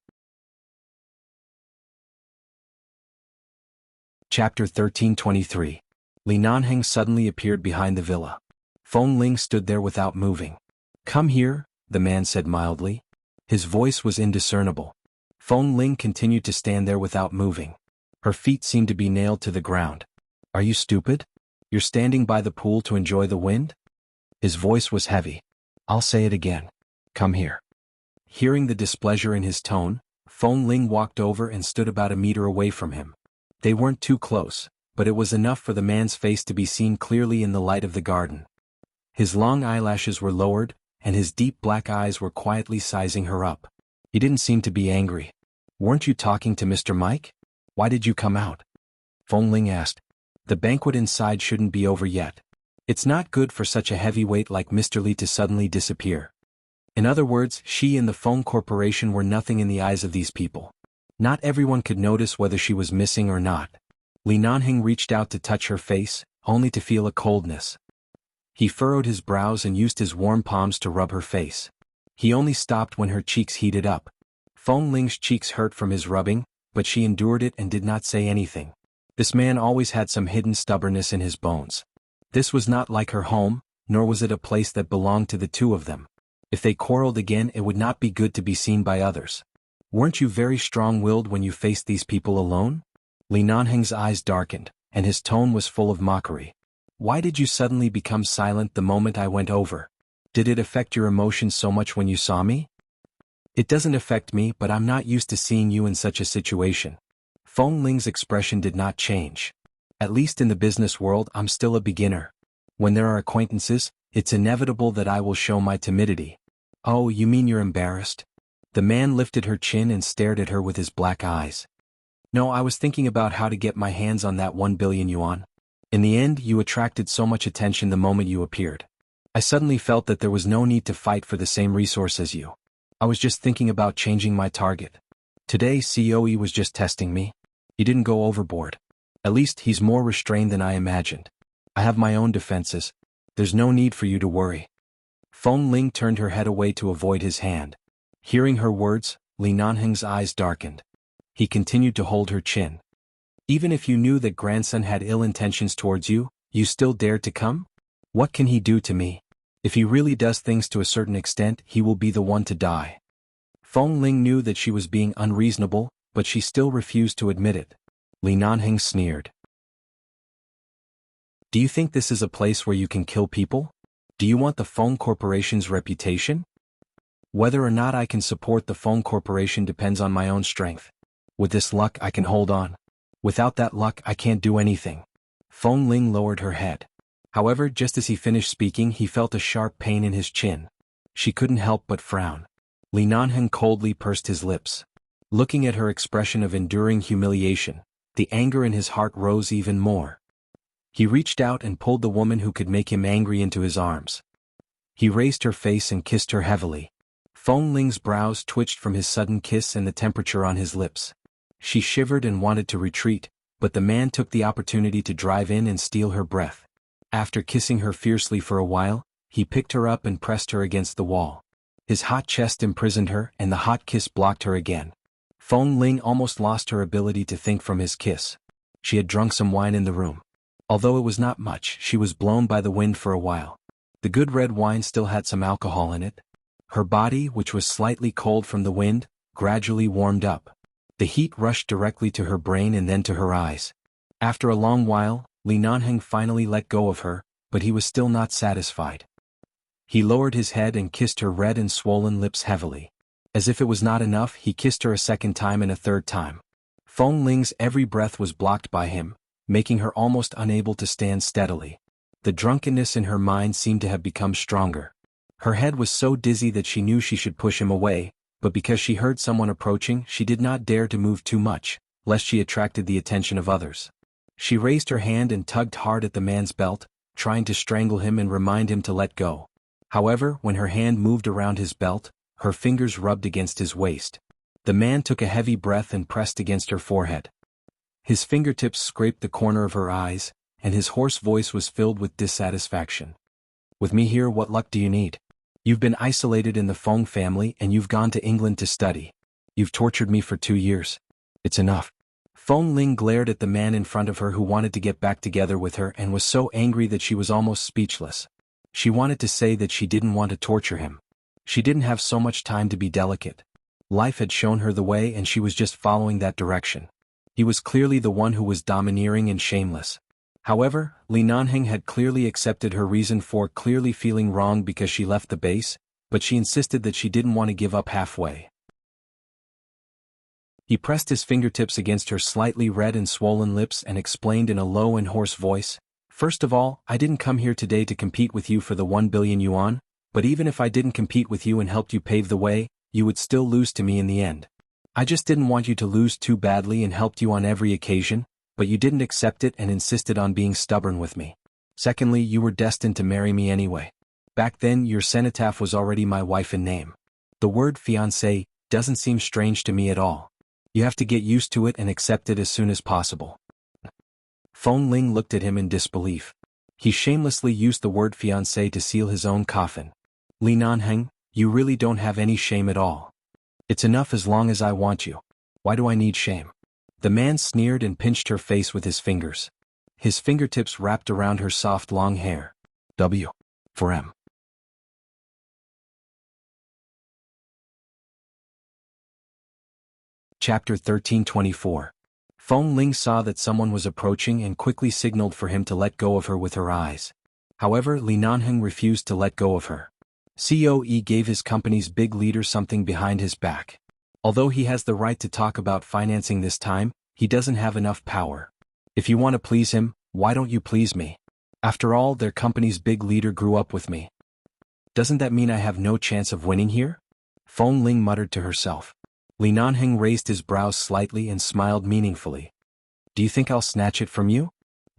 Chapter 1323. Li Nanheng suddenly appeared behind the villa. Feng Ling stood there without moving. "Come here," the man said mildly. His voice was indiscernible. Feng Ling continued to stand there without moving. Her feet seemed to be nailed to the ground. "Are you stupid? You're standing by the pool to enjoy the wind?" His voice was heavy. "I'll say it again. Come here." Hearing the displeasure in his tone, Feng Ling walked over and stood about a meter away from him. They weren't too close, but it was enough for the man's face to be seen clearly in the light of the garden. His long eyelashes were lowered, and his deep black eyes were quietly sizing her up. He didn't seem to be angry. "Weren't you talking to Mr. Mike? Why did you come out?" Feng Ling asked. The banquet inside shouldn't be over yet. It's not good for such a heavyweight like Mr. Li to suddenly disappear. In other words, she and the Feng Corporation were nothing in the eyes of these people. Not everyone could notice whether she was missing or not. Li Nanheng reached out to touch her face, only to feel a coldness. He furrowed his brows and used his warm palms to rub her face. He only stopped when her cheeks heated up. Feng Ling's cheeks hurt from his rubbing, but she endured it and did not say anything. This man always had some hidden stubbornness in his bones. This was not like her home, nor was it a place that belonged to the two of them. If they quarreled again, it would not be good to be seen by others. Weren't you very strong-willed when you faced these people alone? Li Nanheng's eyes darkened, and his tone was full of mockery. Why did you suddenly become silent the moment I went over? Did it affect your emotions so much when you saw me? It doesn't affect me, but I'm not used to seeing you in such a situation. Feng Ling's expression did not change. At least in the business world, I'm still a beginner. When there are acquaintances, it's inevitable that I will show my timidity. Oh, you mean you're embarrassed? The man lifted her chin and stared at her with his black eyes. No, I was thinking about how to get my hands on that 1 billion yuan. In the end, you attracted so much attention the moment you appeared. I suddenly felt that there was no need to fight for the same resource as you. I was just thinking about changing my target. Today, COE was just testing me. He didn't go overboard. At least he's more restrained than I imagined. I have my own defenses. There's no need for you to worry. Feng Ling turned her head away to avoid his hand. Hearing her words, Li Nanheng's eyes darkened. He continued to hold her chin. Even if you knew that grandson had ill intentions towards you, you still dared to come? What can he do to me? If he really does things to a certain extent, he will be the one to die. Feng Ling knew that she was being unreasonable, but she still refused to admit it. Li Nanheng sneered. Do you think this is a place where you can kill people? Do you want the Feng Corporation's reputation? Whether or not I can support the Feng Corporation depends on my own strength. With this luck I can hold on. Without that luck I can't do anything. Feng Ling lowered her head. However, just as he finished speaking, he felt a sharp pain in his chin. She couldn't help but frown. Li Nanheng coldly pursed his lips. Looking at her expression of enduring humiliation, the anger in his heart rose even more. He reached out and pulled the woman who could make him angry into his arms. He raised her face and kissed her heavily. Feng Ling's brows twitched from his sudden kiss and the temperature on his lips. She shivered and wanted to retreat, but the man took the opportunity to drive in and steal her breath. After kissing her fiercely for a while, he picked her up and pressed her against the wall. His hot chest imprisoned her and the hot kiss blocked her again. Feng Ling almost lost her ability to think from his kiss. She had drunk some wine in the room. Although it was not much, she was blown by the wind for a while. The good red wine still had some alcohol in it. Her body, which was slightly cold from the wind, gradually warmed up. The heat rushed directly to her brain and then to her eyes. After a long while, Li Nanheng finally let go of her, but he was still not satisfied. He lowered his head and kissed her red and swollen lips heavily. As if it was not enough, he kissed her a second time and a third time. Feng Ling's every breath was blocked by him, making her almost unable to stand steadily. The drunkenness in her mind seemed to have become stronger. Her head was so dizzy that she knew she should push him away, but because she heard someone approaching, she did not dare to move too much, lest she attracted the attention of others. She raised her hand and tugged hard at the man's belt, trying to strangle him and remind him to let go. However, when her hand moved around his belt, her fingers rubbed against his waist. The man took a heavy breath and pressed against her forehead. His fingertips scraped the corner of her eyes, and his hoarse voice was filled with dissatisfaction. With me here, what luck do you need? You've been isolated in the Feng family and you've gone to England to study. You've tortured me for 2 years. It's enough. Feng Ling glared at the man in front of her who wanted to get back together with her and was so angry that she was almost speechless. She wanted to say that she didn't want to torture him. She didn't have so much time to be delicate. Life had shown her the way and she was just following that direction. He was clearly the one who was domineering and shameless. However, Li Nanheng had clearly accepted her reason for clearly feeling wrong because she left the base, but she insisted that she didn't want to give up halfway. He pressed his fingertips against her slightly red and swollen lips and explained in a low and hoarse voice, "First of all, I didn't come here today to compete with you for the 1 billion yuan, but even if I didn't compete with you and helped you pave the way, you would still lose to me in the end. I just didn't want you to lose too badly and helped you on every occasion, But you didn't accept it and insisted on being stubborn with me. Secondly, you were destined to marry me anyway. Back then, your cenotaph was already my wife in name. The word fiancé doesn't seem strange to me at all. You have to get used to it and accept it as soon as possible. Feng Ling looked at him in disbelief. He shamelessly used the word fiancé to seal his own coffin. Li Nanheng, you really don't have any shame at all. It's enough as long as I want you. Why do I need shame? The man sneered and pinched her face with his fingers. His fingertips wrapped around her soft long hair. W. For M. Chapter 1324. Feng Ling saw that someone was approaching and quickly signaled for him to let go of her with her eyes. However, Li Nanheng refused to let go of her. COE gave his company's big leader something behind his back. Although he has the right to talk about financing this time, he doesn't have enough power. If you want to please him, why don't you please me? After all, their company's big leader grew up with me. Doesn't that mean I have no chance of winning here? Feng Ling muttered to herself. Li Nanheng raised his brows slightly and smiled meaningfully. Do you think I'll snatch it from you?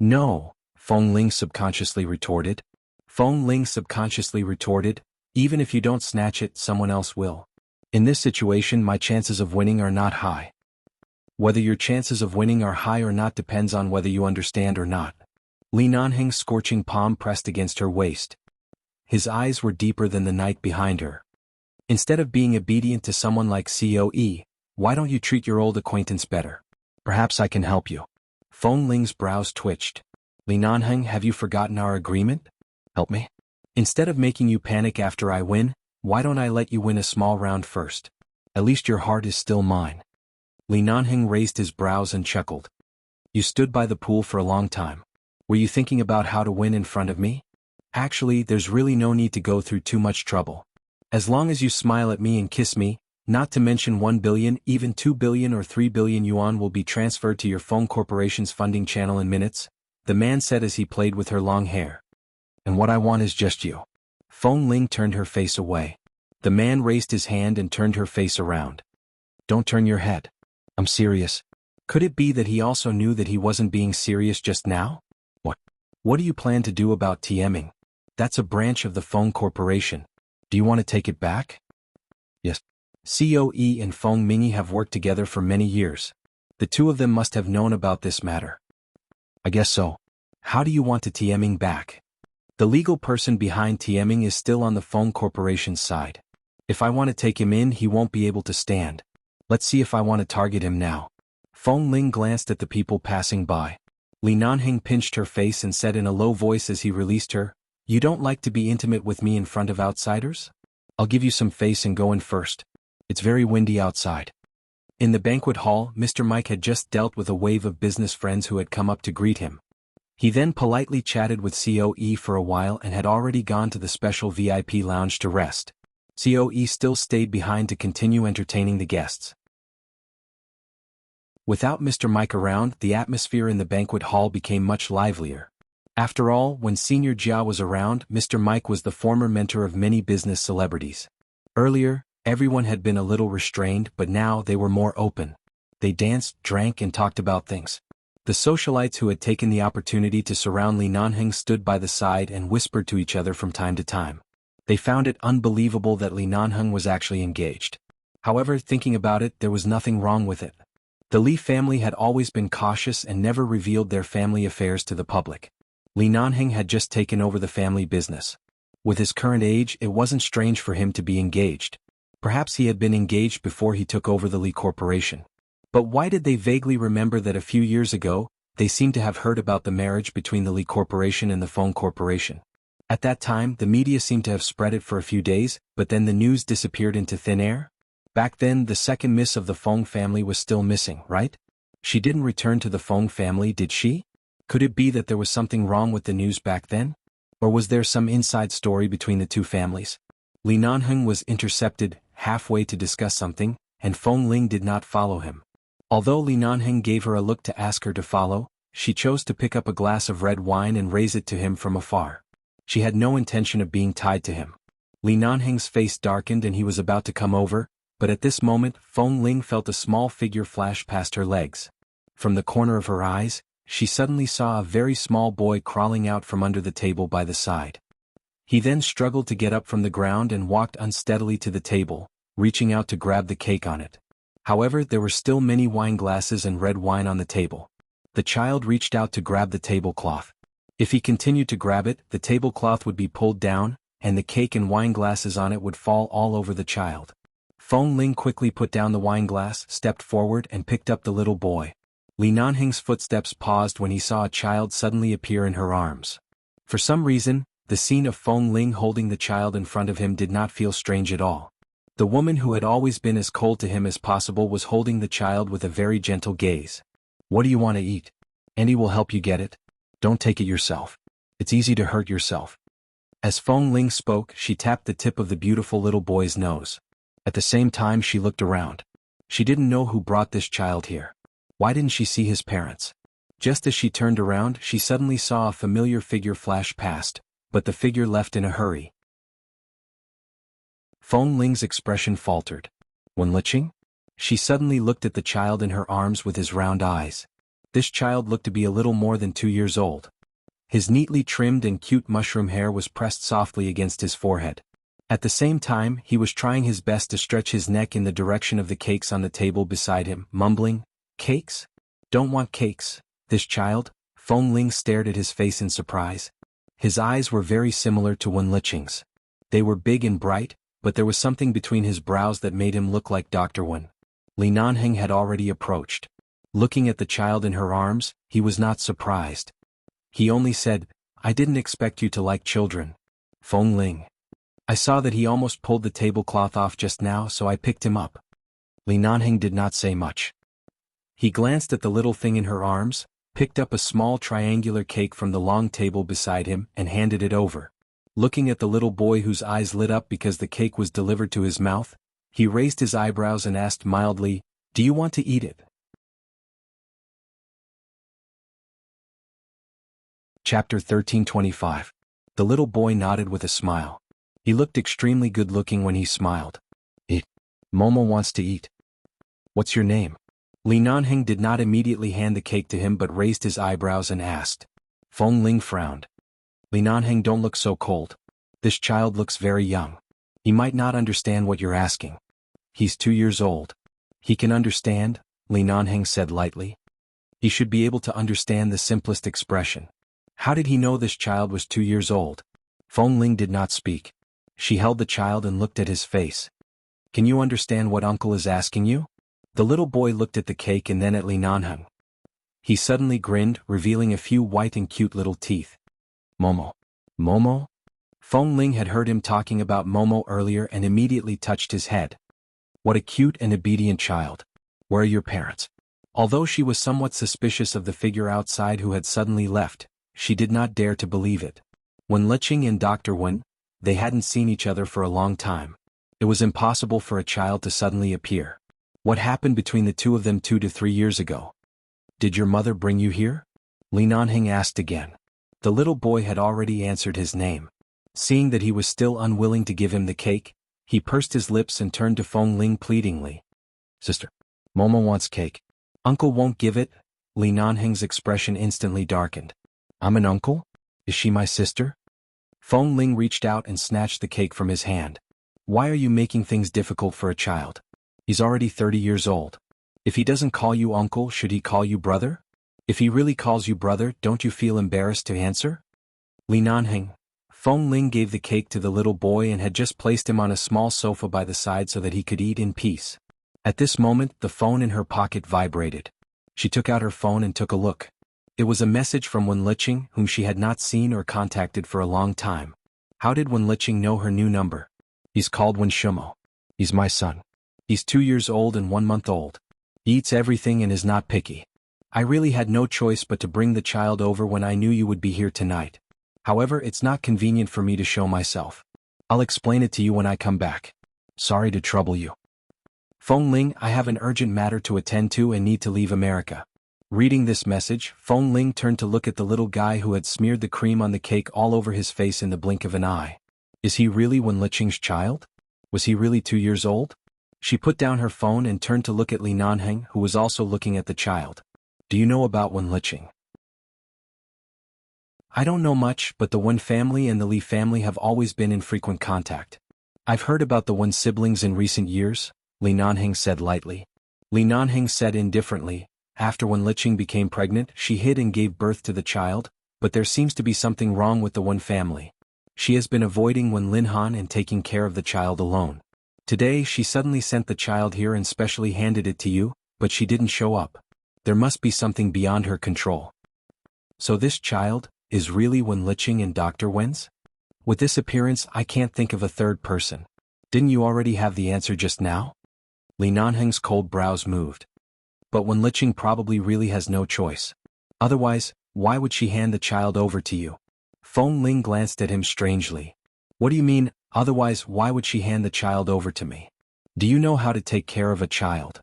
No, Feng Ling subconsciously retorted. Even if you don't snatch it, someone else will. In this situation, my chances of winning are not high. Whether your chances of winning are high or not depends on whether you understand or not. Li Nanheng's scorching palm pressed against her waist. His eyes were deeper than the night behind her. Instead of being obedient to someone like COE, why don't you treat your old acquaintance better? Perhaps I can help you. Feng Ling's brows twitched. Li Nanheng, have you forgotten our agreement? Help me? Instead of making you panic after I win, why don't I let you win a small round first? At least your heart is still mine. Li Nanheng raised his brows and chuckled. You stood by the pool for a long time. Were you thinking about how to win in front of me? Actually, there's really no need to go through too much trouble. As long as you smile at me and kiss me, not to mention 1 billion, even 2 billion or 3 billion yuan will be transferred to your Feng Corporation's funding channel in minutes, the man said as he played with her long hair. And what I want is just you. Feng Ling turned her face away. The man raised his hand and turned her face around. Don't turn your head. I'm serious. Could it be that he also knew that he wasn't being serious just now? What do you plan to do about TMing? That's a branch of the Feng Corporation. Do you want to take it back? Yes. COE and Feng Mingyue have worked together for many years. The two of them must have known about this matter. I guess so. How do you want to TMing back? The legal person behind TMing is still on the Feng Corporation's side. If I want to take him in, he won't be able to stand. Let's see if I want to target him now. Feng Ling glanced at the people passing by. Li Nanheng pinched her face and said in a low voice as he released her, You don't like to be intimate with me in front of outsiders? I'll give you some face and go in first. It's very windy outside. In the banquet hall, Mr. Mike had just dealt with a wave of business friends who had come up to greet him. He then politely chatted with COE for a while and had already gone to the special VIP lounge to rest. COE still stayed behind to continue entertaining the guests. Without Mr. Mike around, the atmosphere in the banquet hall became much livelier. After all, when Senior Jia was around, Mr. Mike was the former mentor of many business celebrities. Earlier, everyone had been a little restrained, but now they were more open. They danced, drank, and talked about things. The socialites who had taken the opportunity to surround Li Nanheng stood by the side and whispered to each other from time to time. They found it unbelievable that Li Nanheng was actually engaged. However, thinking about it, there was nothing wrong with it. The Li family had always been cautious and never revealed their family affairs to the public. Li Nanheng had just taken over the family business. With his current age, it wasn't strange for him to be engaged. Perhaps he had been engaged before he took over the Li Corporation. But why did they vaguely remember that a few years ago, they seemed to have heard about the marriage between the Li Corporation and the Feng Corporation? At that time, the media seemed to have spread it for a few days, but then the news disappeared into thin air? Back then, the second miss of the Feng family was still missing, right? She didn't return to the Feng family, did she? Could it be that there was something wrong with the news back then? Or was there some inside story between the two families? Li Nanheng was intercepted halfway to discuss something, and Feng Ling did not follow him. Although Li Nanheng gave her a look to ask her to follow, she chose to pick up a glass of red wine and raise it to him from afar. She had no intention of being tied to him. Li Nanheng's face darkened and he was about to come over, but at this moment Feng Ling felt a small figure flash past her legs. From the corner of her eyes, she suddenly saw a very small boy crawling out from under the table by the side. He then struggled to get up from the ground and walked unsteadily to the table, reaching out to grab the cake on it. However, there were still many wine glasses and red wine on the table. The child reached out to grab the tablecloth. If he continued to grab it, the tablecloth would be pulled down, and the cake and wine glasses on it would fall all over the child. Feng Ling quickly put down the wine glass, stepped forward and picked up the little boy. Li Nanheng's footsteps paused when he saw a child suddenly appear in her arms. For some reason, the scene of Feng Ling holding the child in front of him did not feel strange at all. The woman who had always been as cold to him as possible was holding the child with a very gentle gaze. What do you want to eat? Andy will help you get it. Don't take it yourself. It's easy to hurt yourself. As Feng Ling spoke, she tapped the tip of the beautiful little boy's nose. At the same time she looked around. She didn't know who brought this child here. Why didn't she see his parents? Just as she turned around, she suddenly saw a familiar figure flash past, but the figure left in a hurry. Feng Ling's expression faltered. Wen Liqing? She suddenly looked at the child in her arms with his round eyes. This child looked to be a little more than 2 years old. His neatly trimmed and cute mushroom hair was pressed softly against his forehead. At the same time, he was trying his best to stretch his neck in the direction of the cakes on the table beside him, mumbling, "Cakes? Don't want cakes." This child? Feng Ling stared at his face in surprise. His eyes were very similar to Wen Liqing's. They were big and bright, but there was something between his brows that made him look like Dr. Wen. Li Nanheng had already approached. Looking at the child in her arms, he was not surprised. He only said, "I didn't expect you to like children, Feng Ling. I saw that he almost pulled the tablecloth off just now, so I picked him up." Li Nanheng did not say much. He glanced at the little thing in her arms, picked up a small triangular cake from the long table beside him and handed it over. Looking at the little boy whose eyes lit up because the cake was delivered to his mouth, he raised his eyebrows and asked mildly, "Do you want to eat it?" Chapter 1325. The little boy nodded with a smile. He looked extremely good-looking when he smiled. "Eat. Momo wants to eat." "What's your name?" Li Nanheng did not immediately hand the cake to him but raised his eyebrows and asked. Feng Ling frowned. "Li Nanheng, don't look so cold. This child looks very young. He might not understand what you're asking." "He's 2 years old. He can understand," Li Nanheng said lightly. "He should be able to understand the simplest expression." How did he know this child was 2 years old? Feng Ling did not speak. She held the child and looked at his face. "Can you understand what uncle is asking you?" The little boy looked at the cake and then at Li Nanheng. He suddenly grinned, revealing a few white and cute little teeth. "Momo." "Momo?" Feng Ling had heard him talking about Momo earlier and immediately touched his head. What a cute and obedient child. Where are your parents? Although she was somewhat suspicious of the figure outside who had suddenly left, she did not dare to believe it. Wen Liqing and Dr. Wen, they hadn't seen each other for a long time. It was impossible for a child to suddenly appear. What happened between the two of them 2 to 3 years ago? "Did your mother bring you here?" Li Nanheng asked again. The little boy had already answered his name. Seeing that he was still unwilling to give him the cake, he pursed his lips and turned to Feng Ling pleadingly. "Sister, Momo wants cake. Uncle won't give it." Li Nanheng's expression instantly darkened. "I'm an uncle? Is she my sister?" Feng Ling reached out and snatched the cake from his hand. "Why are you making things difficult for a child? He's already 30 years old. If he doesn't call you uncle, should he call you brother? If he really calls you brother, don't you feel embarrassed to answer?" Li Nanheng. Feng Ling gave the cake to the little boy and had just placed him on a small sofa by the side so that he could eat in peace. At this moment, the phone in her pocket vibrated. She took out her phone and took a look. It was a message from Wen Liqing, whom she had not seen or contacted for a long time. How did Wen Liqing know her new number? "He's called Wen Shumo. He's my son. He's 2 years old and 1 month old. He eats everything and is not picky. I really had no choice but to bring the child over when I knew you would be here tonight. However, it's not convenient for me to show myself. I'll explain it to you when I come back. Sorry to trouble you. Feng Ling, I have an urgent matter to attend to and need to leave America." Reading this message, Feng Ling turned to look at the little guy who had smeared the cream on the cake all over his face in the blink of an eye. Is he really Wen Liqing's child? Was he really 2 years old? She put down her phone and turned to look at Li Nanheng, who was also looking at the child. "Do you know about Wen Liqing?" I don't know much, but the Wen family and the Li family have always been in frequent contact. I've heard about the Wen siblings in recent years, Li Nanheng said lightly. Li Nanheng said indifferently, after when Liqing became pregnant, she hid and gave birth to the child, but there seems to be something wrong with the Wen family. She has been avoiding Wen Linhan and taking care of the child alone. Today she suddenly sent the child here and specially handed it to you, but she didn't show up. There must be something beyond her control. So this child is really Wen Liqing and Dr. Wen's? With this appearance I can't think of a third person. Didn't you already have the answer just now? Li Nanheng's cold brows moved. But Wen Liqing probably really has no choice. Otherwise, why would she hand the child over to you? Feng Ling glanced at him strangely. What do you mean, otherwise why would she hand the child over to me? Do you know how to take care of a child?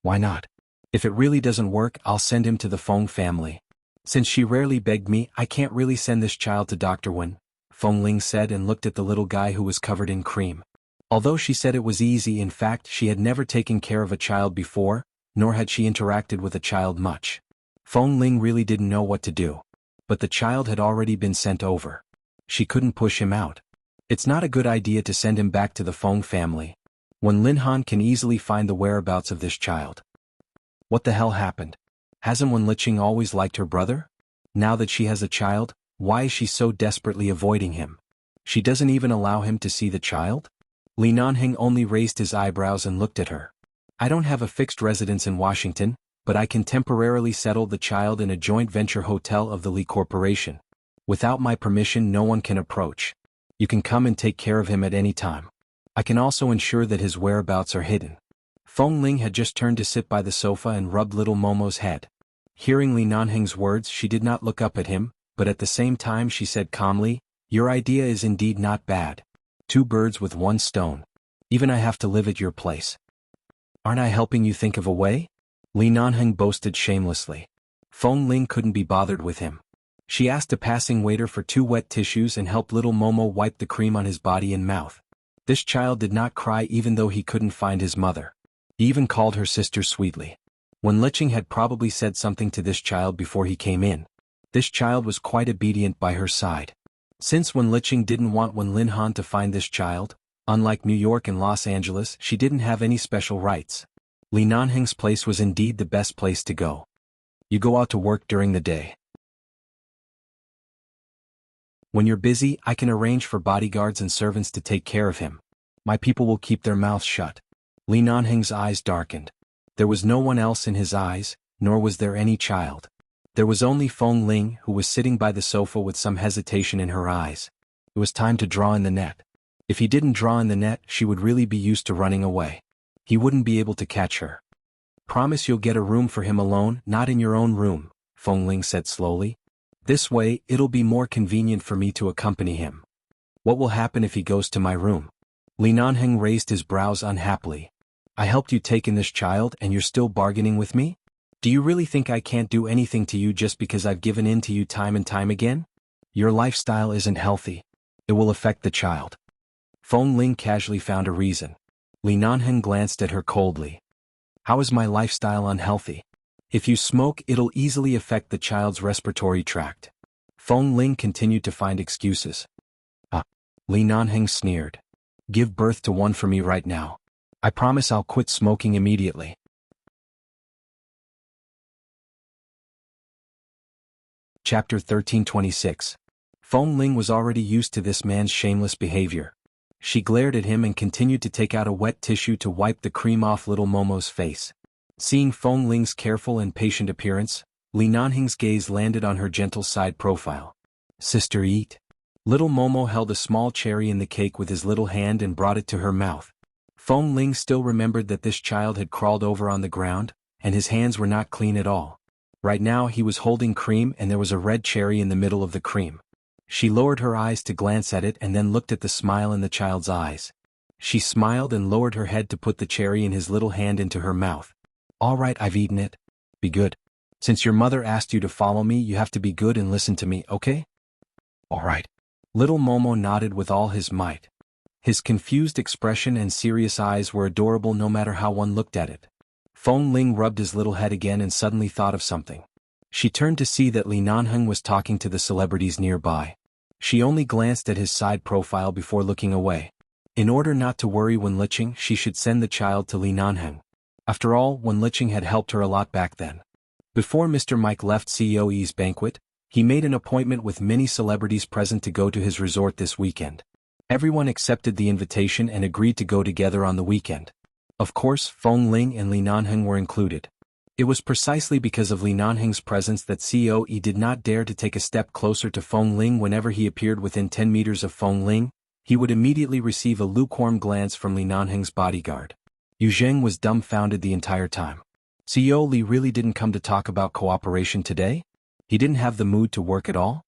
Why not? If it really doesn't work, I'll send him to the Feng family. Since she rarely begged me, I can't really send this child to Dr. Wen, Feng Ling said and looked at the little guy who was covered in cream. Although she said it was easy, in fact she had never taken care of a child before, nor had she interacted with a child much. Feng Ling really didn't know what to do. But the child had already been sent over. She couldn't push him out. It's not a good idea to send him back to the Feng family. Wen Linhan can easily find the whereabouts of this child. What the hell happened? Hasn't Wen Liqing always liked her brother? Now that she has a child, why is she so desperately avoiding him? She doesn't even allow him to see the child? Li Nanheng only raised his eyebrows and looked at her. I don't have a fixed residence in Washington, but I can temporarily settle the child in a joint venture hotel of the Li Corporation. Without my permission no one can approach. You can come and take care of him at any time. I can also ensure that his whereabouts are hidden. Feng Ling had just turned to sit by the sofa and rubbed little Momo's head. Hearing Li Nanheng's words she did not look up at him, but at the same time she said calmly, your idea is indeed not bad. 2 birds with 1 stone. Even I have to live at your place. Aren't I helping you think of a way? Li Nanheng boasted shamelessly. Feng Ling couldn't be bothered with him. She asked a passing waiter for 2 wet tissues and helped little Momo wipe the cream on his body and mouth. This child did not cry even though he couldn't find his mother. He even called her sister sweetly. Wen Liqing had probably said something to this child before he came in. This child was quite obedient by her side. Since Wen Liqing didn't want Wen Linhan to find this child, unlike New York and Los Angeles, she didn't have any special rights. Li Nanheng's place was indeed the best place to go. You go out to work during the day. When you're busy, I can arrange for bodyguards and servants to take care of him. My people will keep their mouths shut. Li Nanheng's eyes darkened. There was no one else in his eyes, nor was there any child. There was only Feng Ling, who was sitting by the sofa with some hesitation in her eyes. It was time to draw in the net. If he didn't draw in the net, she would really be used to running away. He wouldn't be able to catch her. Promise you'll get a room for him alone, not in your own room, Feng Ling said slowly. This way, it'll be more convenient for me to accompany him. What will happen if he goes to my room? Li Nanheng raised his brows unhappily. I helped you take in this child and you're still bargaining with me? Do you really think I can't do anything to you just because I've given in to you time and time again? Your lifestyle isn't healthy. It will affect the child. Feng Ling casually found a reason. Li Nanheng glanced at her coldly. How is my lifestyle unhealthy? If you smoke, it'll easily affect the child's respiratory tract. Feng Ling continued to find excuses. Li Nanheng sneered. Give birth to one for me right now. I promise I'll quit smoking immediately. Chapter 1326. Feng Ling was already used to this man's shameless behavior. She glared at him and continued to take out a wet tissue to wipe the cream off little Momo's face. Seeing Feng Ling's careful and patient appearance, Li Nanheng's gaze landed on her gentle side profile. Sister, eat. Little Momo held a small cherry in the cake with his little hand and brought it to her mouth. Feng Ling still remembered that this child had crawled over on the ground, and his hands were not clean at all. Right now he was holding cream and there was a red cherry in the middle of the cream. She lowered her eyes to glance at it and then looked at the smile in the child's eyes. She smiled and lowered her head to put the cherry in his little hand into her mouth. All right, I've eaten it. Be good. Since your mother asked you to follow me, you have to be good and listen to me, okay? All right. Little Momo nodded with all his might. His confused expression and serious eyes were adorable no matter how one looked at it. Feng Ling rubbed his little head again and suddenly thought of something. She turned to see that Li Nanheng was talking to the celebrities nearby. She only glanced at his side profile before looking away. In order not to worry when Liqing, she should send the child to Li Nanheng. After all, when Liqing had helped her a lot back then. Before Mr. Mike left CEO Yi's banquet, he made an appointment with many celebrities present to go to his resort this weekend. Everyone accepted the invitation and agreed to go together on the weekend. Of course, Feng Ling and Li Nanheng were included. It was precisely because of Li Nanheng's presence that CEO Yi did not dare to take a step closer to Feng Ling. Whenever he appeared within 10 meters of Feng Ling, he would immediately receive a lukewarm glance from Li Nanheng's bodyguard. Yu Zheng was dumbfounded the entire time. CEO Li really didn't come to talk about cooperation today? He didn't have the mood to work at all?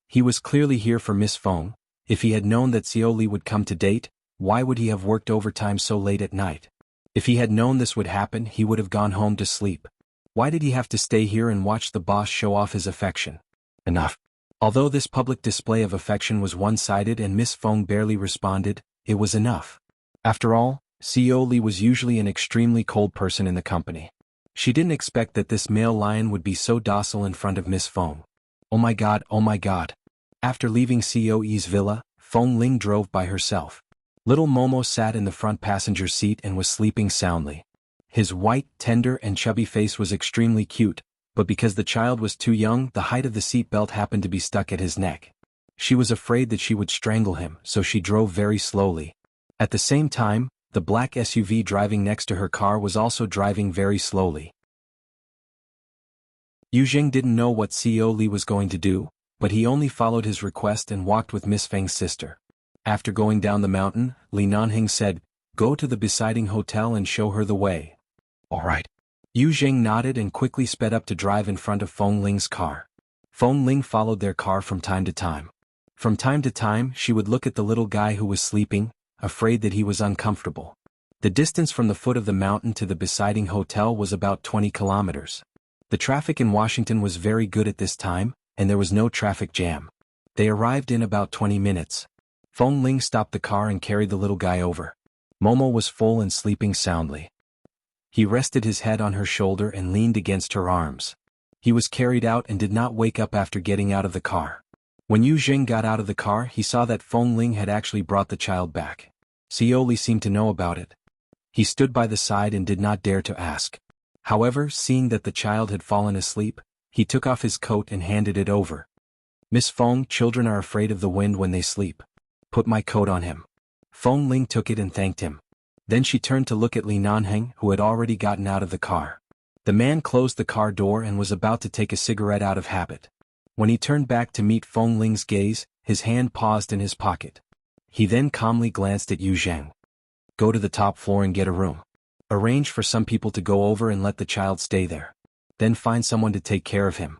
He was clearly here for Miss Feng. If he had known that CEO Li would come to date, why would he have worked overtime so late at night? If he had known this would happen, he would have gone home to sleep. Why did he have to stay here and watch the boss show off his affection? Enough. Although this public display of affection was one-sided and Miss Feng barely responded, it was enough. After all, CEO Li was usually an extremely cold person in the company. She didn't expect that this male lion would be so docile in front of Miss Feng. Oh my god, oh my god. After leaving CEO Yi's villa, Feng Ling drove by herself. Little Momo sat in the front passenger seat and was sleeping soundly. His white, tender and chubby face was extremely cute, but because the child was too young, the height of the seat belt happened to be stuck at his neck. She was afraid that she would strangle him, so she drove very slowly. At the same time, the black SUV driving next to her car was also driving very slowly. Yu Zheng didn't know what CEO Li was going to do, but he only followed his request and walked with Miss Feng's sister. After going down the mountain, Li Nanheng said, "Go to the Besiding Hotel and show her the way." "All right." Yu Zheng nodded and quickly sped up to drive in front of Feng Ling's car. Feng Ling followed their car from time to time. From time to time, she would look at the little guy who was sleeping, afraid that he was uncomfortable. The distance from the foot of the mountain to the Besiding Hotel was about 20 kilometers. The traffic in Washington was very good at this time, and there was no traffic jam. They arrived in about 20 minutes. Feng Ling stopped the car and carried the little guy over. Momo was full and sleeping soundly. He rested his head on her shoulder and leaned against her arms. He was carried out and did not wake up after getting out of the car. When Yu Zheng got out of the car, he saw that Feng Ling had actually brought the child back. CEO Li seemed to know about it. He stood by the side and did not dare to ask. However, seeing that the child had fallen asleep, he took off his coat and handed it over. "Miss Feng, children are afraid of the wind when they sleep. Put my coat on him." Feng Ling took it and thanked him. Then she turned to look at Li Nanheng, who had already gotten out of the car. The man closed the car door and was about to take a cigarette out of habit. When he turned back to meet Feng Ling's gaze, his hand paused in his pocket. He then calmly glanced at Yu Zheng. "Go to the top floor and get a room. Arrange for some people to go over and let the child stay there. Then find someone to take care of him."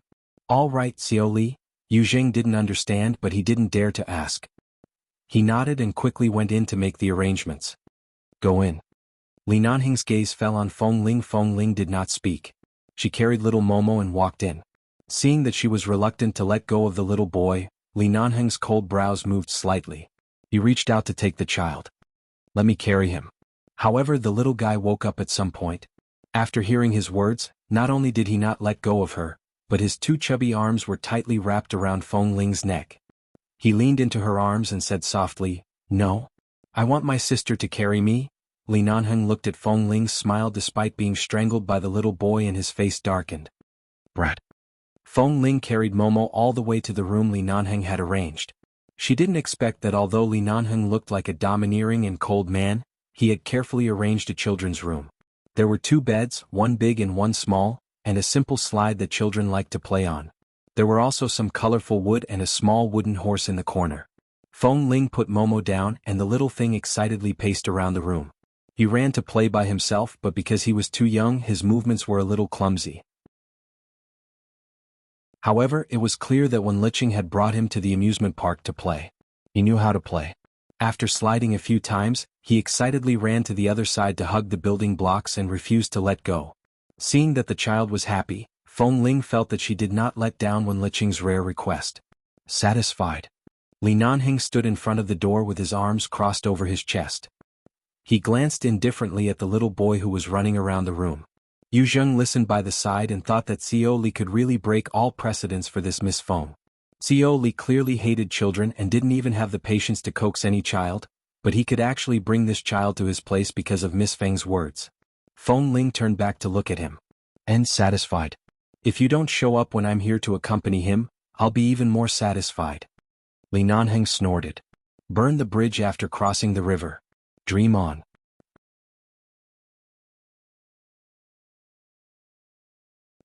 "All right, CEO Li." Yu Zheng didn't understand, but he didn't dare to ask. He nodded and quickly went in to make the arrangements. "Go in." Li Nanheng's gaze fell on Feng Ling. Feng Ling did not speak. She carried little Momo and walked in. Seeing that she was reluctant to let go of the little boy, Li Nanheng's cold brows moved slightly. He reached out to take the child. "Let me carry him." However, the little guy woke up at some point. After hearing his words, not only did he not let go of her, but his two chubby arms were tightly wrapped around Feng Ling's neck. He leaned into her arms and said softly, "No. I want my sister to carry me." Li Nanheng looked at Feng Ling's smile despite being strangled by the little boy and his face darkened. "Brat." Feng Ling carried Momo all the way to the room Li Nanheng had arranged. She didn't expect that although Li Nanheng looked like a domineering and cold man, he had carefully arranged a children's room. There were 2 beds, one big and one small, and a simple slide that children liked to play on. There were also some colorful wood and a small wooden horse in the corner. Feng Ling put Momo down and the little thing excitedly paced around the room. He ran to play by himself, but because he was too young, his movements were a little clumsy. However, it was clear that when Liqing had brought him to the amusement park to play, he knew how to play. After sliding a few times, he excitedly ran to the other side to hug the building blocks and refused to let go. Seeing that the child was happy, Feng Ling felt that she did not let down when Liqing's rare request. Satisfied, Li Nanheng stood in front of the door with his arms crossed over his chest. He glanced indifferently at the little boy who was running around the room. Yu Zheng listened by the side and thought that Xiao Li could really break all precedents for this Miss Feng. Xiao Li clearly hated children and didn't even have the patience to coax any child, but he could actually bring this child to his place because of Miss Feng's words. Feng Ling turned back to look at him. And satisfied. If you don't show up when I'm here to accompany him, I'll be even more satisfied. Li Nanheng snorted. Burn the bridge after crossing the river. Dream on.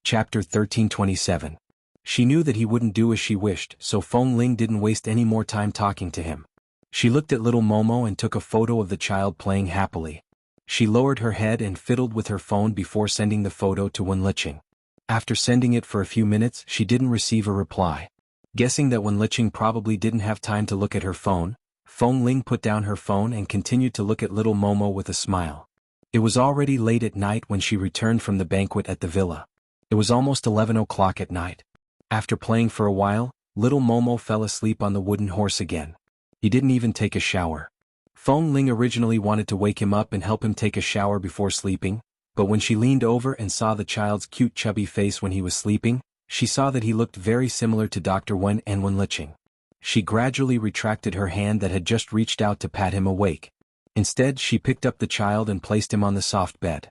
Chapter 1327. She knew that he wouldn't do as she wished, so Feng Ling didn't waste any more time talking to him. She looked at little Momo and took a photo of the child playing happily. She lowered her head and fiddled with her phone before sending the photo to Wen Liqing. After sending it for a few minutes, she didn't receive a reply. Guessing that Wen Liqing probably didn't have time to look at her phone, Feng Ling put down her phone and continued to look at little Momo with a smile. It was already late at night when she returned from the banquet at the villa. It was almost 11 o'clock at night. After playing for a while, little Momo fell asleep on the wooden horse again. He didn't even take a shower. Feng Ling originally wanted to wake him up and help him take a shower before sleeping, but when she leaned over and saw the child's cute chubby face when he was sleeping, she saw that he looked very similar to Dr. Wen and Wen Liqing. She gradually retracted her hand that had just reached out to pat him awake. Instead, she picked up the child and placed him on the soft bed.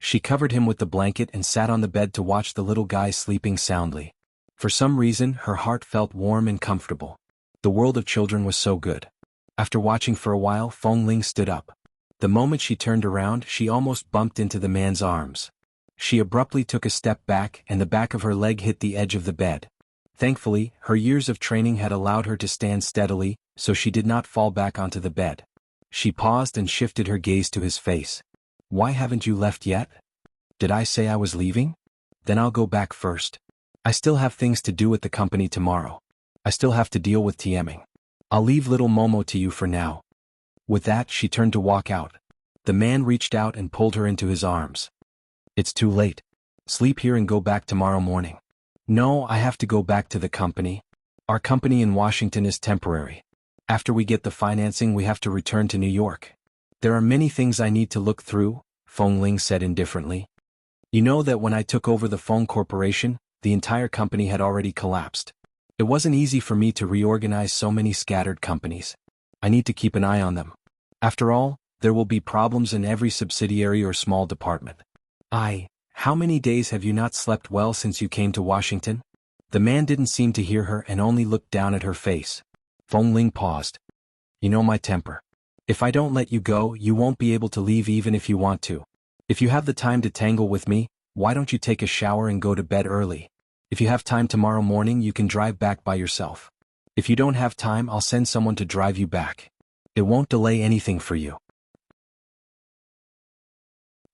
She covered him with the blanket and sat on the bed to watch the little guy sleeping soundly. For some reason, her heart felt warm and comfortable. The world of children was so good. After watching for a while, Feng Ling stood up. The moment she turned around, she almost bumped into the man's arms. She abruptly took a step back and the back of her leg hit the edge of the bed. Thankfully, her years of training had allowed her to stand steadily, so she did not fall back onto the bed. She paused and shifted her gaze to his face. Why haven't you left yet? Did I say I was leaving? Then I'll go back first. I still have things to do at the company tomorrow. I still have to deal with TMing. I'll leave little Momo to you for now. With that, she turned to walk out. The man reached out and pulled her into his arms. It's too late. Sleep here and go back tomorrow morning. No, I have to go back to the company. Our company in Washington is temporary. After we get the financing, we have to return to New York. There are many things I need to look through, Feng Ling said indifferently. You know that when I took over the Feng Corporation, the entire company had already collapsed. It wasn't easy for me to reorganize so many scattered companies. I need to keep an eye on them. After all, there will be problems in every subsidiary or small department. How many days have you not slept well since you came to Washington? The man didn't seem to hear her and only looked down at her face. Feng Ling paused. You know my temper. If I don't let you go, you won't be able to leave even if you want to. If you have the time to tangle with me, why don't you take a shower and go to bed early? If you have time tomorrow morning, you can drive back by yourself. If you don't have time, I'll send someone to drive you back. It won't delay anything for you.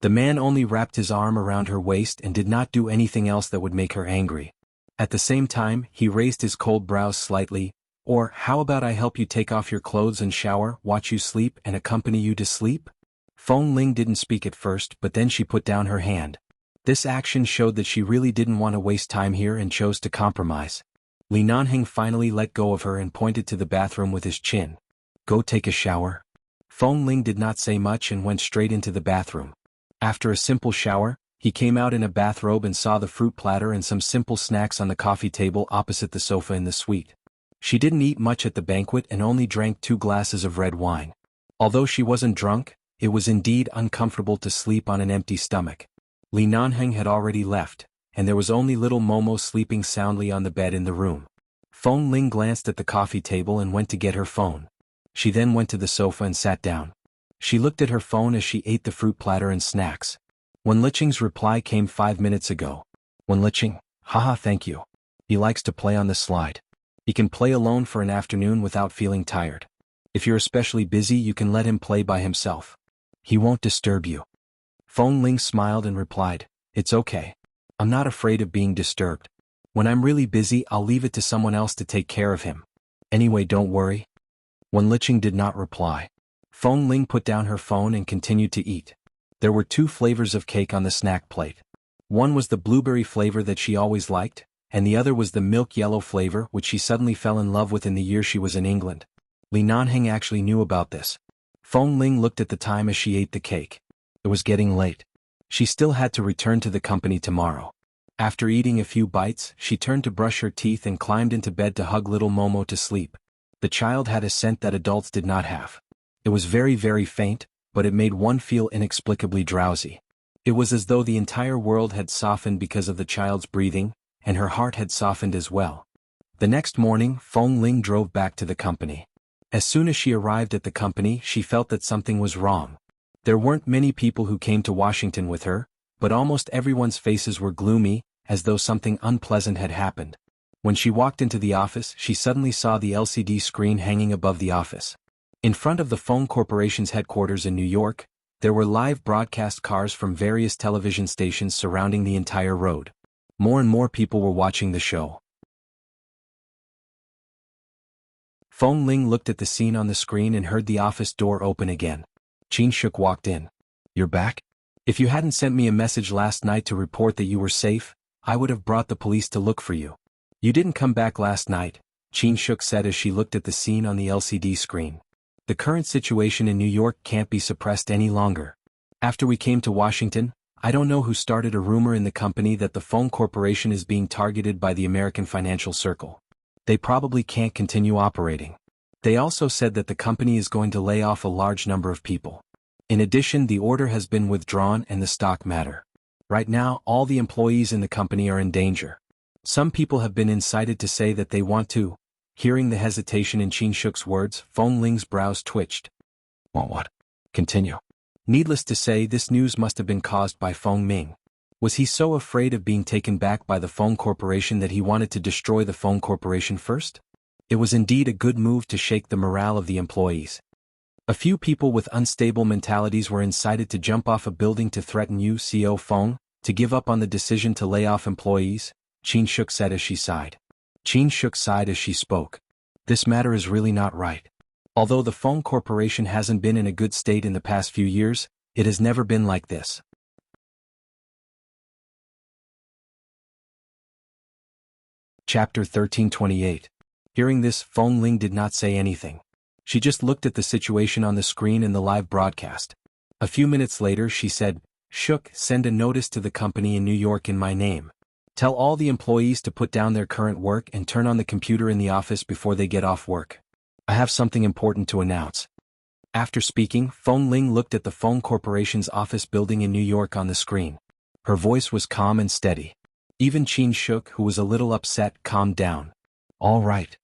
The man only wrapped his arm around her waist and did not do anything else that would make her angry. At the same time, he raised his cold brows slightly. Or, how about I help you take off your clothes and shower, watch you sleep, and accompany you to sleep? Feng Ling didn't speak at first, but then she put down her hand. This action showed that she really didn't want to waste time here and chose to compromise. Li Nanheng finally let go of her and pointed to the bathroom with his chin. Go take a shower. Feng Ling did not say much and went straight into the bathroom. After a simple shower, he came out in a bathrobe and saw the fruit platter and some simple snacks on the coffee table opposite the sofa in the suite. She didn't eat much at the banquet and only drank 2 glasses of red wine. Although she wasn't drunk, it was indeed uncomfortable to sleep on an empty stomach. Li Nanheng had already left, and there was only little Momo sleeping soundly on the bed in the room. Feng Ling glanced at the coffee table and went to get her phone. She then went to the sofa and sat down. She looked at her phone as she ate the fruit platter and snacks. Wen Liqing's reply came 5 minutes ago. Wen Liqing, haha, thank you. He likes to play on the slide. He can play alone for an afternoon without feeling tired. If you're especially busy, you can let him play by himself. He won't disturb you. Feng Ling smiled and replied, it's okay. I'm not afraid of being disturbed. When I'm really busy, I'll leave it to someone else to take care of him. Anyway, don't worry. Wen Liqing did not reply. Feng Ling put down her phone and continued to eat. There were 2 flavors of cake on the snack plate. One was the blueberry flavor that she always liked, and the other was the milk yellow flavor which she suddenly fell in love with in the year she was in England. Li Nanheng actually knew about this. Feng Ling looked at the time as she ate the cake. It was getting late. She still had to return to the company tomorrow. After eating a few bites, she turned to brush her teeth and climbed into bed to hug little Momo to sleep. The child had a scent that adults did not have. It was very, very faint, but it made one feel inexplicably drowsy. It was as though the entire world had softened because of the child's breathing, and her heart had softened as well. The next morning, Feng Ling drove back to the company. As soon as she arrived at the company, she felt that something was wrong. There weren't many people who came to Washington with her, but almost everyone's faces were gloomy, as though something unpleasant had happened. When she walked into the office, she suddenly saw the LCD screen hanging above the office. In front of the Feng Corporation's headquarters in New York, there were live broadcast cars from various television stations surrounding the entire road. More and more people were watching the show. Feng Ling looked at the scene on the screen and heard the office door open again. Qin Shuk walked in. "You're back? If you hadn't sent me a message last night to report that you were safe, I would have brought the police to look for you. You didn't come back last night," Qin Shuk said as she looked at the scene on the LCD screen. "The current situation in New York can't be suppressed any longer. After we came to Washington, I don't know who started a rumor in the company that the Feng Corporation is being targeted by the American financial circle. They probably can't continue operating. They also said that the company is going to lay off a large number of people. In addition, the order has been withdrawn and the stock matter. Right now, all the employees in the company are in danger. Some people have been incited to say that they want to." Hearing the hesitation in Qin Shuk's words, Feng Ling's brows twitched. "Want what? Continue." Needless to say, this news must have been caused by Feng Ming. Was he so afraid of being taken back by the Feng Corporation that he wanted to destroy the Feng Corporation first? It was indeed a good move to shake the morale of the employees. A few people with unstable mentalities were incited to jump off a building to threaten CEO Feng to give up on the decision to lay off employees, Qin Shuk said as she sighed. Qin Shuk sighed as she spoke. "This matter is really not right. Although the Feng Corporation hasn't been in a good state in the past few years, it has never been like this." Chapter 1328. Hearing this, Feng Ling did not say anything. She just looked at the situation on the screen in the live broadcast. A few minutes later she said, "Shuk, send a notice to the company in New York in my name. Tell all the employees to put down their current work and turn on the computer in the office before they get off work. I have something important to announce." After speaking, Feng Ling looked at the Feng Corporation's office building in New York on the screen. Her voice was calm and steady. Even Qin Shuk, who was a little upset, calmed down. All right.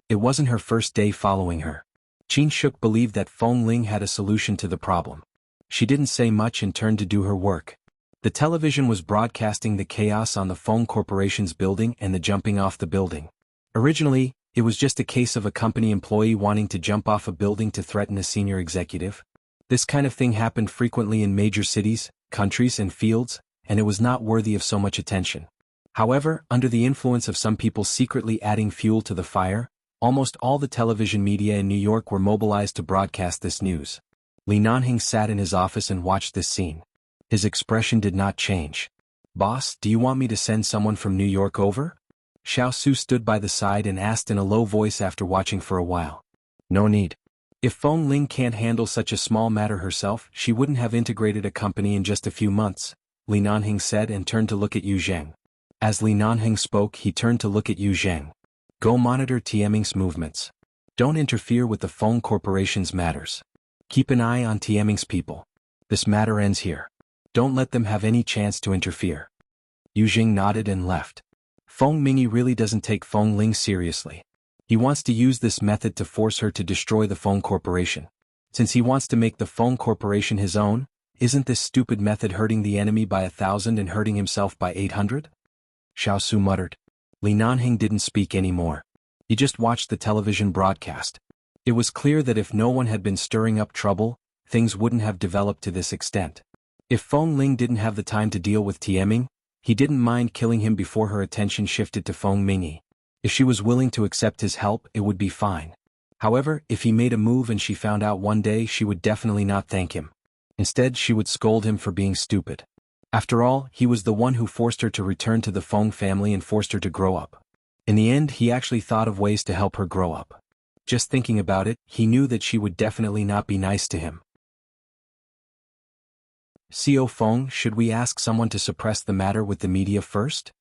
It wasn't her first day following her. Qin Shuk believed that Feng Ling had a solution to the problem. She didn't say much and turned to do her work. The television was broadcasting the chaos on the Feng Corporation's building and the jumping off the building. Originally, it was just a case of a company employee wanting to jump off a building to threaten a senior executive. This kind of thing happened frequently in major cities, countries and fields, and it was not worthy of so much attention. However, under the influence of some people secretly adding fuel to the fire, almost all the television media in New York were mobilized to broadcast this news. Li Nanhing sat in his office and watched this scene. His expression did not change. "Boss, do you want me to send someone from New York over?" Xiao Su stood by the side and asked in a low voice after watching for a while. "No need. If Feng Ling can't handle such a small matter herself, she wouldn't have integrated a company in just a few months," Li Nanhing said and turned to look at Yu Zheng. As Li Nanhing spoke, he turned to look at Yu Zheng. "Go monitor Tieming's movements. Don't interfere with the Feng Corporation's matters. Keep an eye on Tieming's people. This matter ends here. Don't let them have any chance to interfere." Yu Zheng nodded and left. Feng Mingyi really doesn't take Feng Ling seriously. He wants to use this method to force her to destroy the Feng Corporation. Since he wants to make the Feng Corporation his own, isn't this stupid method hurting the enemy by 1,000 and hurting himself by 800? Xiao Su muttered. Li Nanhing didn't speak anymore. He just watched the television broadcast. It was clear that if no one had been stirring up trouble, things wouldn't have developed to this extent. If Feng Ling didn't have the time to deal with Tieming, he didn't mind killing him before her attention shifted to Feng Mingyi. If she was willing to accept his help, it would be fine. However, if he made a move and she found out one day, she would definitely not thank him. Instead, she would scold him for being stupid. After all, he was the one who forced her to return to the Feng family and forced her to grow up. In the end, he actually thought of ways to help her grow up. Just thinking about it, he knew that she would definitely not be nice to him. CO Feng, should we ask someone to suppress the matter with the media first?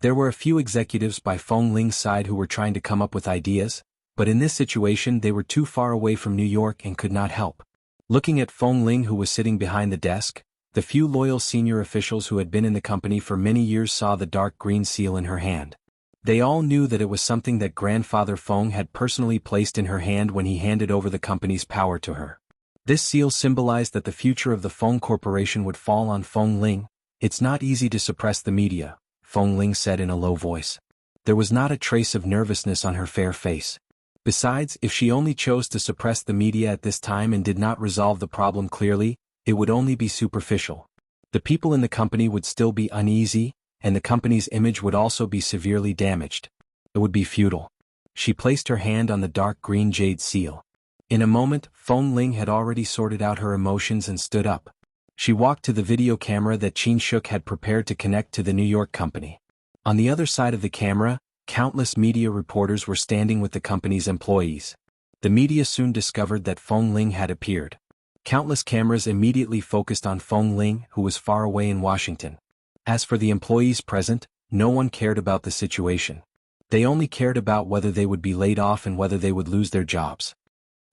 There were a few executives by Feng Ling's side who were trying to come up with ideas, but in this situation they were too far away from New York and could not help. Looking at Feng Ling, who was sitting behind the desk, the few loyal senior officials who had been in the company for many years saw the dark green seal in her hand. They all knew that it was something that grandfather Feng had personally placed in her hand when he handed over the company's power to her. This seal symbolized that the future of the Feng Corporation would fall on Feng Ling. It's not easy to suppress the media, Feng Ling said in a low voice. There was not a trace of nervousness on her fair face. Besides, if she only chose to suppress the media at this time and did not resolve the problem clearly, it would only be superficial. The people in the company would still be uneasy, and the company's image would also be severely damaged. It would be futile. She placed her hand on the dark green jade seal. In a moment, Feng Ling had already sorted out her emotions and stood up. She walked to the video camera that Qin Shuk had prepared to connect to the New York company. On the other side of the camera, countless media reporters were standing with the company's employees. The media soon discovered that Feng Ling had appeared. Countless cameras immediately focused on Feng Ling, who was far away in Washington. As for the employees present, no one cared about the situation. They only cared about whether they would be laid off and whether they would lose their jobs.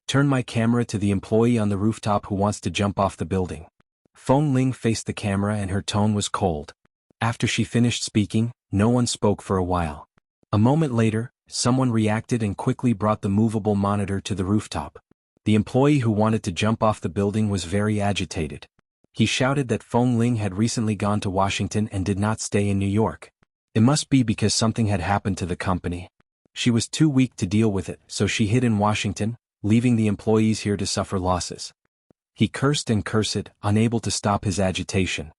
Turn my camera to the employee on the rooftop who wants to jump off the building. Feng Ling faced the camera and her tone was cold. After she finished speaking, no one spoke for a while. A moment later, someone reacted and quickly brought the movable monitor to the rooftop. The employee who wanted to jump off the building was very agitated. He shouted that Feng Ling had recently gone to Washington and did not stay in New York. It must be because something had happened to the company. She was too weak to deal with it, so she hid in Washington, leaving the employees here to suffer losses. He cursed and cursed, unable to stop his agitation.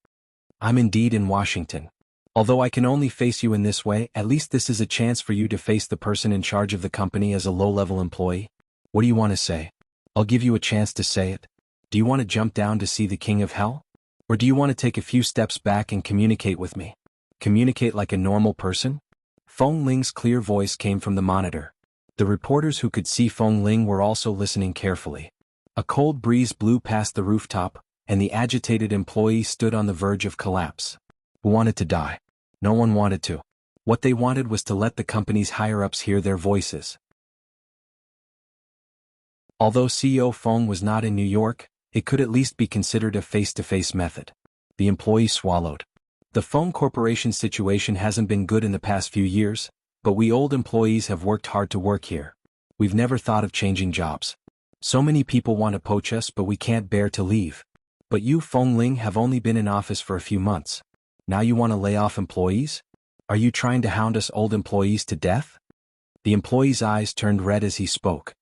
I'm indeed in Washington. Although I can only face you in this way, at least this is a chance for you to face the person in charge of the company as a low-level employee. What do you want to say? I'll give you a chance to say it. Do you want to jump down to see the King of Hell? Or do you want to take a few steps back and communicate with me? Communicate like a normal person? Feng Ling's clear voice came from the monitor. The reporters who could see Feng Ling were also listening carefully. A cold breeze blew past the rooftop, and the agitated employee stood on the verge of collapse. Who wanted to die? No one wanted to. What they wanted was to let the company's higher-ups hear their voices. Although CEO Feng was not in New York, it could at least be considered a face-to-face method. The employee swallowed. The Feng Corporation situation hasn't been good in the past few years, but we old employees have worked hard to work here. We've never thought of changing jobs. So many people want to poach us, but we can't bear to leave. But you, Feng Ling, have only been in office for a few months. Now you want to lay off employees? Are you trying to hound us old employees to death? The employee's eyes turned red as he spoke.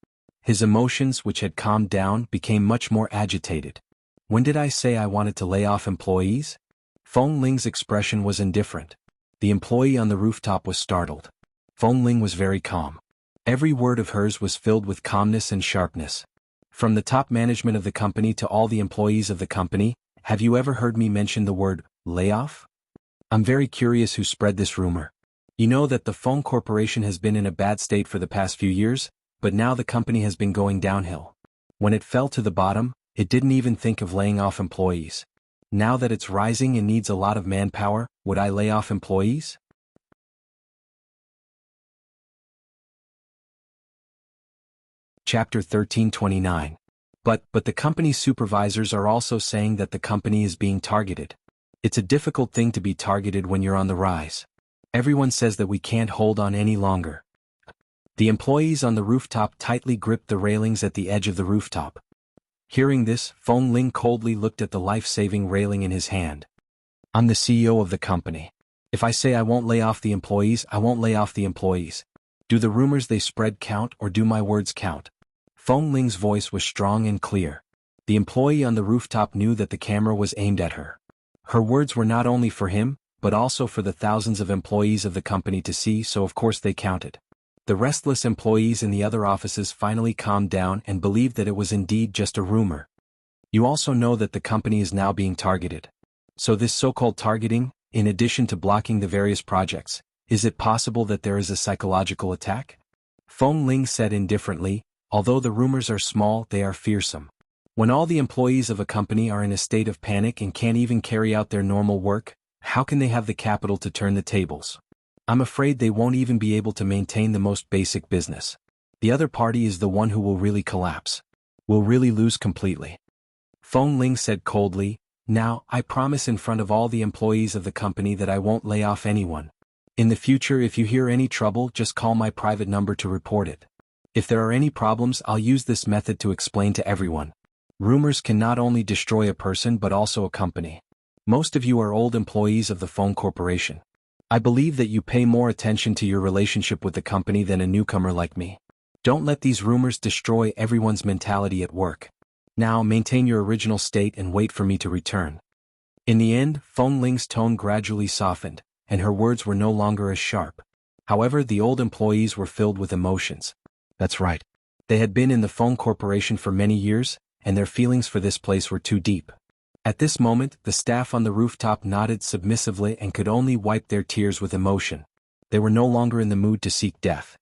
His emotions, which had calmed down, became much more agitated. When did I say I wanted to lay off employees? Feng Ling's expression was indifferent. The employee on the rooftop was startled. Feng Ling was very calm. Every word of hers was filled with calmness and sharpness. From the top management of the company to all the employees of the company, have you ever heard me mention the word layoff? I'm very curious who spread this rumor. You know that the Feng Corporation has been in a bad state for the past few years, but now the company has been going downhill. When it fell to the bottom, it didn't even think of laying off employees. Now that it's rising and needs a lot of manpower, would I lay off employees? Chapter 1329. But the company's supervisors are also saying that the company is being targeted. It's a difficult thing to be targeted when you're on the rise. Everyone says that we can't hold on any longer. The employees on the rooftop tightly gripped the railings at the edge of the rooftop. Hearing this, Feng Ling coldly looked at the life-saving railing in his hand. I'm the CEO of the company. If I say I won't lay off the employees, I won't lay off the employees. Do the rumors they spread count, or do my words count? Feng Ling's voice was strong and clear. The employee on the rooftop knew that the camera was aimed at her. Her words were not only for him, but also for the thousands of employees of the company to see, so of course they counted. The restless employees in the other offices finally calmed down and believed that it was indeed just a rumor. You also know that the company is now being targeted. So this so-called targeting, in addition to blocking the various projects, is it possible that there is a psychological attack? Feng Ling said indifferently, although the rumors are small, they are fearsome. When all the employees of a company are in a state of panic and can't even carry out their normal work, how can they have the capital to turn the tables? I'm afraid they won't even be able to maintain the most basic business. The other party is the one who will really collapse. Will really lose completely. Feng Ling said coldly, "Now, I promise in front of all the employees of the company that I won't lay off anyone. In the future, if you hear any trouble, just call my private number to report it. If there are any problems, I'll use this method to explain to everyone. Rumors can not only destroy a person but also a company. Most of you are old employees of the phone corporation. I believe that you pay more attention to your relationship with the company than a newcomer like me. Don't let these rumors destroy everyone's mentality at work. Now maintain your original state and wait for me to return." In the end, Feng Ling's tone gradually softened, and her words were no longer as sharp. However, the old employees were filled with emotions. That's right. They had been in the phone corporation for many years, and their feelings for this place were too deep. At this moment, the staff on the rooftop nodded submissively and could only wipe their tears with emotion. They were no longer in the mood to seek death.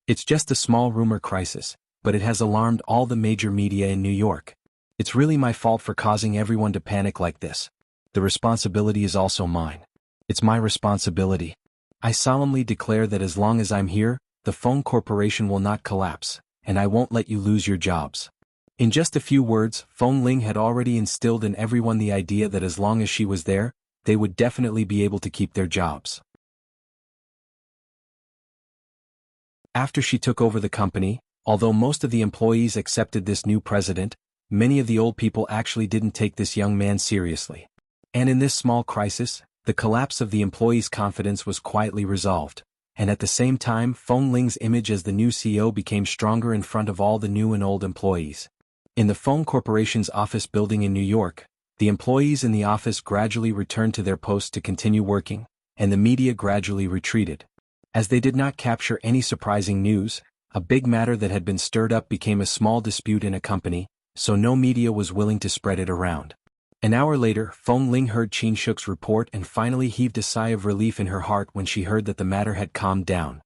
It's just a small rumor crisis, but it has alarmed all the major media in New York. It's really my fault for causing everyone to panic like this. The responsibility is also mine. It's my responsibility. I solemnly declare that as long as I'm here, the phone corporation will not collapse, and I won't let you lose your jobs. In just a few words, Feng Ling had already instilled in everyone the idea that as long as she was there, they would definitely be able to keep their jobs. After she took over the company, although most of the employees accepted this new president, many of the old people actually didn't take this young man seriously. And in this small crisis, the collapse of the employees' confidence was quietly resolved. And at the same time, Feng Ling's image as the new CEO became stronger in front of all the new and old employees. In the phone corporation's office building in New York, the employees in the office gradually returned to their posts to continue working, and the media gradually retreated. As they did not capture any surprising news, a big matter that had been stirred up became a small dispute in a company, so no media was willing to spread it around. An hour later, Feng Ling heard Qin Shuk's report and finally heaved a sigh of relief in her heart when she heard that the matter had calmed down.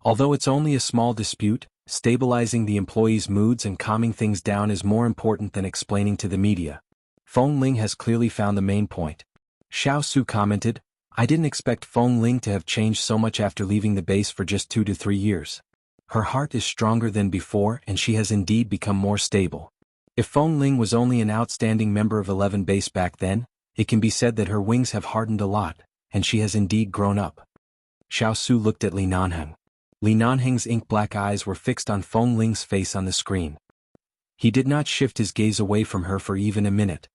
Although it's only a small dispute, stabilizing the employees' moods and calming things down is more important than explaining to the media. Feng Ling has clearly found the main point. Xiao Su commented, "I didn't expect Feng Ling to have changed so much after leaving the base for just 2 to 3 years. Her heart is stronger than before and she has indeed become more stable. If Feng Ling was only an outstanding member of 11 base back then, it can be said that her wings have hardened a lot, and she has indeed grown up." Xiao Su looked at Li Nanheng. Li Nanheng's ink-black eyes were fixed on Feng Ling's face on the screen. He did not shift his gaze away from her for even a minute.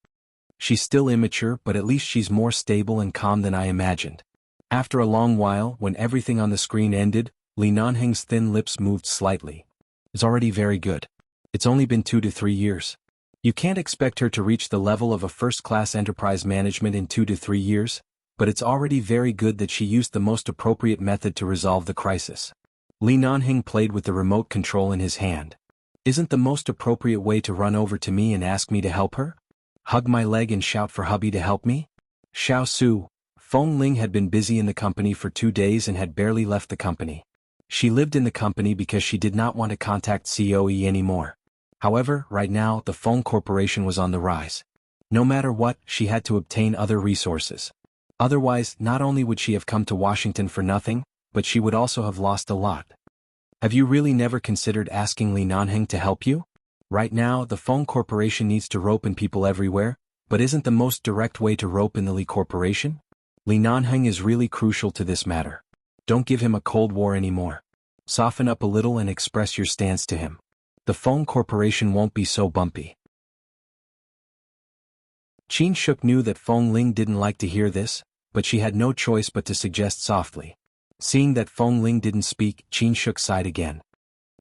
"She's still immature, but at least she's more stable and calm than I imagined." After a long while, when everything on the screen ended, Li Nanheng's thin lips moved slightly. "It's already very good. It's only been 2 to 3 years. You can't expect her to reach the level of a first-class enterprise management in 2 to 3 years, but it's already very good that she used the most appropriate method to resolve the crisis." Li Nanheng played with the remote control in his hand. "Isn't the most appropriate way to run over to me and ask me to help her? Hug my leg and shout for hubby to help me?" Xiao Su, Feng Ling had been busy in the company for 2 days and had barely left the company. She lived in the company because she did not want to contact COE anymore. However, right now, the phone corporation was on the rise. No matter what, she had to obtain other resources. Otherwise, not only would she have come to Washington for nothing, but she would also have lost a lot. Have you really never considered asking Li Nanheng to help you? Right now, the phone corporation needs to rope in people everywhere, but isn't the most direct way to rope in the Li corporation? Li Nanheng is really crucial to this matter. Don't give him a cold war anymore. Soften up a little and express your stance to him. The phone corporation won't be so bumpy." Qin Shuk knew that Feng Ling didn't like to hear this, but she had no choice but to suggest softly. Seeing that Feng Ling didn't speak, Qin Shuk sighed again.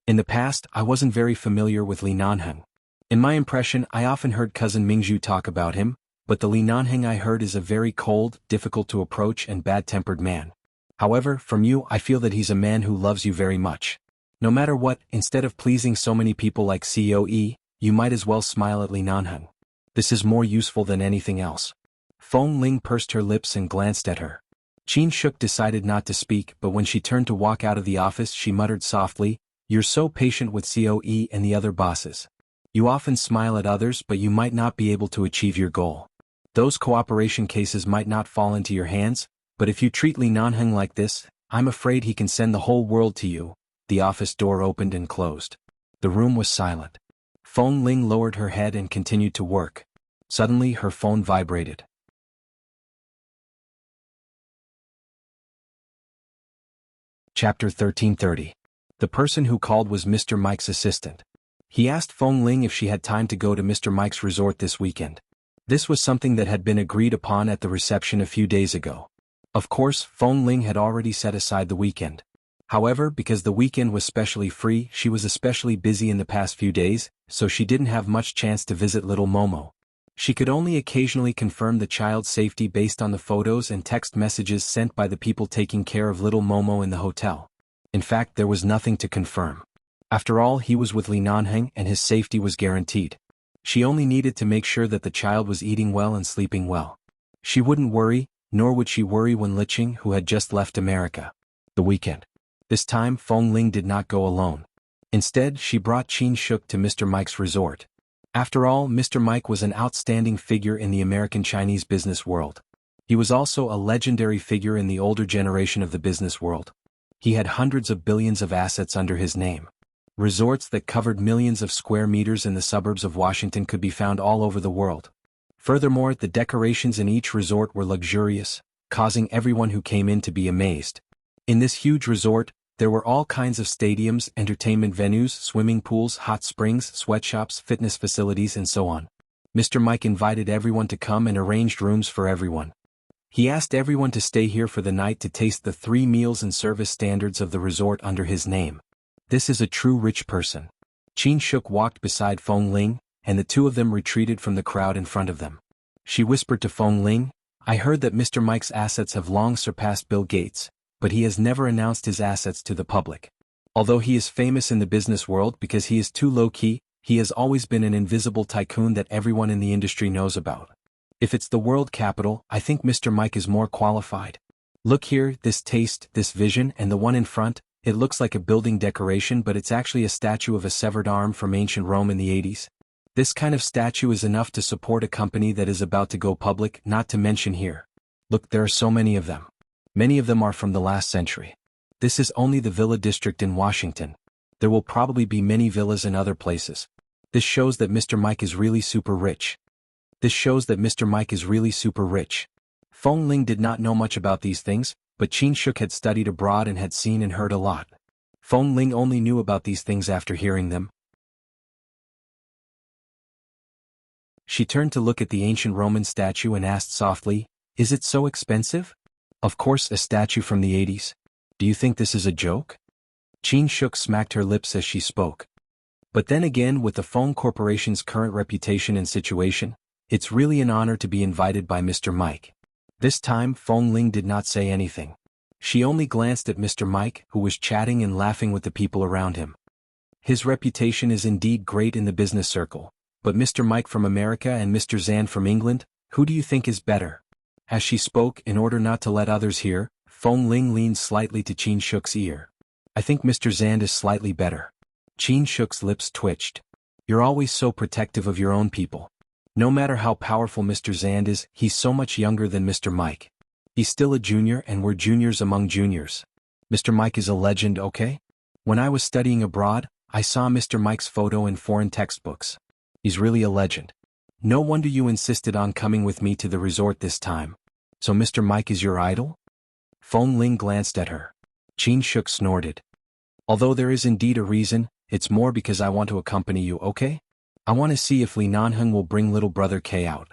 "In the past, I wasn't very familiar with Li Nanheng. In my impression, I often heard cousin Mingzhu talk about him, but the Li Nanheng I heard is a very cold, difficult to approach and bad-tempered man. However, from you I feel that he's a man who loves you very much. No matter what, instead of pleasing so many people like COE, you might as well smile at Li Nanheng. This is more useful than anything else." Feng Ling pursed her lips and glanced at her. Qin Shuk decided not to speak, but when she turned to walk out of the office she muttered softly, "You're so patient with COE and the other bosses. You often smile at others, but you might not be able to achieve your goal. Those cooperation cases might not fall into your hands, but if you treat Li Nanheng like this, I'm afraid he can send the whole world to you." The office door opened and closed. The room was silent. Feng Ling lowered her head and continued to work. Suddenly her phone vibrated. Chapter 1330. The person who called was Mr. Mike's assistant. He asked Feng Ling if she had time to go to Mr. Mike's resort this weekend. This was something that had been agreed upon at the reception a few days ago. Of course, Feng Ling had already set aside the weekend. However, because the weekend was specially free, she was especially busy in the past few days, so she didn't have much chance to visit little Momo. She could only occasionally confirm the child's safety based on the photos and text messages sent by the people taking care of little Momo in the hotel. In fact, there was nothing to confirm. After all, he was with Li Nanheng and his safety was guaranteed. She only needed to make sure that the child was eating well and sleeping well. She wouldn't worry, nor would she worry when Liqing, who had just left America. The weekend. This time Feng Ling did not go alone. Instead, she brought Qin Shuk to Mr. Mike's resort. After all, Mr. Mike was an outstanding figure in the American-Chinese business world. He was also a legendary figure in the older generation of the business world. He had hundreds of billions of assets under his name. Resorts that covered millions of square meters in the suburbs of Washington could be found all over the world. Furthermore, the decorations in each resort were luxurious, causing everyone who came in to be amazed. In this huge resort, there were all kinds of stadiums, entertainment venues, swimming pools, hot springs, sweatshops, fitness facilities, and so on. Mr. Mike invited everyone to come and arranged rooms for everyone. He asked everyone to stay here for the night to taste the 3 meals and service standards of the resort under his name. This is a true rich person. Qin Shuk walked beside Feng Ling, and the two of them retreated from the crowd in front of them. She whispered to Feng Ling, "I heard that Mr. Mike's assets have long surpassed Bill Gates, but he has never announced his assets to the public. Although he is famous in the business world because he is too low-key, he has always been an invisible tycoon that everyone in the industry knows about. If it's the world capital, I think Mr. Mike is more qualified. Look here, this taste, this vision, and the one in front. It looks like a building decoration, but it's actually a statue of a severed arm from ancient Rome in the 80s. This kind of statue is enough to support a company that is about to go public, not to mention here. Look, there are so many of them. Many of them are from the last century. This is only the villa district in Washington. There will probably be many villas in other places. This shows that Mr. Mike is really super rich. This shows that Mr. Mike is really super rich." Feng Ling did not know much about these things, but Qin Shuk had studied abroad and had seen and heard a lot. Feng Ling only knew about these things after hearing them. She turned to look at the ancient Roman statue and asked softly, "Is it so expensive?" "Of course, a statue from the 80s. Do you think this is a joke?" Qin Shuk smacked her lips as she spoke. But then again, with the Feng Corporation's current reputation and situation, it's really an honor to be invited by Mr. Mike. This time Feng Ling did not say anything. She only glanced at Mr. Mike, who was chatting and laughing with the people around him. His reputation is indeed great in the business circle, but Mr. Mike from America and Mr. Zan from England, who do you think is better? As she spoke, in order not to let others hear, Feng Ling leaned slightly to Qin Shuk's ear. "I think Mr. Zan is slightly better." Qin Shuk's lips twitched. "You're always so protective of your own people. No matter how powerful Mr. Zand is, he's so much younger than Mr. Mike. He's still a junior and we're juniors among juniors. Mr. Mike is a legend, okay? When I was studying abroad, I saw Mr. Mike's photo in foreign textbooks. He's really a legend. No wonder you insisted on coming with me to the resort this time. So Mr. Mike is your idol?" Feng Ling glanced at her. Qin Shuk snorted. "Although there is indeed a reason, it's more because I want to accompany you, okay? I want to see if Li Nanheng will bring little brother K out.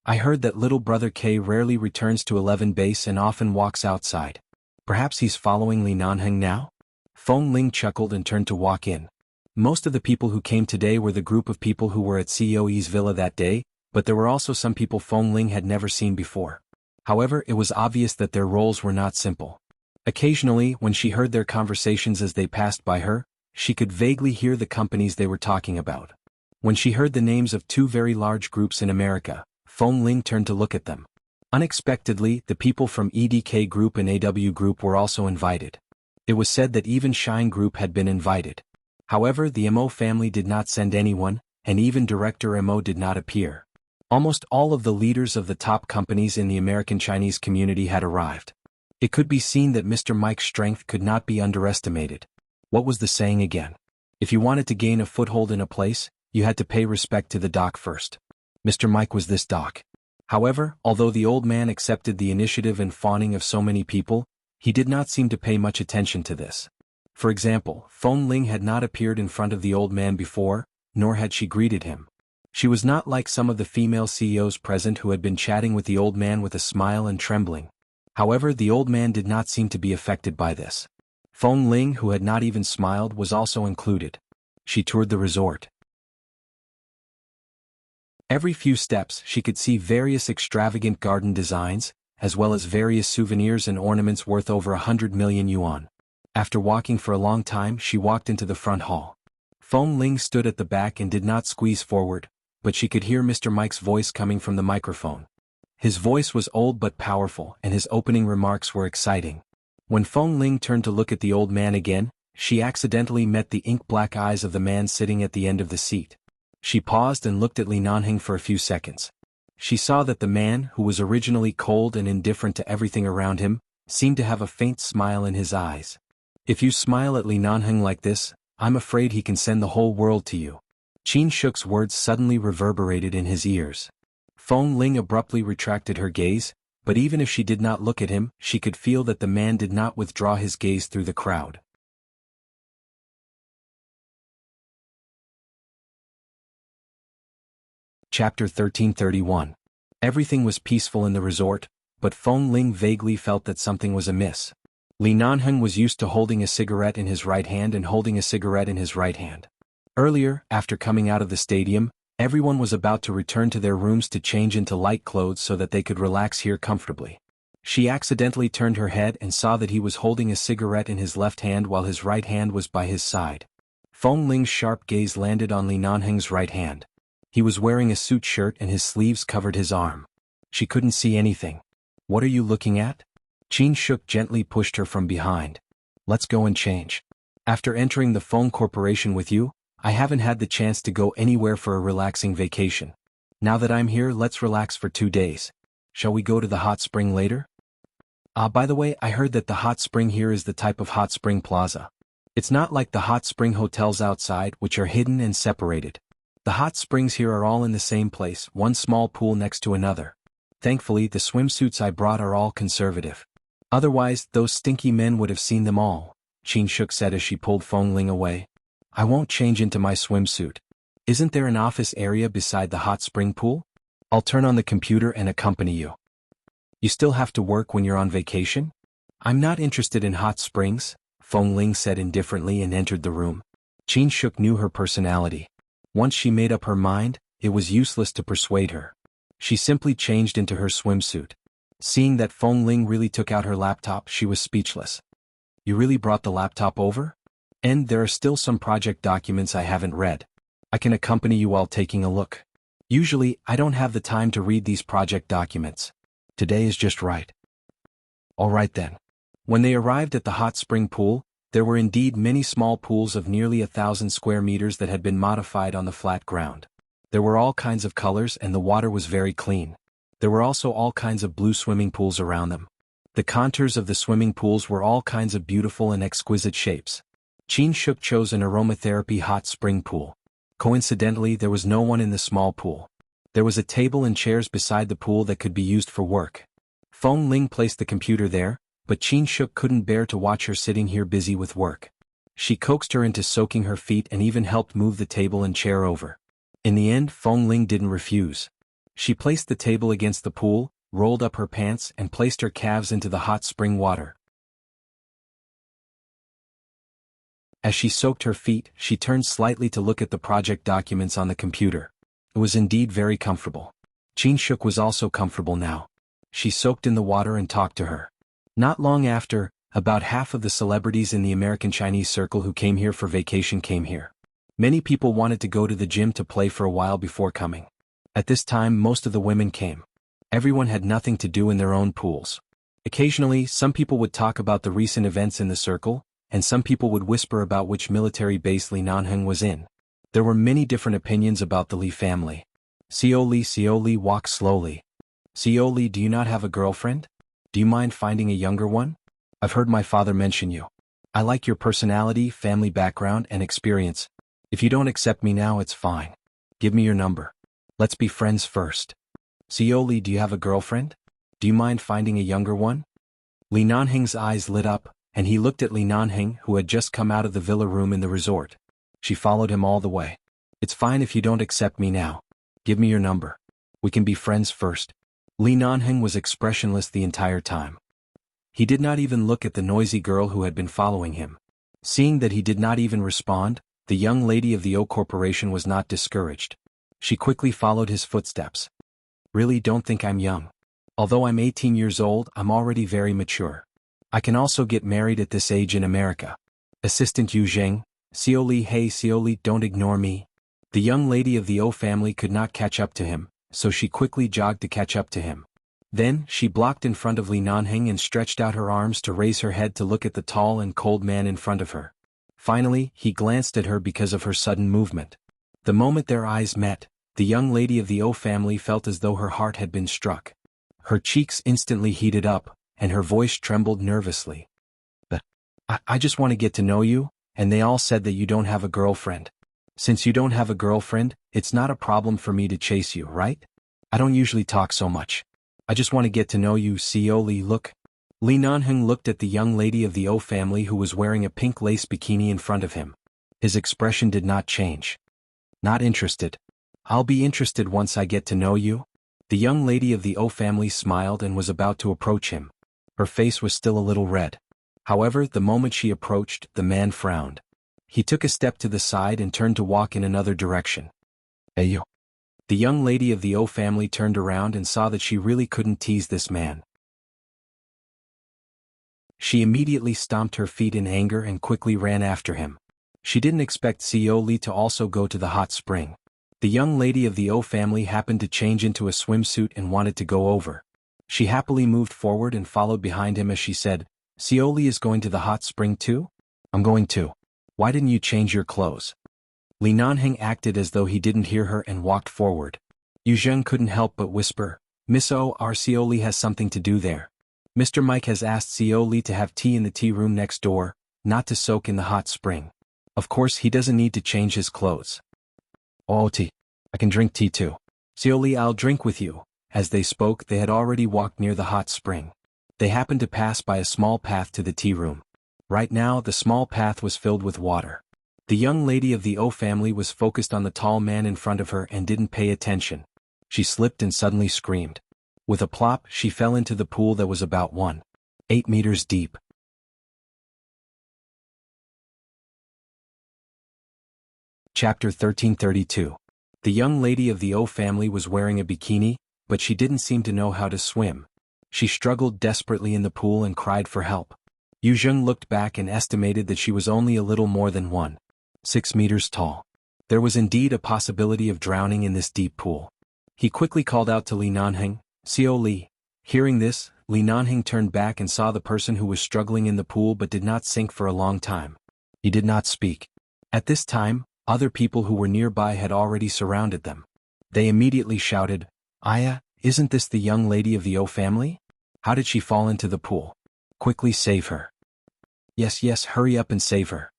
I heard that little brother K rarely returns to 11 base and often walks outside. Perhaps he's following Li Nanheng now?" Feng Ling chuckled and turned to walk in. Most of the people who came today were the group of people who were at COE's villa that day, but there were also some people Feng Ling had never seen before. However, it was obvious that their roles were not simple. Occasionally, when she heard their conversations as they passed by her, she could vaguely hear the companies they were talking about. When she heard the names of 2 very large groups in America, Feng Ling turned to look at them. Unexpectedly, the people from EDK Group and AW Group were also invited. It was said that even Shine Group had been invited. However, the MO family did not send anyone, and even Director Mo did not appear. Almost all of the leaders of the top companies in the American Chinese community had arrived. It could be seen that Mr. Mike's strength could not be underestimated. What was the saying again? If you wanted to gain a foothold in a place, you had to pay respect to the doc first. Mr. Mike was this doc. However, although the old man accepted the initiative and fawning of so many people, he did not seem to pay much attention to this. For example, Feng Ling had not appeared in front of the old man before, nor had she greeted him. She was not like some of the female CEOs present who had been chatting with the old man with a smile and trembling. However, the old man did not seem to be affected by this. Feng Ling, who had not even smiled, was also included. She toured the resort. Every few steps she could see various extravagant garden designs, as well as various souvenirs and ornaments worth over 100 million yuan. After walking for a long time, she walked into the front hall. Feng Ling stood at the back and did not squeeze forward, but she could hear Mr. Mike's voice coming from the microphone. His voice was old but powerful, and his opening remarks were exciting. When Feng Ling turned to look at the old man again, she accidentally met the ink-black eyes of the man sitting at the end of the seat. She paused and looked at Li Nanheng for a few seconds. She saw that the man, who was originally cold and indifferent to everything around him, seemed to have a faint smile in his eyes. If you smile at Li Nanheng like this, I'm afraid he can send the whole world to you. Qin Shuk's words suddenly reverberated in his ears. Feng Ling abruptly retracted her gaze, but even if she did not look at him, she could feel that the man did not withdraw his gaze through the crowd. Chapter 1331. Everything was peaceful in the resort, but Feng Ling vaguely felt that something was amiss. Li Nanheng was used to holding a cigarette in his right hand and holding a cigarette in his right hand. Earlier, after coming out of the stadium, everyone was about to return to their rooms to change into light clothes so that they could relax here comfortably. She accidentally turned her head and saw that he was holding a cigarette in his left hand while his right hand was by his side. Feng Ling's sharp gaze landed on Li Nanheng's right hand. He was wearing a suit shirt and his sleeves covered his arm. She couldn't see anything. What are you looking at? Qin Shuk gently pushed her from behind. Let's go and change. After entering the Feng Corporation with you, I haven't had the chance to go anywhere for a relaxing vacation. Now that I'm here, let's relax for 2 days. Shall we go to the hot spring later? By the way, I heard that the hot spring here is the type of hot spring plaza. It's not like the hot spring hotels outside, which are hidden and separated. The hot springs here are all in the same place, one small pool next to another. Thankfully, the swimsuits I brought are all conservative. Otherwise, those stinky men would have seen them all, Qin Shuk said as she pulled Feng Ling away. I won't change into my swimsuit. Isn't there an office area beside the hot spring pool? I'll turn on the computer and accompany you. You still have to work when you're on vacation? I'm not interested in hot springs, Feng Ling said indifferently and entered the room. Qin Shuk knew her personality. Once she made up her mind, it was useless to persuade her. She simply changed into her swimsuit. Seeing that Feng Ling really took out her laptop, she was speechless. You really brought the laptop over? And there are still some project documents I haven't read. I can accompany you while taking a look. Usually, I don't have the time to read these project documents. Today is just right. All right then. When they arrived at the hot spring pool, there were indeed many small pools of nearly 1,000 square meters that had been modified on the flat ground. There were all kinds of colors and the water was very clean. There were also all kinds of blue swimming pools around them. The contours of the swimming pools were all kinds of beautiful and exquisite shapes. Qin Shuk chose an aromatherapy hot spring pool. Coincidentally, there was no one in the small pool. There was a table and chairs beside the pool that could be used for work. Feng Ling placed the computer there, but Qin Shuk couldn't bear to watch her sitting here busy with work. She coaxed her into soaking her feet and even helped move the table and chair over. In the end, Feng Ling didn't refuse. She placed the table against the pool, rolled up her pants and placed her calves into the hot spring water. As she soaked her feet, she turned slightly to look at the project documents on the computer. It was indeed very comfortable. Qin Shuk was also comfortable now. She soaked in the water and talked to her. Not long after, about half of the celebrities in the American Chinese circle who came here for vacation came here. Many people wanted to go to the gym to play for a while before coming. At this time, most of the women came. Everyone had nothing to do in their own pools. Occasionally, some people would talk about the recent events in the circle, and some people would whisper about which military base Li Nanheng was in. There were many different opinions about the Li family. Xiao Li walked slowly. Xiao Li, do you not have a girlfriend? Do you mind finding a younger one? I've heard my father mention you. I like your personality, family background, and experience. If you don't accept me now, it's fine. Give me your number. Let's be friends first. Xiao Li, do you have a girlfriend? Do you mind finding a younger one? Li Nanheng's eyes lit up, and he looked at Li Nanheng, who had just come out of the villa room in the resort. She followed him all the way. It's fine if you don't accept me now. Give me your number. We can be friends first. Li Nanheng was expressionless the entire time. He did not even look at the noisy girl who had been following him. Seeing that he did not even respond, the young lady of the O Corporation was not discouraged. She quickly followed his footsteps. Really, don't think I'm young. Although I'm 18 years old, I'm already very mature. I can also get married at this age in America. Assistant Yu Zheng, Xiao Li, hey Xiao Li, don't ignore me. The young lady of the O family could not catch up to him, so she quickly jogged to catch up to him. Then, she blocked in front of Li Nanheng and stretched out her arms to raise her head to look at the tall and cold man in front of her. Finally, he glanced at her because of her sudden movement. The moment their eyes met, the young lady of the O family felt as though her heart had been struck. Her cheeks instantly heated up, and her voice trembled nervously. But, I just want to get to know you, and they all said that you don't have a girlfriend. Since you don't have a girlfriend, it's not a problem for me to chase you, right? I don't usually talk so much. I just want to get to know you, Xiao Li. Look. Li Nanheng looked at the young lady of the O family who was wearing a pink lace bikini in front of him. His expression did not change. Not interested. I'll be interested once I get to know you. The young lady of the O family smiled and was about to approach him. Her face was still a little red. However, the moment she approached, the man frowned. He took a step to the side and turned to walk in another direction. Hey you. The young lady of the O family turned around and saw that she really couldn't tease this man. She immediately stomped her feet in anger and quickly ran after him. She didn't expect Xiao Li to also go to the hot spring. The young lady of the O family happened to change into a swimsuit and wanted to go over. She happily moved forward and followed behind him as she said, Xiao Li is going to the hot spring too? I'm going too. Why didn't you change your clothes? Li Nanheng acted as though he didn't hear her and walked forward. Yu Zheng couldn't help but whisper, Miss O, our Xiao Li has something to do there. Mr. Mike has asked Xiao Li to have tea in the tea room next door, not to soak in the hot spring. Of course he doesn't need to change his clothes. Oh tea. I can drink tea too. Xiao Li, I'll drink with you. As they spoke, they had already walked near the hot spring. They happened to pass by a small path to the tea room. Right now, the small path was filled with water. The young lady of the O family was focused on the tall man in front of her and didn't pay attention. She slipped and suddenly screamed. With a plop, she fell into the pool that was about 1.8 meters deep. Chapter 1332. The young lady of the O family was wearing a bikini, but she didn't seem to know how to swim. She struggled desperately in the pool and cried for help. Yu Zheng looked back and estimated that she was only a little more than 1.6 meters tall. There was indeed a possibility of drowning in this deep pool. He quickly called out to Li Nanheng, Xiao Li. Hearing this, Li Nanheng turned back and saw the person who was struggling in the pool but did not sink for a long time. He did not speak. At this time, other people who were nearby had already surrounded them. They immediately shouted, Aya, isn't this the young lady of the O family? How did she fall into the pool? Quickly save her. Yes, hurry up and save her.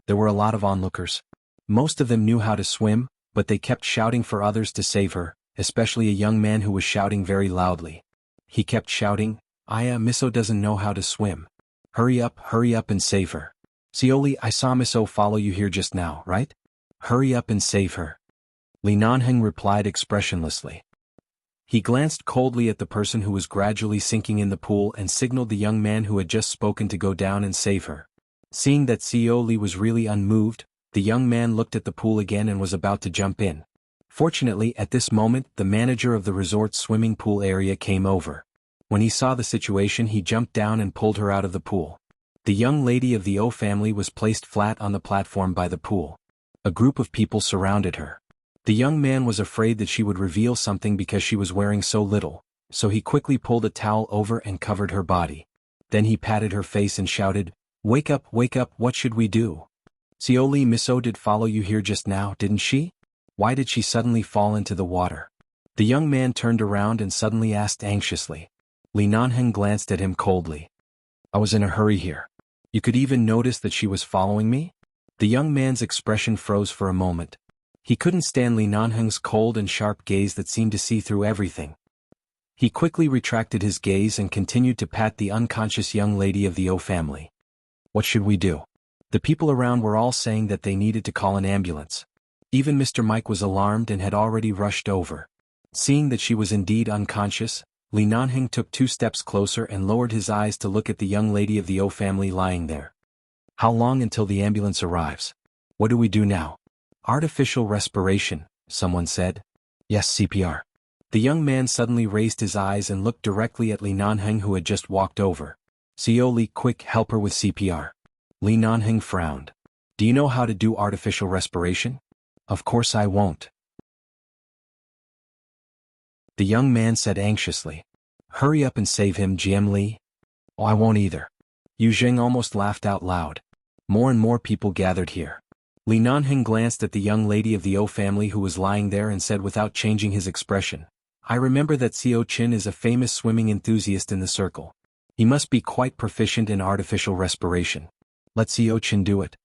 There were a lot of onlookers. Most of them knew how to swim, but they kept shouting for others to save her, especially a young man who was shouting very loudly. He kept shouting, Aya, Misso doesn't know how to swim. Hurry up and save her. Xiao Li, I saw Misso follow you here just now, right? Hurry up and save her. Li Nanheng replied expressionlessly. He glanced coldly at the person who was gradually sinking in the pool and signaled the young man who had just spoken to go down and save her. Seeing that Xiao Li was really unmoved, the young man looked at the pool again and was about to jump in. Fortunately, at this moment, the manager of the resort's swimming pool area came over. When he saw the situation, he jumped down and pulled her out of the pool. The young lady of the O family was placed flat on the platform by the pool. A group of people surrounded her. The young man was afraid that she would reveal something because she was wearing so little, so he quickly pulled a towel over and covered her body. Then he patted her face and shouted, Wake up, what should we do? Xioli Miso did follow you here just now, didn't she? Why did she suddenly fall into the water? The young man turned around and suddenly asked anxiously. Li Nanheng glanced at him coldly. I was in a hurry here. You could even notice that she was following me? The young man's expression froze for a moment. He couldn't stand Li Nanheng's cold and sharp gaze that seemed to see through everything. He quickly retracted his gaze and continued to pat the unconscious young lady of the O family. What should we do? The people around were all saying that they needed to call an ambulance. Even Mr. Mike was alarmed and had already rushed over. Seeing that she was indeed unconscious, Li Nanheng took 2 steps closer and lowered his eyes to look at the young lady of the O family lying there. How long until the ambulance arrives? What do we do now? Artificial respiration, someone said. Yes, CPR. The young man suddenly raised his eyes and looked directly at Li Nanheng, who had just walked over. Xioli, quick, help her with CPR. Li Nanheng frowned. Do you know how to do artificial respiration? Of course I won't. The young man said anxiously. Hurry up and save him, GM Li. Oh, I won't either. Yu Zheng almost laughed out loud. More and more people gathered here. Li Nanheng glanced at the young lady of the O family who was lying there and said without changing his expression, I remember that Xiao Qin is a famous swimming enthusiast in the circle. He must be quite proficient in artificial respiration. Let Xiao Qin do it.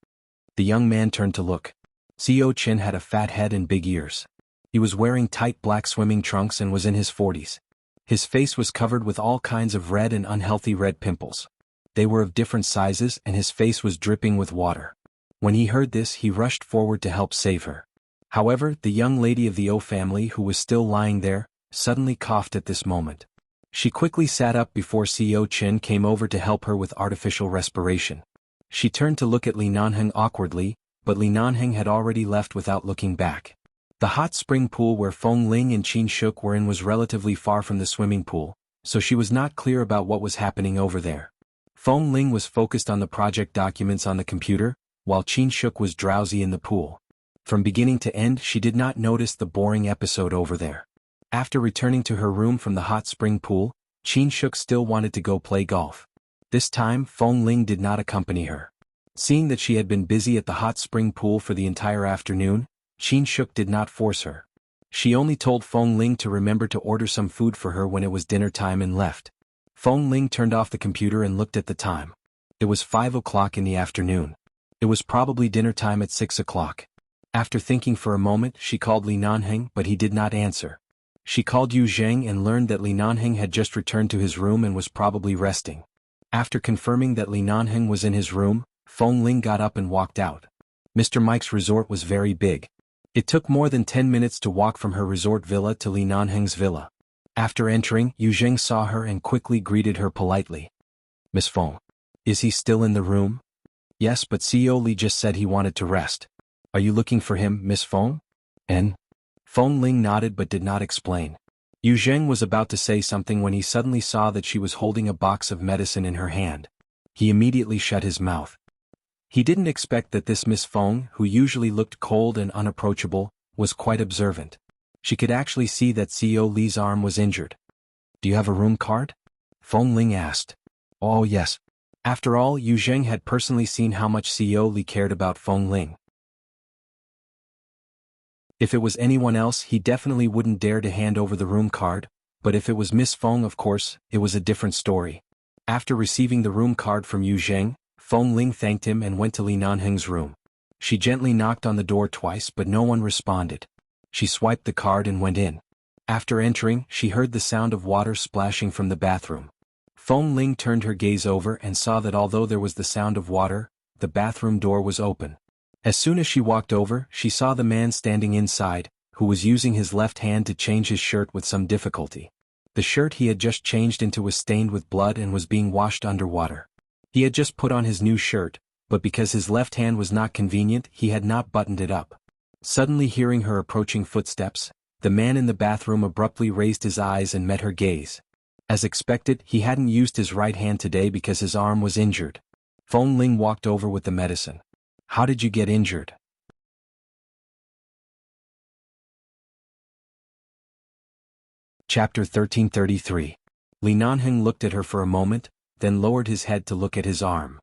The young man turned to look. Xiao Qin had a fat head and big ears. He was wearing tight black swimming trunks and was in his 40s. His face was covered with all kinds of red and unhealthy red pimples. They were of different sizes and his face was dripping with water. When he heard this, he rushed forward to help save her. However, the young lady of the O family, who was still lying there, suddenly coughed at this moment. She quickly sat up before Xiao Qin came over to help her with artificial respiration. She turned to look at Li Nanheng awkwardly, but Li Nanheng had already left without looking back. The hot spring pool where Feng Ling and Qin Shuk were in was relatively far from the swimming pool, so she was not clear about what was happening over there. Feng Ling was focused on the project documents on the computer, while Qin Shuk was drowsy in the pool. From beginning to end, she did not notice the boring episode over there. After returning to her room from the hot spring pool, Qin Shuk still wanted to go play golf. This time, Feng Ling did not accompany her. Seeing that she had been busy at the hot spring pool for the entire afternoon, Qin Shuk did not force her. She only told Feng Ling to remember to order some food for her when it was dinner time and left. Feng Ling turned off the computer and looked at the time. It was 5 o'clock in the afternoon. It was probably dinner time at 6 o'clock. After thinking for a moment, she called Li Nanheng, but he did not answer. She called Yu Zheng and learned that Li Nanheng had just returned to his room and was probably resting. After confirming that Li Nanheng was in his room, Feng Ling got up and walked out. Mr. Mike's resort was very big. It took more than 10 minutes to walk from her resort villa to Li Nanheng's villa. After entering, Yu Zheng saw her and quickly greeted her politely. Miss Feng. Is he still in the room? Yes, but CEO Li just said he wanted to rest. Are you looking for him, Miss Feng? Feng Ling nodded but did not explain. Yu Zheng was about to say something when he suddenly saw that she was holding a box of medicine in her hand. He immediately shut his mouth. He didn't expect that this Miss Feng, who usually looked cold and unapproachable, was quite observant. She could actually see that CEO Li's arm was injured. Do you have a room card? Feng Ling asked. Oh yes. After all, Yu Zheng had personally seen how much CEO Li cared about Feng Ling. If it was anyone else, he definitely wouldn't dare to hand over the room card, but if it was Miss Feng, of course, it was a different story. After receiving the room card from Yu Zheng, Feng Ling thanked him and went to Li Nanheng's room. She gently knocked on the door twice but no one responded. She swiped the card and went in. After entering, she heard the sound of water splashing from the bathroom. Feng Ling turned her gaze over and saw that although there was the sound of water, the bathroom door was open. As soon as she walked over, she saw the man standing inside, who was using his left hand to change his shirt with some difficulty. The shirt he had just changed into was stained with blood and was being washed underwater. He had just put on his new shirt, but because his left hand was not convenient, he had not buttoned it up. Suddenly hearing her approaching footsteps, the man in the bathroom abruptly raised his eyes and met her gaze. As expected, he hadn't used his right hand today because his arm was injured. Feng Ling walked over with the medicine. How did you get injured? Chapter 1333. Li Nanheng looked at her for a moment, then lowered his head to look at his arm.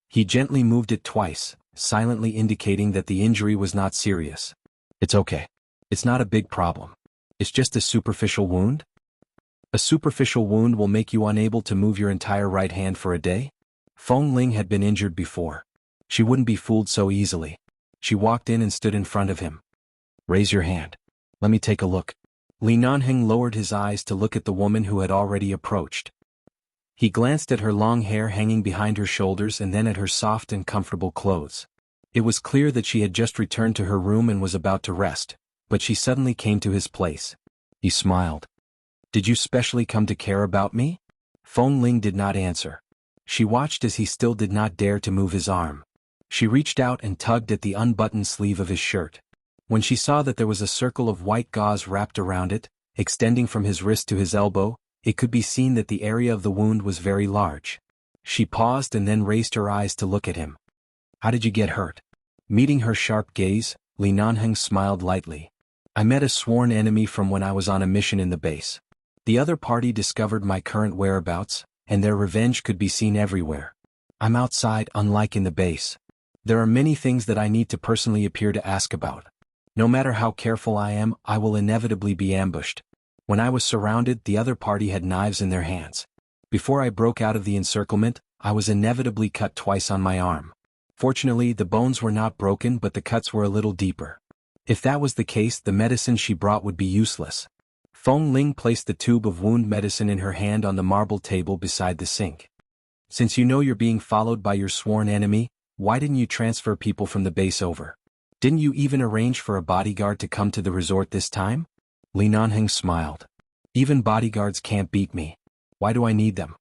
He gently moved it twice, silently indicating that the injury was not serious. It's okay. It's not a big problem. It's just a superficial wound? A superficial wound will make you unable to move your entire right hand for a day? Feng Ling had been injured before. She wouldn't be fooled so easily. She walked in and stood in front of him. Raise your hand. Let me take a look. Li Nanheng lowered his eyes to look at the woman who had already approached. He glanced at her long hair hanging behind her shoulders and then at her soft and comfortable clothes. It was clear that she had just returned to her room and was about to rest, but she suddenly came to his place. He smiled. Did you specially come to care about me? Feng Ling did not answer. She watched as he still did not dare to move his arm. She reached out and tugged at the unbuttoned sleeve of his shirt. When she saw that there was a circle of white gauze wrapped around it, extending from his wrist to his elbow, it could be seen that the area of the wound was very large. She paused and then raised her eyes to look at him. How did you get hurt? Meeting her sharp gaze, Li Nanheng smiled lightly. I met a sworn enemy from when I was on a mission in the base. The other party discovered my current whereabouts, and their revenge could be seen everywhere. I'm outside, unlike in the base. There are many things that I need to personally appear to ask about. No matter how careful I am, I will inevitably be ambushed. When I was surrounded, the other party had knives in their hands. Before I broke out of the encirclement, I was inevitably cut twice on my arm. Fortunately, the bones were not broken, but the cuts were a little deeper. If that was the case, the medicine she brought would be useless. Feng Ling placed the tube of wound medicine in her hand on the marble table beside the sink. Since you know you're being followed by your sworn enemy, why didn't you transfer people from the base over? Didn't you even arrange for a bodyguard to come to the resort this time? Li Nanheng smiled. Even bodyguards can't beat me. Why do I need them?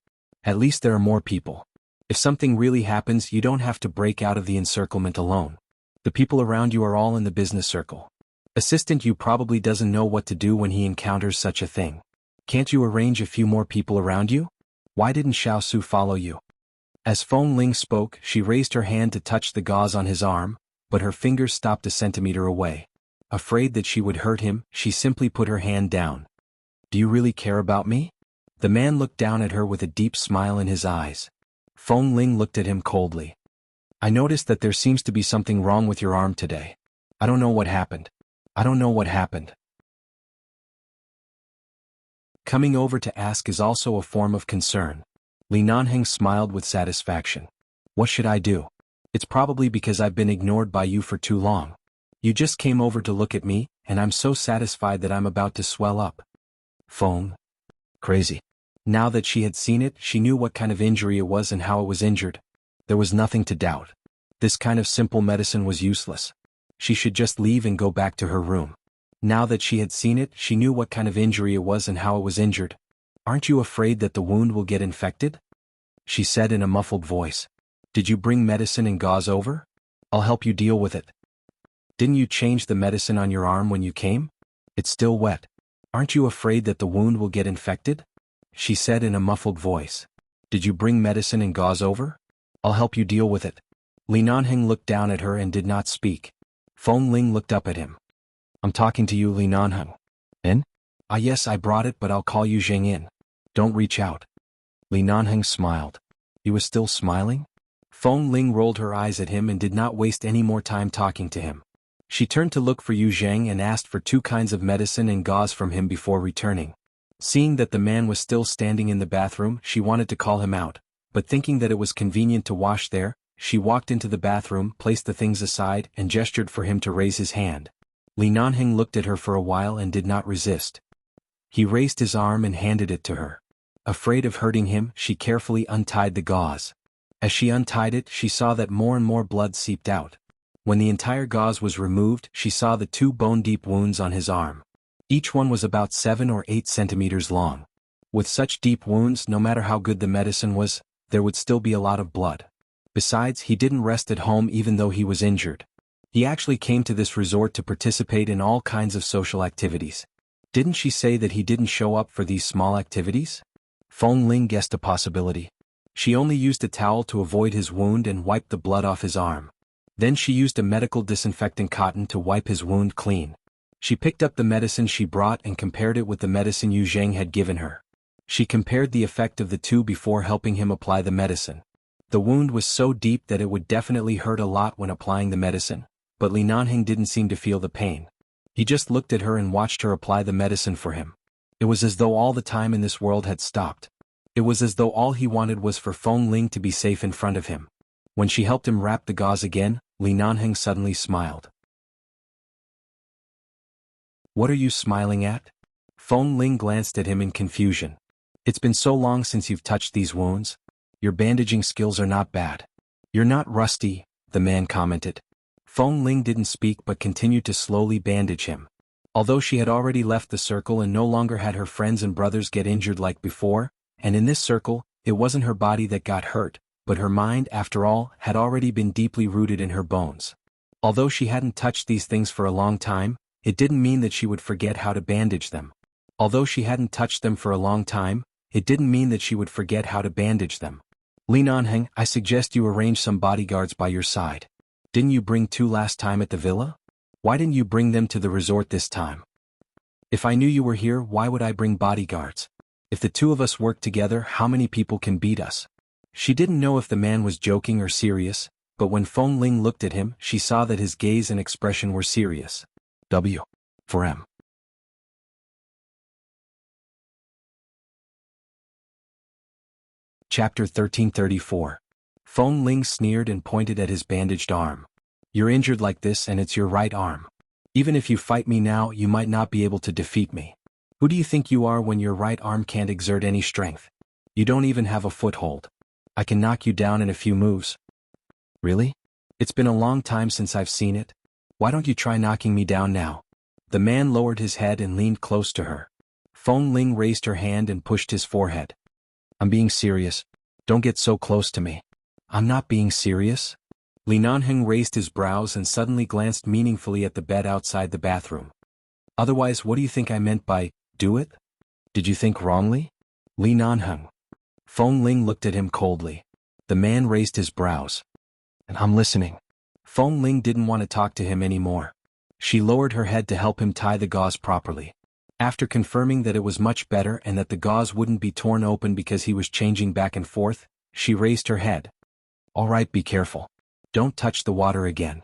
At least there are more people. If something really happens, you don't have to break out of the encirclement alone. The people around you are all in the business circle. Assistant Yu probably doesn't know what to do when he encounters such a thing. Can't you arrange a few more people around you? Why didn't Xiao Su follow you? As Feng Ling spoke, she raised her hand to touch the gauze on his arm, but her fingers stopped a centimeter away. Afraid that she would hurt him, she simply put her hand down. Do you really care about me? The man looked down at her with a deep smile in his eyes. Feng Ling looked at him coldly. I noticed that there seems to be something wrong with your arm today. I don't know what happened. I don't know what happened. Coming over to ask is also a form of concern. Li Nanheng smiled with satisfaction. What should I do? It's probably because I've been ignored by you for too long. You just came over to look at me, and I'm so satisfied that I'm about to swell up. Feng. Crazy. Now that she had seen it, she knew what kind of injury it was and how it was injured. There was nothing to doubt. This kind of simple medicine was useless. She should just leave and go back to her room. Now that she had seen it, she knew what kind of injury it was and how it was injured. Aren't you afraid that the wound will get infected? She said in a muffled voice. Did you bring medicine and gauze over? I'll help you deal with it. Didn't you change the medicine on your arm when you came? It's still wet. Aren't you afraid that the wound will get infected? She said in a muffled voice. Did you bring medicine and gauze over? I'll help you deal with it. Li Nanheng looked down at her and did not speak. Feng Ling looked up at him. I'm talking to you, Li Nanheng. In? Ah yes, I brought it, but I'll call you Zheng in. Don't reach out. Li Nanheng smiled. He was still smiling? Feng Ling rolled her eyes at him and did not waste any more time talking to him. She turned to look for Yu Zheng and asked for 2 kinds of medicine and gauze from him before returning. Seeing that the man was still standing in the bathroom, she wanted to call him out, but thinking that it was convenient to wash there, she walked into the bathroom, placed the things aside, and gestured for him to raise his hand. Li Nanheng looked at her for a while and did not resist. He raised his arm and handed it to her. Afraid of hurting him, she carefully untied the gauze. As she untied it, she saw that more and more blood seeped out. When the entire gauze was removed, she saw the 2 bone-deep wounds on his arm. Each one was about 7 or 8 centimeters long. With such deep wounds, no matter how good the medicine was, there would still be a lot of blood. Besides, he didn't rest at home even though he was injured. He actually came to this resort to participate in all kinds of social activities. Didn't she say that he didn't show up for these small activities? Feng Ling guessed a possibility. She only used a towel to avoid his wound and wiped the blood off his arm. Then she used a medical disinfectant cotton to wipe his wound clean. She picked up the medicine she brought and compared it with the medicine Yu Zheng had given her. She compared the effect of the 2 before helping him apply the medicine. The wound was so deep that it would definitely hurt a lot when applying the medicine, but Li Nanheng didn't seem to feel the pain. He just looked at her and watched her apply the medicine for him. It was as though all the time in this world had stopped. It was as though all he wanted was for Feng Ling to be safe in front of him. When she helped him wrap the gauze again, Li Nanheng suddenly smiled. "What are you smiling at?" Feng Ling glanced at him in confusion. "It's been so long since you've touched these wounds. Your bandaging skills are not bad." "You're not rusty," the man commented. Feng Ling didn't speak but continued to slowly bandage him. Although she had already left the circle and no longer had her friends and brothers get injured like before, and in this circle, it wasn't her body that got hurt, but her mind, after all, had already been deeply rooted in her bones. Although she hadn't touched these things for a long time, it didn't mean that she would forget how to bandage them. Although she hadn't touched them for a long time, it didn't mean that she would forget how to bandage them. "Li Nanheng, I suggest you arrange some bodyguards by your side. Didn't you bring 2 last time at the villa? Why didn't you bring them to the resort this time?" "If I knew you were here, why would I bring bodyguards? If the 2 of us work together, how many people can beat us?" She didn't know if the man was joking or serious, but when Feng Ling looked at him, she saw that his gaze and expression were serious. W. For M. Chapter 1334. Feng Ling sneered and pointed at his bandaged arm. "You're injured like this and it's your right arm. Even if you fight me now, you might not be able to defeat me. Who do you think you are when your right arm can't exert any strength? You don't even have a foothold. I can knock you down in a few moves." "Really? It's been a long time since I've seen it. Why don't you try knocking me down now?" The man lowered his head and leaned close to her. Feng Ling raised her hand and pushed his forehead. "I'm being serious. Don't get so close to me." "I'm not being serious." Li Nanheng raised his brows and suddenly glanced meaningfully at the bed outside the bathroom. "Otherwise, what do you think I meant by, do it? Did you think wrongly?" "Li Nanheng." Feng Ling looked at him coldly. The man raised his brows. "And I'm listening." Feng Ling didn't want to talk to him anymore. She lowered her head to help him tie the gauze properly. After confirming that it was much better and that the gauze wouldn't be torn open because he was changing back and forth, she raised her head. "All right, be careful. Don't touch the water again."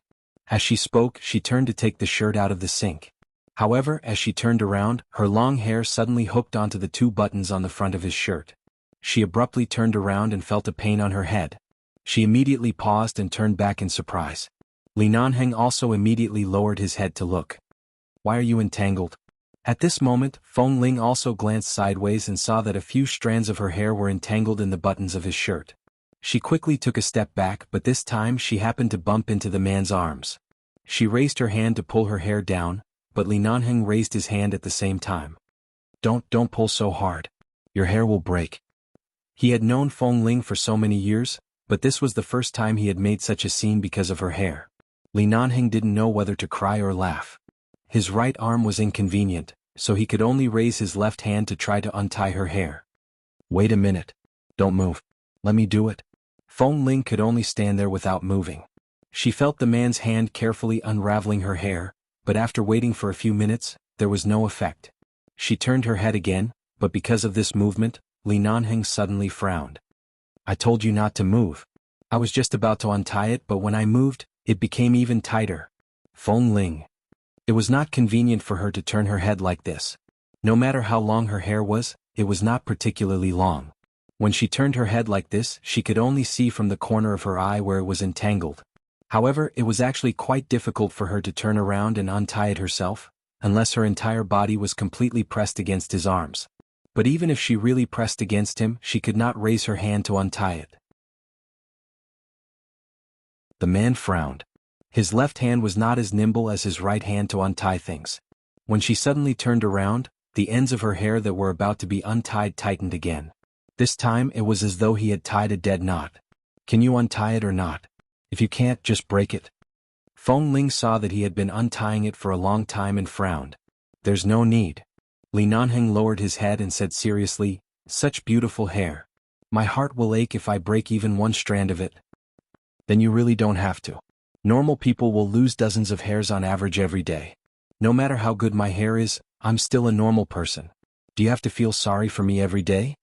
As she spoke, she turned to take the shirt out of the sink. However, as she turned around, her long hair suddenly hooked onto the 2 buttons on the front of his shirt. She abruptly turned around and felt a pain on her head. She immediately paused and turned back in surprise. Li Nanheng also immediately lowered his head to look. "Why are you entangled?" At this moment, Feng Ling also glanced sideways and saw that a few strands of her hair were entangled in the buttons of his shirt. She quickly took a step back, but this time she happened to bump into the man's arms. She raised her hand to pull her hair down, but Li Nanheng raised his hand at the same time. Don't pull so hard. Your hair will break." He had known Feng Ling for so many years, but this was the first time he had made such a scene because of her hair. Li Nanheng didn't know whether to cry or laugh. His right arm was inconvenient, so he could only raise his left hand to try to untie her hair. "Wait a minute. Don't move. Let me do it." Feng Ling could only stand there without moving. She felt the man's hand carefully unraveling her hair, but after waiting for a few minutes, there was no effect. She turned her head again, but because of this movement, Li Nanheng suddenly frowned. "I told you not to move. I was just about to untie it, but when I moved, it became even tighter." Feng Ling. It was not convenient for her to turn her head like this. No matter how long her hair was, it was not particularly long. When she turned her head like this, she could only see from the corner of her eye where it was entangled. However, it was actually quite difficult for her to turn around and untie it herself, unless her entire body was completely pressed against his arms. But even if she really pressed against him, she could not raise her hand to untie it. The man frowned. His left hand was not as nimble as his right hand to untie things. When she suddenly turned around, the ends of her hair that were about to be untied tightened again. This time it was as though he had tied a dead knot. "Can you untie it or not? If you can't, just break it." Feng Ling saw that he had been untying it for a long time and frowned. "There's no need." Li Nanheng lowered his head and said seriously, "Such beautiful hair. My heart will ache if I break even one strand of it." "Then you really don't have to. Normal people will lose dozens of hairs on average every day. No matter how good my hair is, I'm still a normal person. Do you have to feel sorry for me every day?"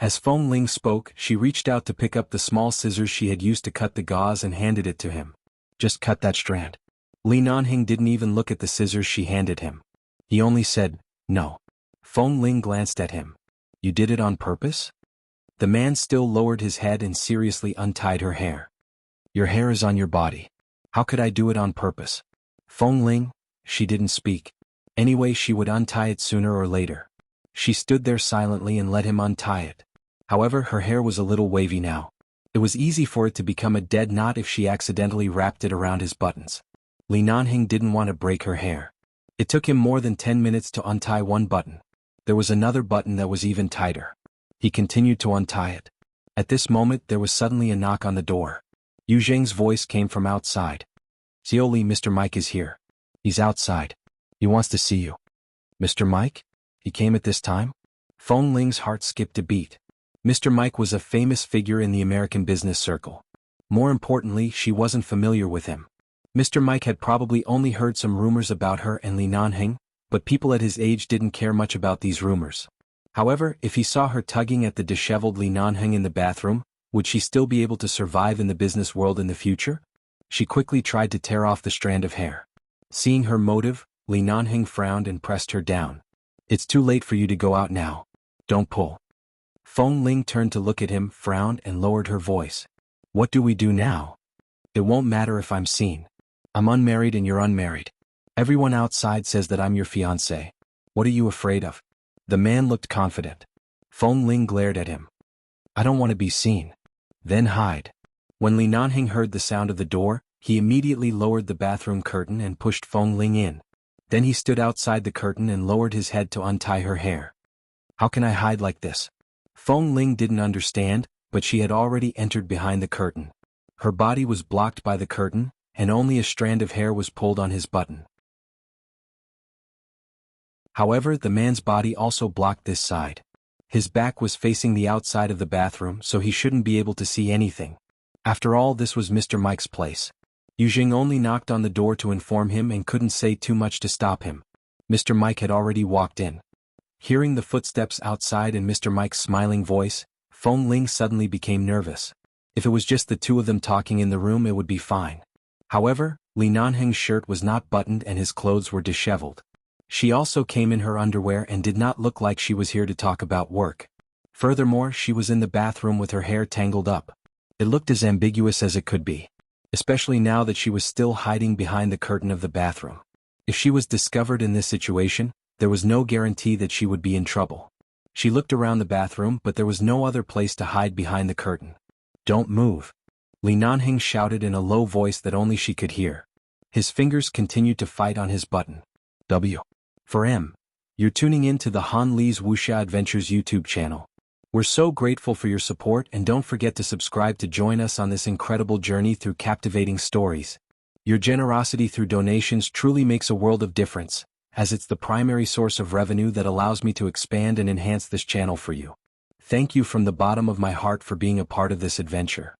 As Feng Ling spoke, she reached out to pick up the small scissors she had used to cut the gauze and handed it to him. Just cut that strand. Li Nanhing didn't even look at the scissors she handed him. He only said, no. Feng Ling glanced at him. You did it on purpose? The man still lowered his head and seriously untied her hair. Your hair is on your body. How could I do it on purpose? Feng Ling, she didn't speak. Anyway, she would untie it sooner or later. She stood there silently and let him untie it. However, her hair was a little wavy now. It was easy for it to become a dead knot if she accidentally wrapped it around his buttons. Li Nanhing didn't want to break her hair. It took him more than 10 minutes to untie one button. There was another button that was even tighter. He continued to untie it. At this moment there was suddenly a knock on the door. Yu Zheng's voice came from outside. Xioli, Mr. Mike is here. He's outside. He wants to see you. Mr. Mike? He came at this time? Feng Ling's heart skipped a beat. Mr. Mike was a famous figure in the American business circle. More importantly, she wasn't familiar with him. Mr. Mike had probably only heard some rumors about her and Li Nanhing, but people at his age didn't care much about these rumors. However, if he saw her tugging at the disheveled Li Nanhing in the bathroom, would she still be able to survive in the business world in the future? She quickly tried to tear off the strand of hair. Seeing her motive, Li Nanhing frowned and pressed her down. It's too late for you to go out now. Don't pull. Feng Ling turned to look at him, frowned and lowered her voice. What do we do now? It won't matter if I'm seen. I'm unmarried and you're unmarried. Everyone outside says that I'm your fiancé. What are you afraid of? The man looked confident. Feng Ling glared at him. I don't want to be seen. Then hide. When Li Nanhing heard the sound of the door, he immediately lowered the bathroom curtain and pushed Feng Ling in. Then he stood outside the curtain and lowered his head to untie her hair. How can I hide like this? Feng Ling didn't understand, but she had already entered behind the curtain. Her body was blocked by the curtain, and only a strand of hair was pulled on his button. However, the man's body also blocked this side. His back was facing the outside of the bathroom, so he shouldn't be able to see anything. After all, this was Mr. Mike's place. Yu Jing only knocked on the door to inform him and couldn't say too much to stop him. Mr. Mike had already walked in. Hearing the footsteps outside and Mr. Mike's smiling voice, Feng Ling suddenly became nervous. If it was just the two of them talking in the room, it would be fine. However, Li Nanheng's shirt was not buttoned and his clothes were disheveled. She also came in her underwear and did not look like she was here to talk about work. Furthermore, she was in the bathroom with her hair tangled up. It looked as ambiguous as it could be, especially now that she was still hiding behind the curtain of the bathroom. If she was discovered in this situation, there was no guarantee that she would be in trouble. She looked around the bathroom, but there was no other place to hide behind the curtain. Don't move. Li Nanhing shouted in a low voice that only she could hear. His fingers continued to fight on his button. W. For M. You're tuning in to the Han Li's Wuxia Adventures YouTube channel. We're so grateful for your support, and don't forget to subscribe to join us on this incredible journey through captivating stories. Your generosity through donations truly makes a world of difference, as it's the primary source of revenue that allows me to expand and enhance this channel for you. Thank you from the bottom of my heart for being a part of this adventure.